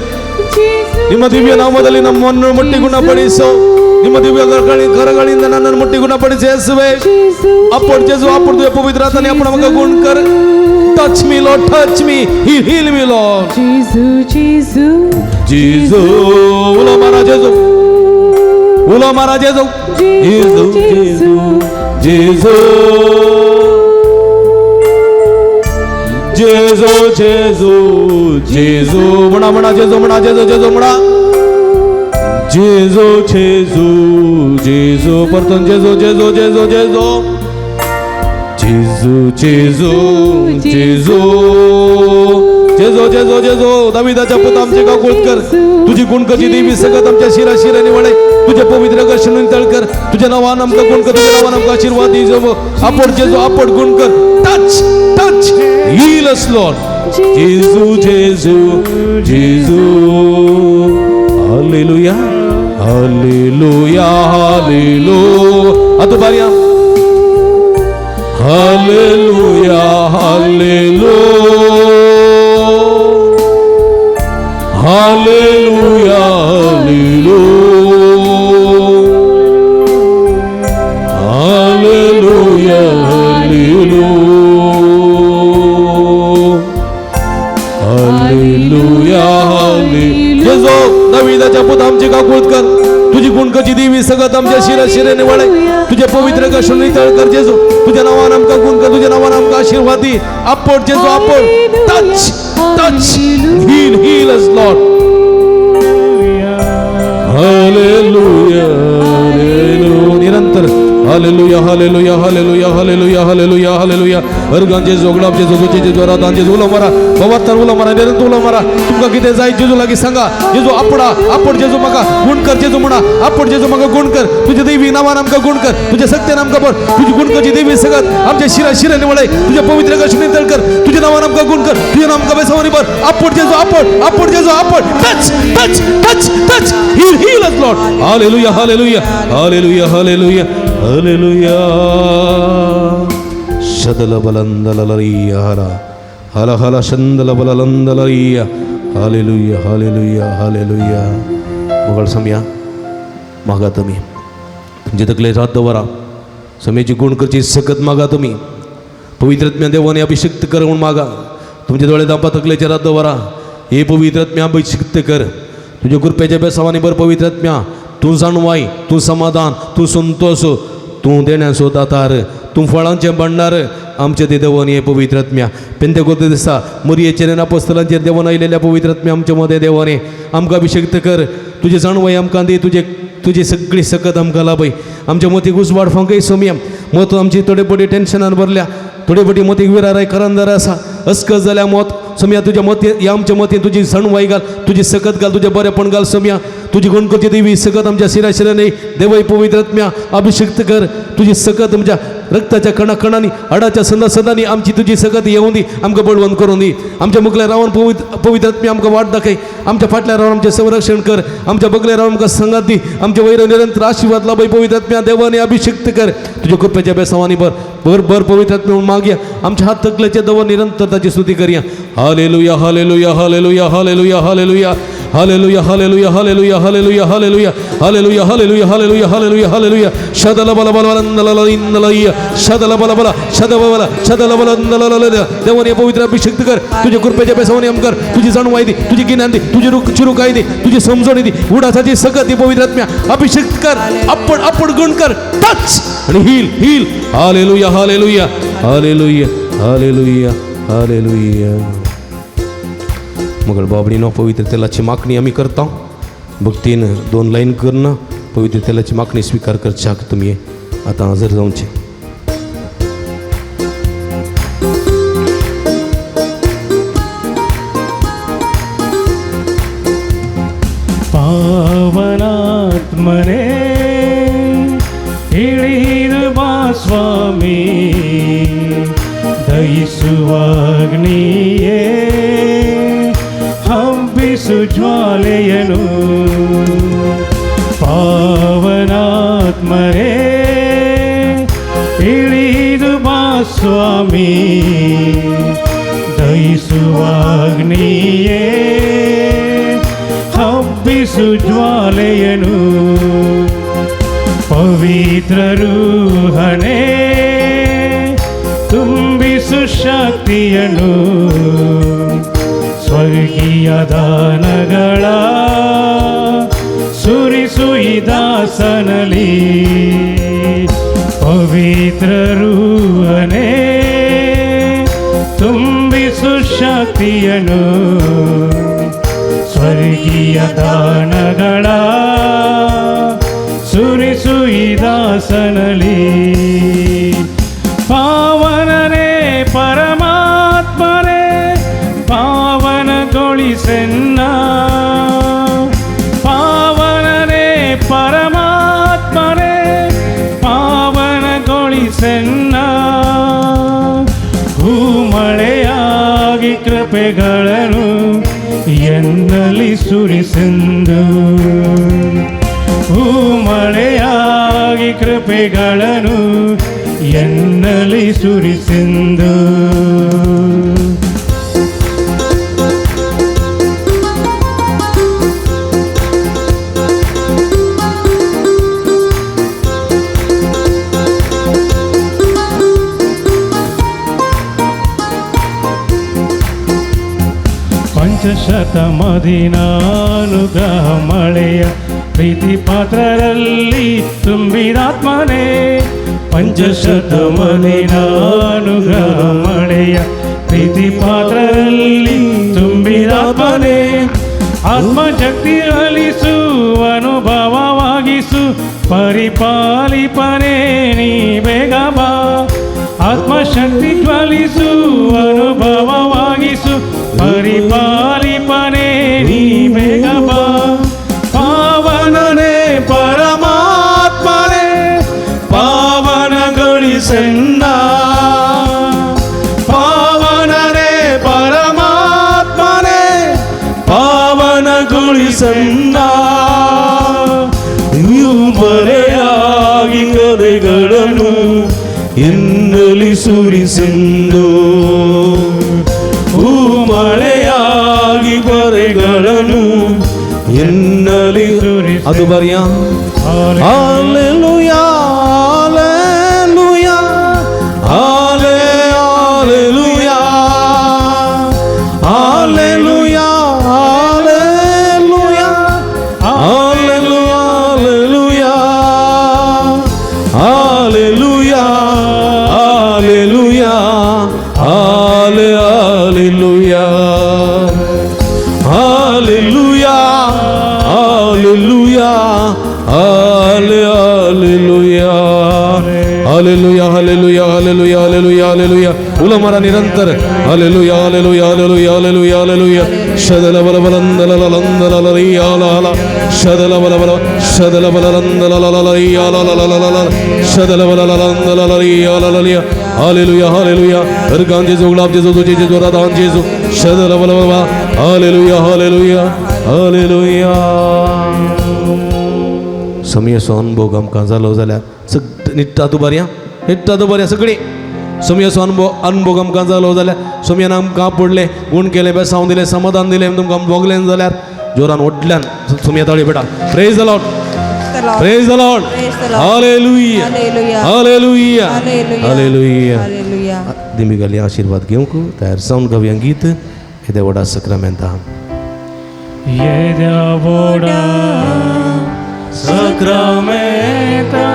Speaker 2: ನಿಮ್ಮ ದಿವ್ಯ ನಾಮದಲ್ಲಿ ನಮ್ಮನ್ನು ಮುಟ್ಟಿ ಗುಣಪಡಿಸು ನಿಮ್ಮ ದಿವ್ಯ ಕರಗಳಿಂದ ನನ್ನನ್ನು ಮುಟ್ಟಿ ಗುಣಪಡಿಸಿ ಯೇಸುವೆ ಅಪ್ಪಡ್ ಜೇಸು ಅಪ್ಪಡ್ ದು ಪವಿತ್ರ ಆತ್ಮನೇ ಅಪ್ಪನ ಮಗ ಗುಣ ಕರ್ touch me lord touch me heal me Lord
Speaker 4: जेजू जेजू
Speaker 2: ಜೇಸು ಉಲೋ ಮಾರಾ ಜೇಸು ಉಲೋ ಮಾರಾ ಜೇಸು ಜೇಸು ಜೇಸು ಜೇಸು जेजू जेजू जेजू म्हणा म्हणा जेजू म्हणा जेजू जेजू म्हणा जेजू जेजू जेजू परतून जेजू जेजू जेजू जेजू जेजू जेजू जेजू जेजू जेजू जेजू दाविदाच्या पुत आमचे गाकुळ कर तुझी गुणकची देवी सगत आमच्या शिरा शिराने वळे तुझे पवित्र कर्षण तळकर तुझ्या नावान आमका गुण कर तुझ्या नावान आमका आशीर्वाद दे आपण जेजू आपण गुण कर touch touch heal us Lord जेजू जेजू जेजू हालेलुया हालेलुया हालेलुया आता बारिया हालेलुया हालेलुया हालेलुया हालेलुया हालेलुया हालेलुया जेजू दाविदाच्या पुत आमचे गाकुळ कर तुझी गुणकची देवी सगत आमच्या शिरा शिरेने वळे तुझे पवित्र कर्षण तळकर जेजू तुझ्या नावान आमका गुण कर तुझ्या नावान आमका आशीर्वाद दे आपण जेजू आपण touch touch heal us Lord हालेलुया हालेलुया निरंतर हालेलुया हालेलुया हालेलुया हालेलुया हालेलुया हालेलुया अर्गांचे जोगडाचे जोगोचे जोरादांचे उलो मारा भवत्तर उलो मारा निरंतर उलो मारा तुमका किती जाय जेजू लागी सांगा जेजू आपडा आपण जेजू मका गुण कर जेजू म्हणा आपण जेजू मका गुण कर तुझे देवी नावान आमका गुण कर तुझे सत्य नाम कर तुझी गुणकची देवी सगत आमच्या शिरा शिराने वळे तुझे पवित्र कर्षण तळकर तुझे नावान आमका गुण कर तुझे नाम का बेसवानी बर आपण जेजू आपण जेजू आपण touch touch touch touch heal us Lord हालेलुया हालेलुया हालेलुया हालेलुया हालेलुया शदल बलंदलरिया हला हला हला शंदल बलंदलरिया हालेलुया हालेलुया हालेलुया मगळ समया मागा तुम्ही तुमचे तकले रात वरा समयाची गुण करची सकत मागा तुम्ही पवित्रत्म्या देवाने अभिषेक कर म्हणून मागा तुमच्या डोळे दापा तकलेच्या रात वरा हे पवित्रत्म्या अभिषेक कर तुझ्या कृपेच्या बेसावाने बर पवित्रत्म्या तू जाणवाई तू समाधान तू संतोष तू देण्यासो दातार तू फळांचे भंडार आमचे ते देवाने पवित्रत्म्या पेंतेकोस्ते दिसा मरियेचे अपोस्तलांचेर देवान आयलेल्या पवित्रत्म्या आमच्या मध्ये देवाने आमकां अभिषेक कर तुझे जाणवाई आमकां दे तुझी सगळी सकत आमकां लाभय आमच्या मती घुसवाड फांकय सोम्या मत आमची थोडे पडी टेन्शनान भरल्या थोडे पडी मतीक विराराय करांदार आसा अस्कस जाल्या मत सोम्या तुझ्या मती या आमच्या मती तुझी सणवाई घाल तुझी सकत घाल तुझे बरेपण घाल सोम्या तुझी गुणकची देवी सकत आमच्या शिराशिराने देवय पवित्रत्म्या अभिषेक कर तुझी सकत आमच्या रक्ताच्या कणाकणांनी हाडाच्या सदांनी आमची तुझी सकत येऊन दी आमकां बळवंत करून दी आमच्या मुखल्या रावन पवित्रत्म्या आमकां वाट दाखय आमच्या फाटल्या रावन आमचें संरक्षण कर आमच्या बगल्या रावन आमकां संगात दी आमच्या वयर निरंतर आशीर्वाद लाभय पवित्रत्म्या देवाने अभिषेक कर तुझ्या कृपेच्या बेसावानी बर पवित्रत्म्या मागया आमच्या हात तकलेच्या देवा निरंतर ताची स्तुती करया हालेलुया हालेलुया हालेलुया हालेलुया हालेलुया हालेलुया हालेलुया हालेलुया हालेलुया हालेलुया हालेलुया हालेलुया हालेलुया हालेलुया हालेलुया शदल बल बल नललइनलइया शदल बल बल शदल बल नललइया देवाने पवित्र अभिषेक कर तुझ्या कृपेच्या बेसावाने आमकर तुझी जाणवाई दे तुझी गिन्यान दे तुझी चिरुकाई दे तुझी समजणी दे उडासाची सकत दे पवित्रत्म्या अभिषेक कर आपण गुण कर टच आणि हील हालेलुया हालेलुया हालेलुया हालेलुया हालेलुया मगर बाबडीनो पवित्र तेलाची मागणी आम्ही करता भक्तीन 2 लाईन करणं पवित्र तेलाची मागणी स्वीकार करच्या तुम्ही आता हजर जाऊनचे
Speaker 1: ದಹಿಸುವಾಗ್ನಿಯೇ ಹಬ್ಬಿಸು ಜ್ವಾಲೆಯನು ಪಾವನಾತ್ಮರೇ ಇಳಿದು ಬಾ ಸ್ವಾಮಿ ದಹಿಸುವಾಗ್ನಿಯೇ ಹಬ್ಬಿಸು ಜ್ವಾಲೆಯನು ಪವಿತ್ರ ರೂಹನೇ ತುಂಬಿಸು ಶಕ್ತಿಯನು ಸ್ವರ್ಗೀಯ ದಾನಗಳ ಸುರಿಸು ಈ ದಾಸನಲಿ ಪವಿತ್ರ ರೂಹನೇ ತುಂಬಿಸು ಶಕ್ತಿಯನು ಸ್ವರ್ಗೀಯ ದಾನಗಳ ಸುರಿಸು ಈ ದಾಸನಲಿ ಪಾವನನೇ ಪರಮಾತ್ಮನೇ ಪಾವನಗೊಳಿಸೆನ್ನ ಪಾವನನೇ ಪರಮಾತ್ಮನೇ ಪಾವನಗೊಳಿಸೆನ್ನ ಭೂಮಳೆಯಾಗಿ ಕೃಪೆಗಳನ್ನು ಎನ್ನಲಿ ಸುರಿಸೆಂದು ಭೂಮಳೆಯಾಗಿ ಕೃಪೆಗಳನ್ನು ಎನ್ನಲಿ ಸುರಿಸೆಂದು ಪಂಚಶತಮದಿನಾನುಗ್ರಹ ಮಳೆಯ ಪ್ರೀತಿ ಪಾತ್ರರಲ್ಲಿ ತುಂಬಿದಾತ್ಮನೇ ಪಂಚಶತಮದಿನಾನುಗ್ರಹ ಮಳೆಯ ಪ್ರೀತಿ ಪಾತ್ರರಲ್ಲಿ ತುಂಬಿದಾತ್ಮನೇ ಆತ್ಮಶಕ್ತಿ ಅಲಿಸು ಅನುಭವವಾಗಿಸು ಪರಿಪಾಲಿಪನೇ ನೀ ಬೇಗ ಬಾ ಆತ್ಮಶಕ್ತಿ ಜ್ವಲಿಸು ಅನುಭವವಾಗಿಸು ಪರಿಪಾಲಿಪನೇ ನೀ ಬೇಗ ಬಾ ಪಾವನನೇ ಪರಮಾತ್ಮನೇ ಪಾವನಗೊಳಿಸೆನ್ನ ಪಾವನನೇ ಪರಮಾತ್ಮನೇ ಪಾವನಗೊಳಿಸೆನ್ನ ಮರೆಯಾಗಿ ಕರೆಗಳನ್ನು ಎನ್ನಲಿ ಸುರಿಸೆಂದು ಮಳೆಯಾಗಿ ಬರೆಗಳನ್ನು ಎನ್ನಲಿ ಅದು ಬರೆಯ ಹಾಲೆಲೂಯಾ ಹಾಲೆಲೂಯಾ ಹಾಲೆಲೂಯಾ ಹಾಲೆಲೂಯಾ ಹಾಲೆಲೂಯಾ ಹಾಲೆಲೂಯಾ ಹಾಲೆಲೂಯಾ ಹಾಲೆಲೂಯಾ ಹಾಲೆಲೂಯಾ ಹಾಲೆಲೂಯಾ ಹಾಲೆಲೂಯಾ ಹಾಲೆಲೂಯಾ ಹಾಲೆಲೂಯಾ ಹಾಲೆಲೂಯಾ ಹಾಲೆಲೂಯಾ ಹಾಲೆಲೂಯಾ ಉಲಮರ ನಿರಂತರ ಹಾಲೆಲೂಯಾ ಹಾಲೆಲೂಯಾ ಹಾಲೆಲೂಯಾ ಹಾಲೆಲೂಯಾ ಹಾಲೆಲೂಯಾ ಶದಲ ಬಲಬಲಂದಲಲಲರಿಯಾಲಲ ಶದಲ ಬಲಬಲ ಶದಲ ಬಲರಂದಲಲಲರಿಯಾಲಲಲಲ ಶದಲ ಬಲಲಲಂದಲಲರಿಯಾಲಲಲಿಯ ಹಾಲೆಲೂಯಾ ಹಾಲೆಲೂಯಾ ಅರ್ಗಾನ್ ಜೇಸು ಗುಲಾಬ್ ಜೇಸು ತುಜೆ ಜೇಸು ರಾಧಾನ್ ಜೇಸು ಶದಲ ಬಲಬಲ ಹಾಲೆಲೂಯಾ ಹಾಲೆಲೂಯಾ ಹಾಲೆಲೂಯಾ ಸಮಯ अनुभव आमकां जालो जाल्यार निट्टादू बऱ्या सगळीं समयाचो अनुभव आमकां जालो जाल्यार समयान आमकां पडलें गूण केलें बेसांव दिलें समाधान दिलें तुमकां भोगलें जाल्यार जोरान व्हडल्यान समया ताळी बेटा praise the Lord praise the Lord हालेलुया हालेलुया हालेलुया दिमिगाली आशीर्वाद घेवंक तयार जावन गावया गीत येद्या व्हडा सक्रामेंता येद्या व्हडा सक्रामेंता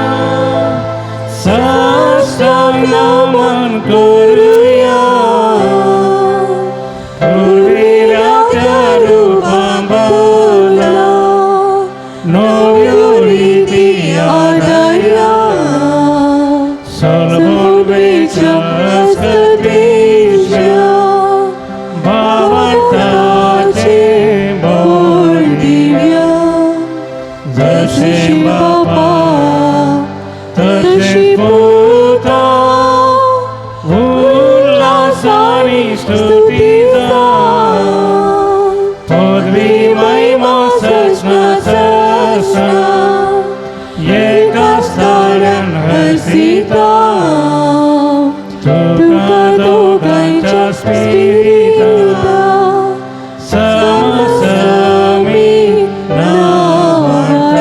Speaker 1: साष्टांगमन करूया पुर्विल्या त्या रूपां बोला नव्यो रिती आदाया सलबोबेच्या सतीशा भावार्थाचे बोल दिव्या जशे बापा तशे पुता
Speaker 6: आमी स्तुतीचा पदवी महिमा ससना ससना एका स्थान हसिता तुका दोघांच्या स्पिरिता समसमी नावार्था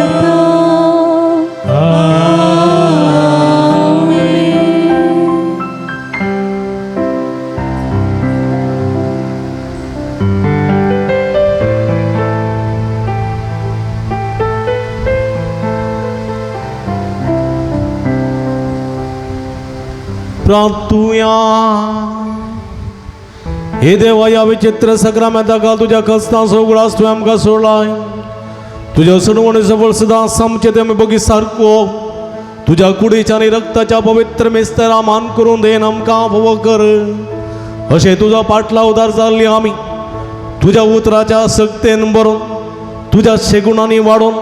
Speaker 2: प्रार्थूया. हे देवा या विचित्र सक्रामेंताका तुझ्या कस्ता सगळाच तुवें आमकां सोडलाय. तुझ्या सडवणीचो फळ सदांच आमचे ते आमी बगी सारको तुझ्या कुडीच्या आनी रक्ताच्या पवित्र मेस्तेरा मान करून देन आमकां फोव कर. अशें तुजो पाटला उदार जाल्ली आमी तुझ्या उतराच्या सक्तेन बरोवन तुझ्या शेगुणांनी वाडोवन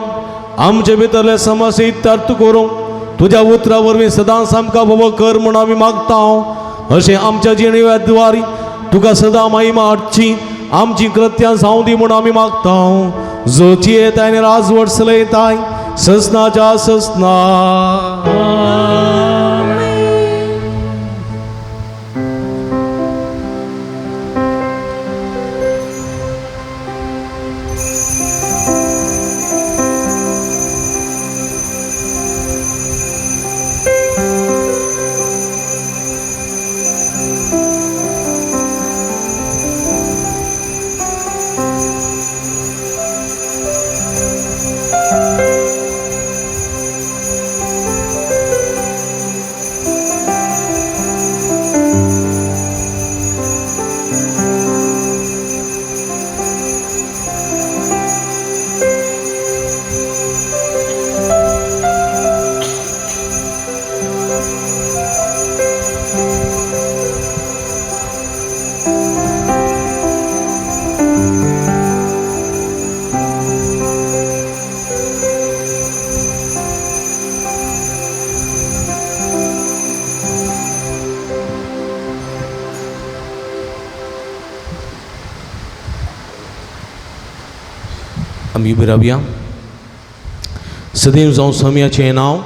Speaker 2: आमचे भितरले समस्या इत्यार्थ करूंक तुझ्या उतरा वरवीं सदांच आमकां फोव कर म्हूण आमी मागता. अशें आमच्या जिणेव्या द्वारी तुका सदां महिमा हाडची आमची कृत्यां जावं दी म्हूण आमी मागता. जोची येताय आनी राजवट चलयताय ससनाच्या ससना. आमी उबी रावया. सदैव जावं स्वाम्याचें नांव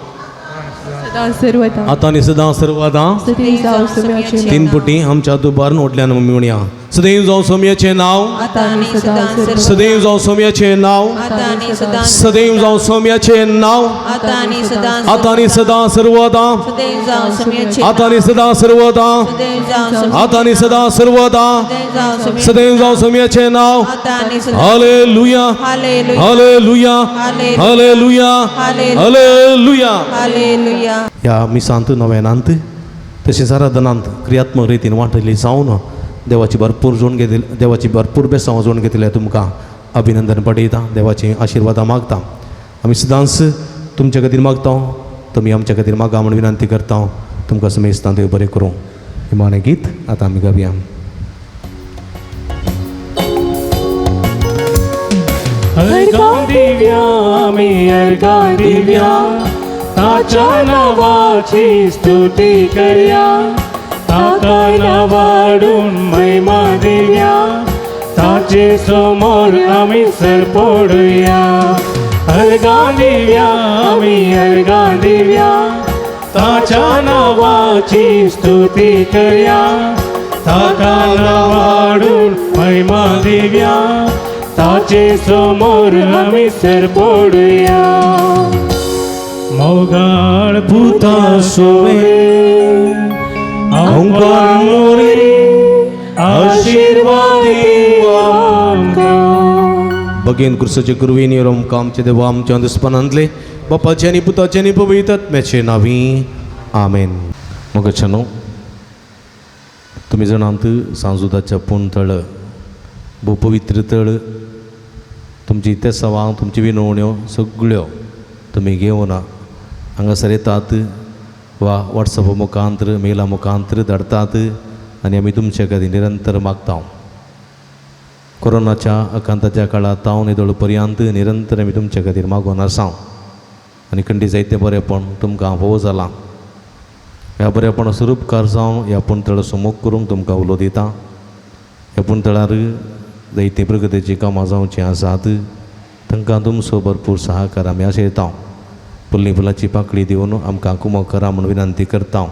Speaker 4: सदां सर्वदा
Speaker 2: आतां आनी सदां सर्वदा
Speaker 4: सदैव जावं स्वाम्याचें
Speaker 2: तीन पुटी आमच्या दुबारून ओटल्यान आमी म्हणया. सदैव जावं स्वाम्याचें नांव
Speaker 5: आता आणि सदा सर्व
Speaker 2: सदैव जावं स्वाम्याचें नांव
Speaker 5: आता आणि सदा
Speaker 2: सदैव जावं स्वाम्याचें नांव
Speaker 5: आता आणि सदा
Speaker 2: आतां आनी सदां सर्वदा
Speaker 5: सदैव जावं समयाचे
Speaker 2: आतां आनी सदां सर्वदा
Speaker 5: सदैव जावं
Speaker 2: आतां आनी सदां सर्वदा सदैव जावं स्वाम्याचें नांव.
Speaker 5: आता आणि सदा
Speaker 2: हालेलुया
Speaker 5: हालेलुया
Speaker 2: हालेलुया हालेलुया हालेलुया.
Speaker 5: हालेलुया.
Speaker 2: ह्या मिसांत नव्यानांत तशेंच आराधनांत क्रियात्मक रितीन वांटली जावन देवाची भरपूर जोड घेतली देवाची भरपूर बेसांव जोड घेतल्या तुमकां अभिनंदन पडयता. देवाची आशिर्वादां मागता. आमी सदांच तुमचे खातीर मागता तुमी आमच्या खातीर मागा म्हूण विनंती करता. तुमकां समेस्तां देव बरें करूं. हिमाने गीत आतां आमी गावया.
Speaker 6: अर्गां दिव्या आमी अर्गां दिव्या ताच्या नावाची स्तुती करया. ताका नावाडून महिमा दिव्या ताचे समोर आमी सर पडुया. अर्गां दिव्या आमी अर्गां दिव्या ताच्या नावाची स्तुती करया. ताका नावाडून महिमा दिव्या ताचे समोर आमी सर पडुया. मोगाळ पुता सोवे ओंकार मोरे आशीर्वाद आमकां.
Speaker 2: भगेन कृष्णाचे कुरवेनी आमकां आमचे देवा आमच्या अंधस्पनांतले बापाचे आनी पुताचे आनी पवित्र आत्म्याचे नांवी आमेन. मोगाच्यानो तुमी जाणांत सांजुदाच्या पूण तळ भोव पवित्र तळ तुमची तेसावां तुमची विनवण्यो सगळ्यो तुमी घेवन हांगासर येतात वा वॉट्सॅपा मुखांतर मेला मुखांतर धाडतात आनी आमी तुमचे खातीर निरंतर मागता. कोरोनाच्या आकांताच्या काळांत हांव निदळ पर्यंत निरंतर आमी तुमचे खातीर मागून आसा आनी खंडी जायते बरेपण तुमकां फोव जालां. ह्या बरेपणा उपकार जावन ह्या पुंतळा समोग करूंक तुमकां उलो दिता. ह्या पुंतळार जायती प्रगतीची कामां जावचीं आसात, तांकां तुमचो भरपूर सहकार आमी आशेता. फुल्ली फुलाची पाकळी दिवन आमकां कुमो करा म्हूण विनंती करता.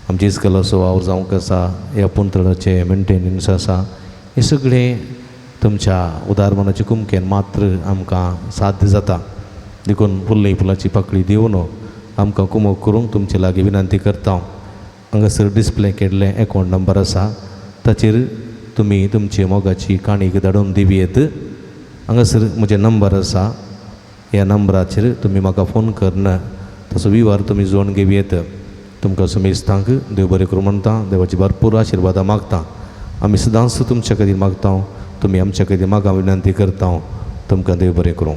Speaker 2: आमची इस्कलाचो वावर जावंक आसा, ह्या पुंतळाचे मेंटेनन्स आसा, हे सगळें तुमच्या उदारमनाच्या कुमकेन मात्र आमकां साध्य जाता. देखून फुल्ली फुलाची पाकळी दिवन आमकां कुमो करूंक तुमचे लागीं विनंती करता. हांगासर डिस्प्ले केल्ले अकावंट नंबर आसा, ताचेर तुमी तुमची मोगाची काणीक धाडून दिवयेत. हांगासर म्हजे नंबर आसा, ह्या नंबराचेर तुमी म्हाका फोन करना, तसो विवार तुमी जोडून घेवयेत. तुमकां सुमेस्तांक देव बरें करूं म्हणटा, देवाची भरपूर आशिर्वादां मागता. आमी सदांच तुमच्या खातीर मागता, तुमी आमच्या खातीर मागा विनंती करता. तुमकां देव बरें करूं.